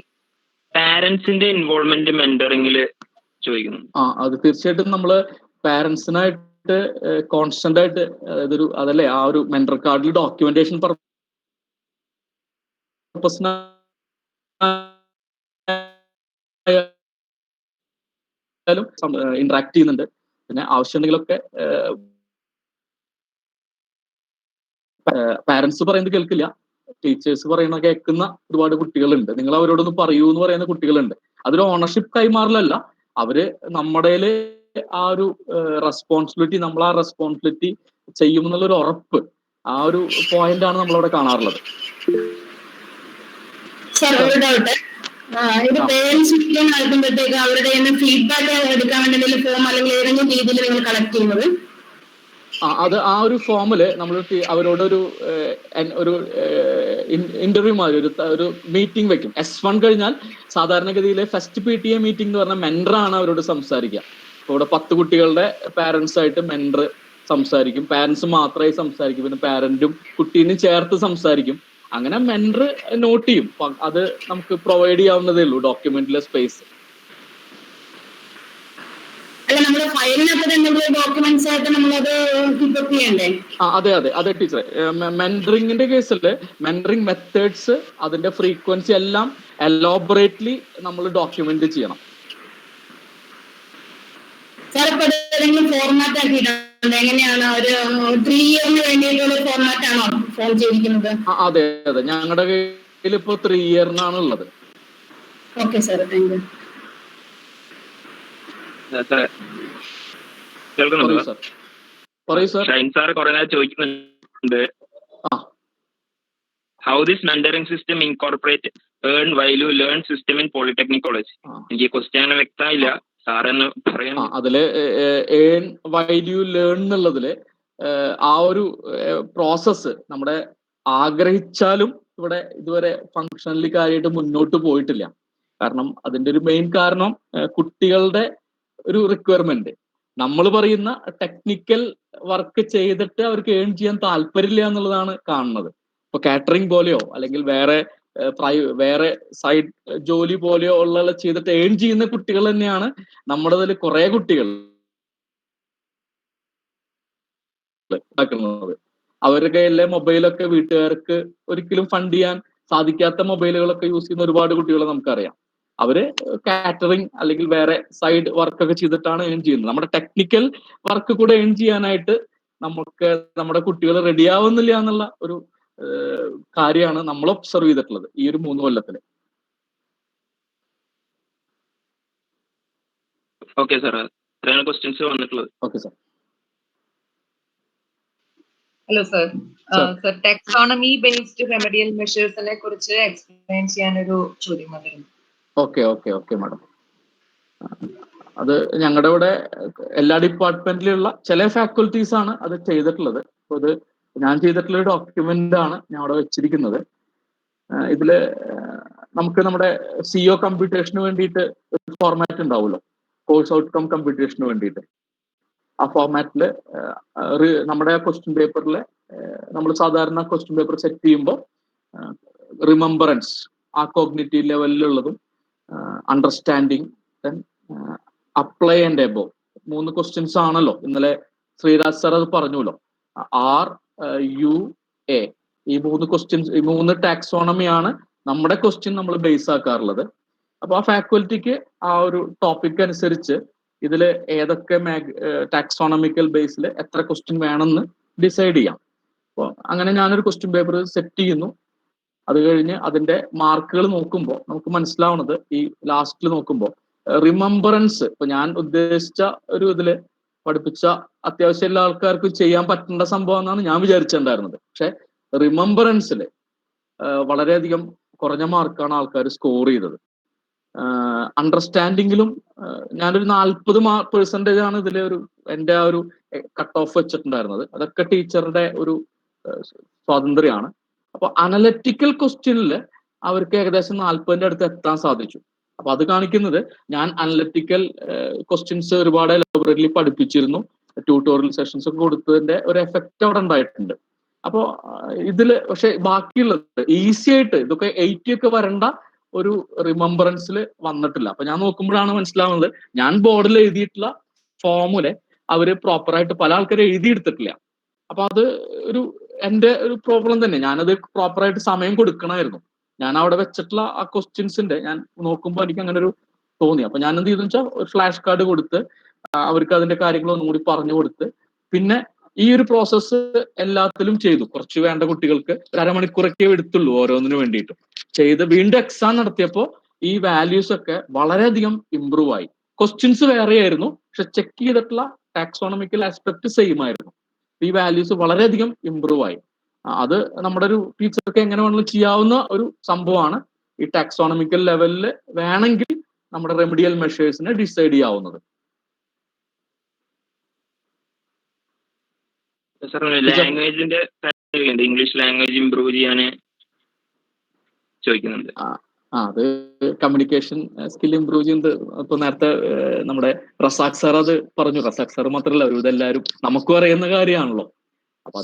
പാരന്റ്സിന്റെ ഇൻവോൾവ്മെന്റ് മെന്ററിംഗിൽ ചോദിക്കുന്നു. അത് തീർച്ചയായിട്ടും നമ്മള് പാരന്റ്സിനായിട്ട് കോൺസ്റ്റന്റ് ആയിട്ട് ഇതൊരു അതല്ലേ ആ ഒരു മെന്റർ കാർഡിൽ ഡോക്യുമെന്റേഷൻ ഇന്ററാക്ട് ചെയ്യുന്നുണ്ട്. പിന്നെ ആവശ്യമുണ്ടെങ്കിലൊക്കെ പാരന്റ്സ് പറയുന്നത് കേൾക്കില്ല, ടീച്ചേഴ്സ് പറയുന്ന കേൾക്കുന്ന ഒരുപാട് കുട്ടികളുണ്ട്. നിങ്ങൾ അവരോടൊന്ന് പറയൂ എന്ന് പറയുന്ന കുട്ടികളുണ്ട്. അതൊരു ഓണർഷിപ്പ് കൈമാറലല്ല, അവര് നമ്മുടെ ആ ഒരു റെസ്പോൺസിബിലിറ്റി, നമ്മൾ ആ റെസ്പോൺസിബിലിറ്റി ചെയ്യുമെന്നുള്ളൊരു ഉറപ്പ്, ആ ഒരു പോയിന്റ് ആണ് നമ്മളവിടെ കാണാറുള്ളത്. സാർ ഒരു ഡൗട്ട്, ഇത് പേരൻസ് മീറ്റിംഗ് നടത്തുമ്പോഴത്തേക്ക് അവരുടെ ഫീഡ്ബാക്ക് എടുക്കാൻ വേണ്ടി ഫോം അല്ലെങ്കിൽ ഏതെങ്കിലും രീതിയിൽ നിങ്ങൾ കളക്ട് ചെയ്യുന്നത്? അത് ആ ഒരു ഫോമില് നമ്മൾ അവരോടൊരു ഇന്റർവ്യൂ മാതിരി ഒരു മീറ്റിംഗ് വെക്കും. S1 കഴിഞ്ഞാൽ സാധാരണഗതിയിലെ ഫസ്റ്റ് PTA മീറ്റിംഗ് എന്ന് പറഞ്ഞാൽ മെന്ററാണ് അവരോട് സംസാരിക്കുക. ഇവിടെ 10 കുട്ടികളുടെ പാരന്റ്സ് ആയിട്ട് മെന്റർ സംസാരിക്കും, പാരന്റ്സ് മാത്രമായി സംസാരിക്കും, പിന്നെ പാരന്റും കുട്ടീനും ചേർത്ത് സംസാരിക്കും. അങ്ങനെ മെന്റർ നോട്ട് ചെയ്യും. അത് നമുക്ക് പ്രൊവൈഡ് ചെയ്യാവുന്നതേ ഉള്ളൂ ഡോക്യുമെന്റിലെ സ്പേസ്. അല്ല, നമ്മുടെ ഫയലിനകത്ത് തന്നെ ഡോക്യുമെന്റ്സ് ആയിട്ട് നമ്മളത് കീപ്പ് ചെയ്യണ്ടേ? അതെ ടീച്ചറെ. മെന്ററിംഗിന്റെ കേസിൽ മെന്ററിംഗ് മെത്തേഡ്സ്, അതിന്റെ ഫ്രീക്വൻസി എല്ലാം എലോബറേറ്റ്ലി നമ്മൾ ഡോക്യുമെന്റ് ചെയ്യണം. സാർ ഇപ്പൊ ഏതെങ്കിലും ഫോർമാറ്റ് ആക്കിയിട്ടുണ്ട്? എങ്ങനെയാണ് ഒരു 3 ഇയറിന് വേണ്ടിയിട്ടുള്ള ഫോർമാറ്റ് ആണോ ഫോം ചെയ്തിരിക്കുന്നത്? അതെ ഞങ്ങളുടെ കയ്യിൽ ഇപ്പൊ 3 ഇയറിനാണ് ഉള്ളത്. Okay sir, thank you. Shine sir കുറെ നേരം ചോദിക്കുന്നുണ്ട്, how this mentoring system incorporate earn while learn system in polytechnic college. എനിക്ക് ക്വസ്റ്റ്യൻ അങ്ങനെ വ്യക്തമായില്ല, സാറെന്ന് പറയാം. അതില് ഏൺ വൈലു ലേൺ എന്നുള്ളതില് ആ ഒരു പ്രോസസ്സ് നമ്മുടെ ആഗ്രഹിച്ചാലും ഇവിടെ ഇതുവരെ ഫങ്ഷണലി കാര്യമായിട്ട് മുന്നോട്ട് പോയിട്ടില്ല. കാരണം അതിന്റെ ഒരു മെയിൻ കാരണം കുട്ടികളുടെ ഒരു റിക്വയർമെന്റ്. നമ്മൾ പറയുന്ന ടെക്നിക്കൽ വർക്ക് ചെയ്തിട്ട് അവർക്ക് ഏൺ ചെയ്യാൻ താല്പര്യമില്ല എന്നുള്ളതാണ് കാണുന്നത്. ഇപ്പൊ കാറ്ററിംഗ് പോലെയോ അല്ലെങ്കിൽ വേറെ സൈഡ് ജോലി പോലെയോ ഉള്ള ചെയ്തിട്ട് ഏൺ ചെയ്യുന്ന കുട്ടികൾ തന്നെയാണ് നമ്മുടെ ഇതിൽ കുറെ കുട്ടികൾ ഉണ്ടാക്കുന്നത്. അവരുടെ കയ്യിലെ മൊബൈലൊക്കെ വീട്ടുകാർക്ക് ഒരിക്കലും ഫണ്ട് ചെയ്യാൻ സാധിക്കാത്ത മൊബൈലുകളൊക്കെ യൂസ് ചെയ്യുന്ന ഒരുപാട് കുട്ടികളെ നമുക്കറിയാം. അവര് കാറ്ററിംഗ് അല്ലെങ്കിൽ വേറെ സൈഡ് വർക്കൊക്കെ ചെയ്തിട്ടാണ് ഏൺ ചെയ്യുന്നത്. നമ്മുടെ ടെക്നിക്കൽ വർക്ക് കൂടെ ഏൺ ചെയ്യാനായിട്ട് നമ്മുടെ കുട്ടികൾ റെഡി ആവുന്നില്ല എന്നുള്ള ഒരു കാര്യമാണ് നമ്മൾ ഒബ്സർവ് ചെയ്തിട്ടുള്ളത് ഈ ഒരു 3 കൊല്ലത്തില്. ഓക്കെ സാർ, ഇത്രയാണ് ക്വസ്റ്റ്യൻസ് വന്നിട്ടുള്ളത്. Okay sir. Hello sir. Sir, taxonomy based remedial മെഷേഴ്സിനെ കുറിച്ച് എക്സ്പ്ലെയിൻ ചെയ്യാനൊരു ചോദ്യം വന്നിരുന്നു. Okay madam. അത് ഞങ്ങളുടെ ഇവിടെ എല്ലാ ഡിപ്പാർട്ട്മെന്റിലുള്ള ചില ഫാക്കൽറ്റീസ് ആണ് അത് ചെയ്തിട്ടുള്ളത്. അപ്പൊ അത് ഞാൻ ചെയ്തിട്ടുള്ള ഡോക്യുമെന്റ് ആണ് ഞാൻ അവിടെ വെച്ചിരിക്കുന്നത്. ഇതില് നമുക്ക് നമ്മുടെ CO കമ്പ്യൂട്ടേഷന് വേണ്ടിയിട്ട് ഒരു ഫോർമാറ്റ് ഉണ്ടാവുമല്ലോ, കോഴ്സ് ഔട്ട്കം കമ്പ്യൂട്ടേഷന് വേണ്ടിയിട്ട്. ആ ഫോർമാറ്റിൽ നമ്മുടെ ക്വസ്റ്റ്യൻ പേപ്പറിൽ നമ്മൾ സാധാരണ ക്വസ്റ്റ്യൻ പേപ്പർ സെറ്റ് ചെയ്യുമ്പോൾ റിമെമ്പറൻസ്, ആ കോഗ്നിറ്റീവ് ലെവലിലുള്ളതും understanding, then apply and above 3 questions ആണല്ലോ. ഇന്നലെ ശ്രീരാജ് സാർ അത് പറഞ്ഞല്ലോ. RUA ഈ 3 ക്വസ്റ്റ്യൻസ്, ഈ 3 ടാക്സോണമിയാണ് നമ്മുടെ ക്വസ്റ്റ്യൻ നമ്മൾ ബേസ് ആക്കാറുള്ളത്. അപ്പൊ ആ ഫാക്കൽറ്റിക്ക് ആ ഒരു ടോപ്പിക് അനുസരിച്ച് ഇതിൽ ഏതൊക്കെ ടാക്സോണമിക്കൽ ബേസിൽ എത്ര ക്വസ്റ്റ്യൻ വേണമെന്ന് ഡിസൈഡ് ചെയ്യാം. അപ്പോൾ അങ്ങനെ ഞാനൊരു ക്വസ്റ്റ്യൻ പേപ്പർ സെറ്റ് ചെയ്യുന്നു. അത് കഴിഞ്ഞ് അതിന്റെ മാർക്കുകൾ നോക്കുമ്പോൾ നമുക്ക് മനസ്സിലാവുന്നത്, ഈ ലാസ്റ്റിൽ നോക്കുമ്പോൾ റിമെമ്പറൻസ്, ഇപ്പൊ ഞാൻ ഉദ്ദേശിച്ച ഒരു ഇതില് പഠിപ്പിച്ച അത്യാവശ്യം എല്ലാ ആൾക്കാർക്കും ചെയ്യാൻ പറ്റേണ്ട സംഭവം എന്നാണ് ഞാൻ വിചാരിച്ചിട്ടുണ്ടായിരുന്നത്. പക്ഷെ റിമെമ്പറൻസിൽ വളരെയധികം കുറഞ്ഞ മാർക്കാണ് ആൾക്കാർ സ്കോർ ചെയ്തത്. അണ്ടർസ്റ്റാൻഡിങ്ങിലും ഞാനൊരു 40% ആണ് ഇതിലെ എൻ്റെ ആ ഒരു കട്ട് ഓഫ് വെച്ചിട്ടുണ്ടായിരുന്നത്. അതൊക്കെ ടീച്ചറുടെ ഒരു സ്വാതന്ത്ര്യമാണ്. അപ്പൊ അനലറ്റിക്കൽ ക്വസ്റ്റ്യനിൽ അവർക്ക് ഏകദേശം 40ന്റെ അടുത്ത് എത്താൻ സാധിച്ചു. അപ്പൊ അത് കാണിക്കുന്നത് ഞാൻ അനലറ്റിക്കൽ ക്വസ്റ്റ്യൻസ് ഒരുപാട് ലൈബ്രറിയിൽ പഠിപ്പിച്ചിരുന്നു. ട്യൂട്ടോറിയൽ സെഷൻസ് ഒക്കെ കൊടുത്തതിന്റെ ഒരു എഫക്റ്റ് അവിടെ ഉണ്ടായിട്ടുണ്ട്. അപ്പോ ഇതില് പക്ഷെ ബാക്കിയുള്ളത് ഈസി ആയിട്ട് ഇതൊക്കെ 80 ഒക്കെ വരേണ്ട ഒരു റിമംബറൻസിൽ വന്നിട്ടില്ല. അപ്പൊ ഞാൻ നോക്കുമ്പോഴാണ് മനസ്സിലാവുന്നത്, ഞാൻ ബോർഡിൽ എഴുതിയിട്ടുള്ള ഫോമുലെ അവര് പ്രോപ്പറായിട്ട് പല ആൾക്കാരും എഴുതിയെടുത്തിട്ടില്ല. അപ്പൊ അത് ഒരു എന്റെ ഒരു പ്രോബ്ലം തന്നെ. ഞാനത് പ്രോപ്പറായിട്ട് സമയം കൊടുക്കണമായിരുന്നു. ഞാൻ അവിടെ വെച്ചിട്ടുള്ള ആ ക്വസ്റ്റ്യൻസിന്റെ ഞാൻ നോക്കുമ്പോൾ എനിക്ക് അങ്ങനെ ഒരു തോന്നി. അപ്പൊ ഞാൻ എന്ത് ചെയ്തെന്ന് വെച്ചാൽ ഒരു ഫ്ലാഷ് കാർഡ് കൊടുത്ത് അവർക്ക് അതിന്റെ കാര്യങ്ങൾ ഒന്നും കൂടി പറഞ്ഞു കൊടുത്ത്, പിന്നെ ഈ ഒരു പ്രോസസ്സ് എല്ലാത്തിലും ചെയ്തു. കുറച്ച് വേണ്ട കുട്ടികൾക്ക് ഒരു അരമണിക്കൂറൊക്കെ എടുത്തുള്ളൂ ഓരോന്നിനു വേണ്ടിയിട്ടും ചെയ്ത് വീണ്ടും എക്സാം നടത്തിയപ്പോൾ ഈ വാല്യൂസ് ഒക്കെ വളരെയധികം ഇമ്പ്രൂവ് ആയി. ക്വസ്റ്റ്യൻസ് വേറെയായിരുന്നു, പക്ഷെ ചെക്ക് ചെയ്തിട്ടുള്ള ടാക്സോണമിക്കൽ ആസ്പെക്ട് സെയിം ആയിരുന്നു. ഈ വാല്യൂസ് വളരെയധികം ഇമ്പ്രൂവ് ആയി. അത് നമ്മുടെ ഒരു ടീച്ചർക്ക് എങ്ങനെ വേണമെങ്കിലും ചെയ്യാവുന്ന ഒരു സംഭവമാണ്. ഈ ടാക്സോണമിക്കൽ ലെവലിൽ വേണമെങ്കിൽ നമ്മുടെ റെമഡിയൽ മെഷേഴ്സിനെ ഡിസൈഡ് ചെയ്യാവുന്നത്. സാർ ലാംഗ്വേജിന്റെ ഇംഗ്ലീഷ് ലാംഗ്വേജ് ഇമ്പ്രൂവ് ചെയ്യാൻ ചോദിക്കുന്നുണ്ട്. അത് കമ്മ്യൂണിക്കേഷൻ സ്കിൽ ഇമ്പ്രൂവ് ചെയ്യുന്നത് ഇപ്പൊ നേരത്തെ നമ്മുടെ റസാഖ് സാർ അത് പറഞ്ഞു. റസാഖ് സാർ മാത്രമല്ല, ഒരു ഇതെല്ലാവരും നമുക്കും അറിയുന്ന കാര്യമാണല്ലോ. അപ്പൊ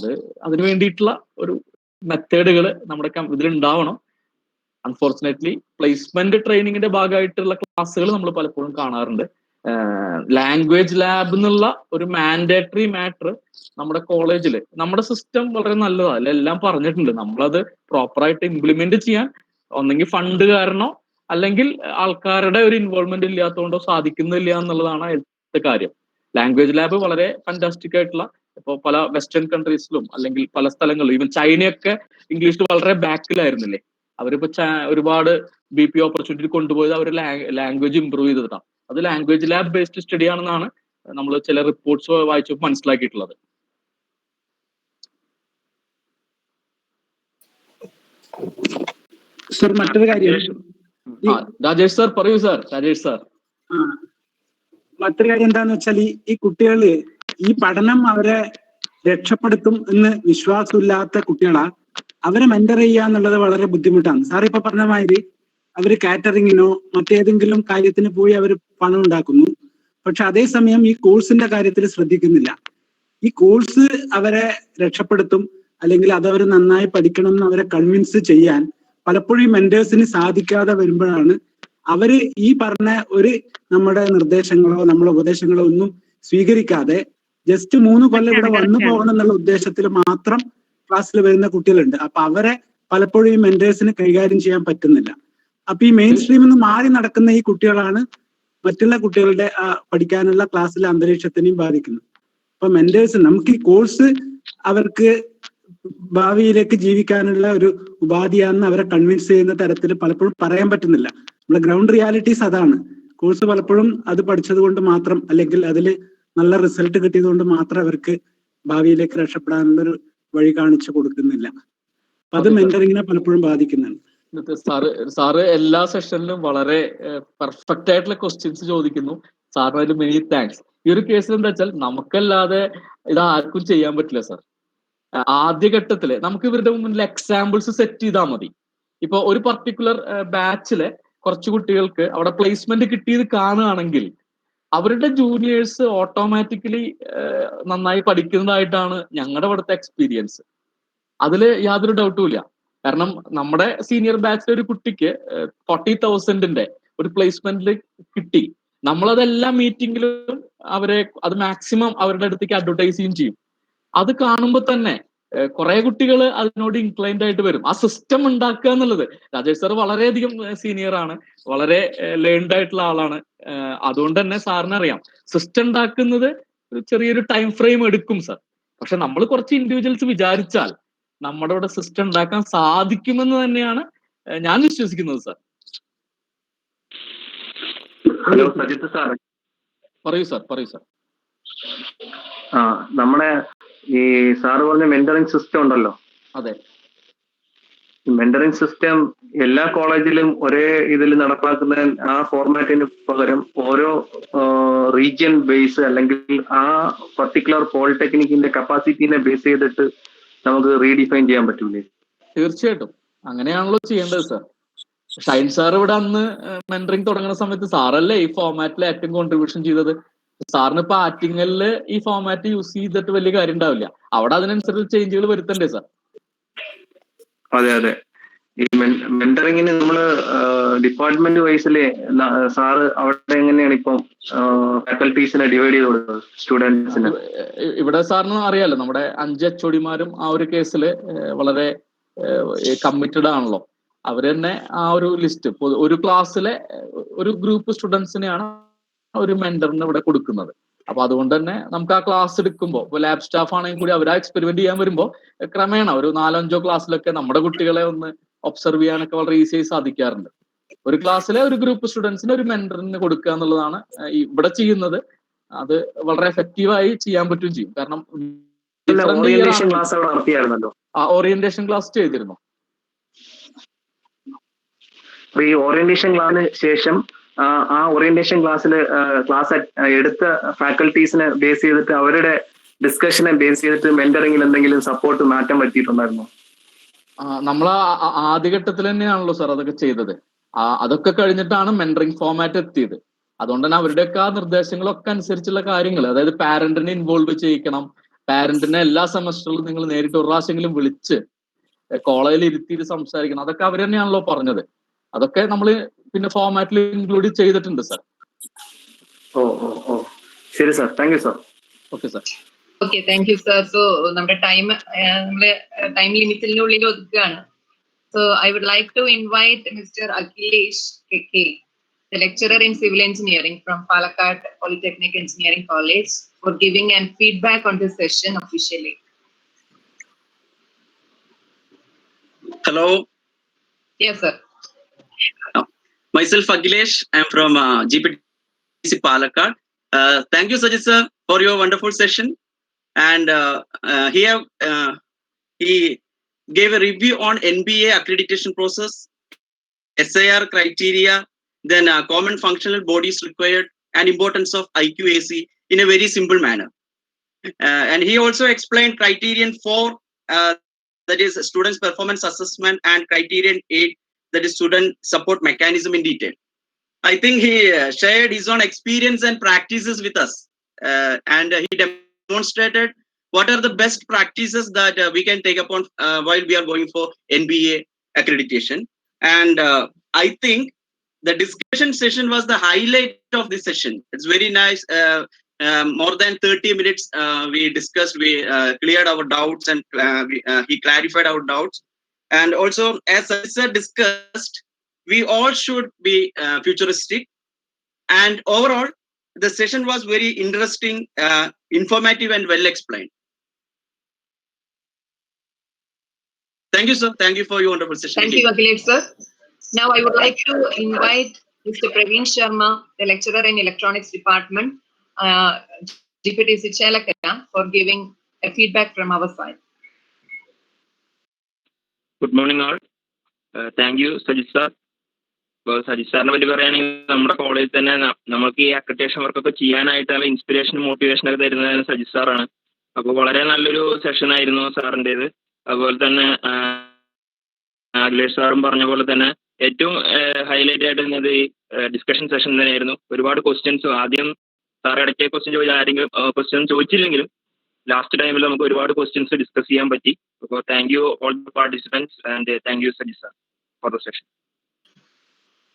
അതിന് വേണ്ടിയിട്ടുള്ള ഒരു മെത്തേഡുകൾ നമ്മുടെ ഇതിലുണ്ടാവണം. അൺഫോർച്ചുനേറ്റ്ലി പ്ലേസ്മെന്റ് ട്രെയിനിങ്ങിന്റെ ഭാഗമായിട്ടുള്ള ക്ലാസ്സുകൾ നമ്മൾ പലപ്പോഴും കാണാറുണ്ട്. ലാംഗ്വേജ് ലാബ് എന്നുള്ള ഒരു മാൻഡേറ്ററി മാറ്റർ നമ്മുടെ കോളേജിൽ നമ്മുടെ സിസ്റ്റം വളരെ നല്ലതാണ്, എല്ലാം പറഞ്ഞിട്ടുണ്ട്. നമ്മളത് പ്രോപ്പറായിട്ട് ഇംപ്ലിമെന്റ് ചെയ്യാൻ ഒന്നെങ്കിൽ ഫണ്ട് കാരണോ അല്ലെങ്കിൽ ആൾക്കാരുടെ ഒരു ഇൻവോൾവ്മെന്റ് ഇല്ലാത്തതുകൊണ്ടോ സാധിക്കുന്നില്ല എന്നുള്ളതാണ് അടുത്ത കാര്യം. ലാംഗ്വേജ് ലാബ് വളരെ ഫാന്റാസ്റ്റിക് ആയിട്ടുള്ള, ഇപ്പോൾ പല വെസ്റ്റേൺ കൺട്രീസിലും അല്ലെങ്കിൽ പല സ്ഥലങ്ങളിലും, ഈവൻ ചൈനയൊക്കെ ഇംഗ്ലീഷിൽ വളരെ ബാക്കിലായിരുന്നില്ലേ. അവരിപ്പോ ഒരുപാട് BP ഓപ്പർച്യൂണിറ്റി കൊണ്ടുപോയത് അവർ ലാംഗ്വേജ് ഇമ്പ്രൂവ് ചെയ്തിട്ടാണ്. അത് ലാംഗ്വേജ് ലാബ് ബേസ്ഡ് സ്റ്റഡി ആണെന്നാണ് നമ്മൾ ചില റിപ്പോർട്ട്സ് വായിച്ചപ്പോൾ മനസ്സിലാക്കിയിട്ടുള്ളത്. സർ മറ്റൊരു കാര്യം, രാജേഷ് സാർ പറയൂ. സാർ രാജേഷ് സാർ, മറ്റൊരു കാര്യം എന്താന്ന് വെച്ചാൽ ഈ കുട്ടികള് ഈ പഠനം അവരെ രക്ഷപ്പെടുത്തും എന്ന് വിശ്വാസമില്ലാത്ത കുട്ടികളാ അവരെ മെന്റർ ചെയ്യുക എന്നുള്ളത് വളരെ ബുദ്ധിമുട്ടാണ്. സാർ ഇപ്പൊ പറഞ്ഞ മാതിരി അവര് കാറ്ററിങ്ങിനോ മറ്റേതെങ്കിലും കാര്യത്തിന് പോയി അവർ പണം ഉണ്ടാക്കുന്നു. പക്ഷെ അതേസമയം ഈ കോഴ്സിന്റെ കാര്യത്തിൽ ശ്രദ്ധിക്കുന്നില്ല. ഈ കോഴ്സ് അവരെ രക്ഷപ്പെടുത്തും അല്ലെങ്കിൽ അതവർ നന്നായി പഠിക്കണം എന്ന് അവരെ കൺവിൻസ് ചെയ്യാൻ പലപ്പോഴും മെന്റേഴ്സിന് സാധിക്കാതെ വരുമ്പോഴാണ് അവര് ഈ പറഞ്ഞ ഒരു നമ്മുടെ നിർദ്ദേശങ്ങളോ നമ്മളെ ഉപദേശങ്ങളോ ഒന്നും സ്വീകരിക്കാതെ ജസ്റ്റ് 3 കൊല്ലം ഇവിടെ വന്നു പോകണം എന്നുള്ള ഉദ്ദേശത്തിൽ മാത്രം ക്ലാസ്സിൽ വരുന്ന കുട്ടികളുണ്ട്. അപ്പൊ അവരെ പലപ്പോഴും ഈ മെന്റേഴ്സിന് കൈകാര്യം ചെയ്യാൻ പറ്റുന്നില്ല. അപ്പൊ ഈ മെയിൻ സ്ട്രീമിൽ നിന്ന് മാറി നടക്കുന്ന ഈ കുട്ടികളാണ് മറ്റുള്ള കുട്ടികളുടെ പഠിക്കാനുള്ള ക്ലാസ്സിലെ അന്തരീക്ഷത്തിനെയും ബാധിക്കുന്നത്. അപ്പൊ മെന്റേഴ്സ് നമുക്ക് ഈ കോഴ്സ് അവർക്ക് ഭാവിയിലേക്ക് ജീവിക്കാനുള്ള ഒരു ഉപാധിയാണെന്ന് അവരെ കൺവിൻസ് ചെയ്യുന്ന തരത്തിൽ പലപ്പോഴും പറയാൻ പറ്റുന്നില്ല. നമ്മുടെ ഗ്രൗണ്ട് റിയാലിറ്റീസ് അതാണ്. കോഴ്സ് പലപ്പോഴും അത് പഠിച്ചത് കൊണ്ട് മാത്രം അല്ലെങ്കിൽ അതിൽ നല്ല റിസൾട്ട് കിട്ടിയത് കൊണ്ട് മാത്രം അവർക്ക് ഭാവിയിലേക്ക് രക്ഷപ്പെടാനുള്ള ഒരു വഴി കാണിച്ചു കൊടുക്കുന്നില്ല. അപ്പൊ അത് മെന്ററിങ്ങിനെ പലപ്പോഴും ബാധിക്കുന്നുണ്ട്. സാറ് എല്ലാ സെഷനിലും വളരെ പെർഫെക്റ്റ് ആയിട്ടുള്ള ക്വസ്റ്റ്യൻസ് ചോദിക്കുന്നു. സാറിന് ഒരു മെനി താങ്ക്സ്. ഈ ഒരു കേസിൽ എന്താ വെച്ചാൽ നമുക്കല്ലാതെ ഇത് ആർക്കും ചെയ്യാൻ പറ്റില്ല സാർ. ആദ്യഘട്ടത്തില് നമുക്ക് ഇവരുടെ മുന്നിൽ എക്സാമ്പിൾസ് സെറ്റ് ചെയ്താൽ മതി. ഇപ്പൊ ഒരു പർട്ടിക്കുലർ ബാച്ചിലെ കുറച്ച് കുട്ടികൾക്ക് അവിടെ പ്ലേസ്മെന്റ് കിട്ടിയത് കാണുകയാണെങ്കിൽ അവരുടെ ജൂനിയേഴ്സ് ഓട്ടോമാറ്റിക്കലി നന്നായി പഠിക്കുന്നതായിട്ടാണ് ഞങ്ങളുടെ അവിടുത്തെ എക്സ്പീരിയൻസ്. അതില് യാതൊരു ഡൗട്ടും ഇല്ല. കാരണം നമ്മുടെ സീനിയർ ബാച്ചിലെ ഒരു കുട്ടിക്ക് 40,000 ഒരു പ്ലേസ്മെന്റിൽ കിട്ടി. നമ്മളതെല്ലാ മീറ്റിംഗിലും അവരെ അത് മാക്സിമം അവരുടെ അടുത്തേക്ക് അഡ്വർടൈസ് ചെയ്യും. അത് കാണുമ്പോൾ തന്നെ കുറെ കുട്ടികൾ അതിനോട് ഇൻക്ലൈൻഡ് ആയിട്ട് വരും. ആ സിസ്റ്റം ഉണ്ടാക്കുക എന്നുള്ളത്, രാജേഷ് സാർ വളരെയധികം സീനിയർ ആണ്, വളരെ ലേൺഡ് ആയിട്ടുള്ള ആളാണ്. അതുകൊണ്ട് തന്നെ സാറിന് അറിയാം സിസ്റ്റം ഉണ്ടാക്കുന്നത് ചെറിയൊരു ടൈം ഫ്രെയിം എടുക്കും സാർ. പക്ഷെ നമ്മൾ കുറച്ച് ഇൻഡിവിജ്വൽസ് വിചാരിച്ചാൽ നമ്മുടെ ഇവിടെ സിസ്റ്റം ഉണ്ടാക്കാൻ സാധിക്കുമെന്ന് തന്നെയാണ് ഞാൻ വിശ്വസിക്കുന്നത് സാർ. Hello Sajith sir. പറയൂ സാർ. നമ്മുടെ ഈ സാറ് പറഞ്ഞ മെന്ററിംഗ് സിസ്റ്റം ഉണ്ടല്ലോ. അതെ. മെന്ററിംഗ് സിസ്റ്റം എല്ലാ കോളേജിലും ഒരേ ഇതിൽ നടപ്പാക്കുന്ന ആ ഫോർമാറ്റിന് പകരം ഓരോ റീജിയൻ ബേസ് അല്ലെങ്കിൽ ആ പർട്ടിക്കുലർ പോളിടെക്നിക്കിന്റെ കപ്പാസിറ്റിനെ ബേസ് ചെയ്തിട്ട് നമുക്ക് റീഡിഫൈൻ ചെയ്യാൻ പറ്റൂലേ? തീർച്ചയായിട്ടും അങ്ങനെയാണല്ലോ ചെയ്യേണ്ടത് സാർ. ഷൈൻ സാർ ഇവിടെ അന്ന് മെന്ററിംഗ് തുടങ്ങുന്ന സമയത്ത് സാറല്ലേ ഈ ഫോർമാറ്റിൽ ഏറ്റവും കോൺട്രിബ്യൂഷൻ ചെയ്തത്. സാറിന് ഇപ്പൊ ആറ്റിങ്ങലില് ഈ ഫോമാറ്റ് യൂസ് ചെയ്തിട്ട് വലിയ കാര്യം ഉണ്ടാവില്ല. അവിടെ അതിനനുസരിച്ച് ചേഞ്ചുകൾ വരുത്തണ്ടേ സാർ? അതെ അതെ. ഈ മെന്ററിങ്ങിന് നമ്മള് ഡിപ്പാർട്ട്മെന്റ് വൈസില് സാറ് അവിടെ എങ്ങനെയാണ് ഇപ്പം ഫാക്കൽറ്റീസിനെ ഡിവൈഡ് ചെയ്ത് കൊടുക്കുന്നത് സ്റ്റുഡൻസിന്? ഇവിടെ സാറിന് അറിയാലോ, നമ്മുടെ 5 HOD-മാരും ആ ഒരു കേസിൽ വളരെ കമ്മിറ്റഡ് ആണല്ലോ. അവർ തന്നെ ആ ഒരു ലിസ്റ്റ് ഒരു ക്ലാസ്സിലെ ഒരു ഗ്രൂപ്പ് സ്റ്റുഡൻസിനെയാണ് ഒരു മെന്ററിന് ഇവിടെ കൊടുക്കുന്നത്. അപ്പൊ അതുകൊണ്ട് തന്നെ നമുക്ക് ആ ക്ലാസ് എടുക്കുമ്പോൾ, ഇപ്പൊ ലാബ് സ്റ്റാഫ് ആണെങ്കിൽ കൂടി അവർ ആ എക്സ്പെരിമെന്റ് ചെയ്യാൻ വരുമ്പോൾ ക്രമേണ ഒരു 4-5 ക്ലാസ്സിലൊക്കെ നമ്മുടെ കുട്ടികളെ ഒന്ന് ഒബ്സർവ് ചെയ്യാനൊക്കെ വളരെ ഈസിയായി സാധിക്കാറുണ്ട്. ഒരു ക്ലാസ്സിലെ ഒരു ഗ്രൂപ്പ് സ്റ്റുഡൻസിന് ഒരു മെന്ററിന് കൊടുക്കുക എന്നുള്ളതാണ് ഇവിടെ ചെയ്യുന്നത്. അത് വളരെ എഫക്റ്റീവായി ചെയ്യാൻ പറ്റുകയും ചെയ്യും. കാരണം ഓറിയന്റേഷൻ ക്ലാസ് അവിടെ നടത്തിയായിരുന്നല്ലോ. ഓറിയന്റേഷൻ ക്ലാസ് ചെയ്തിരുന്നു. അപ്പൊ ഈ ഓറിയന്റേഷൻ ക്ലാസ്സിന് ശേഷം ആ ഓറിയന്റേഷൻ ക്ലാസ് എടുത്ത ഫാക്കൽറ്റീസിനെ ബേസ് ചെയ്തിട്ട് അവരുടെ ഡിസ്കഷനെ ബേസ് ചെയ്തിട്ട് മെന്ററിംഗിൽ എന്തെങ്കിലും സപ്പോർട്ട് മാറ്റം പറ്റിയിട്ടുണ്ടായിരുന്നോ? നമ്മൾ ആദ്യഘട്ടത്തിൽ തന്നെയാണല്ലോ സാർ അതൊക്കെ ചെയ്തത്. അതൊക്കെ കഴിഞ്ഞിട്ടാണ് മെന്ററിംഗ് ഫോമാറ്റ് എത്തിയത്. അതുകൊണ്ട് തന്നെ അവരുടെയൊക്കെ ആ നിർദ്ദേശങ്ങളൊക്കെ അനുസരിച്ചുള്ള കാര്യങ്ങൾ, അതായത് പാരന്റിനെ ഇൻവോൾവ് ചെയ്യിക്കണം, പാരന്റിനെ എല്ലാ സെമസ്റ്ററിലും നിങ്ങൾ നേരിട്ട് ഒരു പ്രാവശ്യമെങ്കിലും വിളിച്ച് കോളേജിൽ ഇരുത്തിയിട്ട് സംസാരിക്കണം, അതൊക്കെ അവർ തന്നെയാണല്ലോ പറഞ്ഞത്. അതൊക്കെ നമ്മൾ പിന്നെ ഫോമാറ്റിൽ ഇൻക്ലൂഡ് ചെയ്തിട്ടുണ്ട് സാർ. ഓ ശരി sir, thank you sir. Okay sir. Okay, thank you sir. So നമ്മുടെ ടൈം ലിമിറ്റിനുള്ളിൽ ഒതുക്കുകയാണ്. So I would like to invite mister Akhilesh KK, the lecturer in civil engineering from Palakkad Polytechnic Engineering College, for giving an feedback on this session officially. Hello. Yes, sir. Myself Akhilesh. I am from GPTC Palakkad. Thank you, Sajid sir, for your wonderful session. And here he gave a review on NBA accreditation process, SIR criteria, then common functional bodies required, and importance of IQAC in a very simple manner. And he also explained criterion 4, that is students' performance assessment, and criterion 8, that is student support mechanism in detail. I think he shared his own experience and practices with us, and he demonstrated what are the best practices that we can take upon while we are going for NBA accreditation. And I think the discussion session was the highlight of this session. It's very nice. More than 30 minutes we discussed, we cleared our doubts, and he clarified our doubts. And also, as I said, discussed, we all should be futuristic. And overall, the session was very interesting, informative, and well explained. Thank you, sir. Thank you for your wonderful session. Thank you, Akhilesh, sir. Now I would like to invite Mr. Praveen Sharma, the lecturer in electronics department, GPTC Chelakka, for giving a feedback from our side. Good morning all. Thank you Sajith sir. ഇപ്പോൾ സജിത് സാറിനെ പറ്റി പറയുകയാണെങ്കിൽ നമ്മുടെ കോളേജിൽ തന്നെ നമുക്ക് ഈ അക്രഡിറ്റേഷൻ വർക്കൊക്കെ ചെയ്യാനായിട്ടുള്ള ഇൻസ്പിറേഷനും മോട്ടിവേഷനൊക്കെ തരുന്നത് സജിത് സാറാണ്. അപ്പോൾ വളരെ നല്ലൊരു സെഷൻ ആയിരുന്നു സാറിൻ്റേത്. അതുപോലെ തന്നെ അഖിലേഷ് സാറും പറഞ്ഞ പോലെ തന്നെ ഏറ്റവും ഹൈലൈറ്റ് ആയിട്ട് വരുന്നത് ഈ ഡിസ്കഷൻ സെഷൻ തന്നെയായിരുന്നു. ഒരുപാട് ക്വസ്റ്റ്യൻസ് ആദ്യം സാർ ഇടയ്ക്ക് ക്വസ്റ്റ്യൻ ചോദിച്ചില്ലെങ്കിലും ലാസ്റ്റ് ടൈമിൽ നമുക്ക് ഒരുപാട് ക്വസ്റ്റ്യൻസ് ഡിസ്കസ് ചെയ്യാൻ പറ്റി. അപ്പോൾ thank you all the participants, and thank you Sajith sir for the session.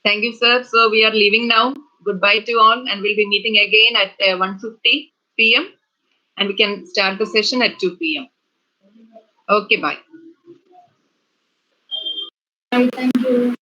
Thank you, sir. So we are leaving now. Goodbye to all, and we'll be meeting again at 1:50 p.m. and we can start the session at 2 p.m. Okay, bye. Thank you.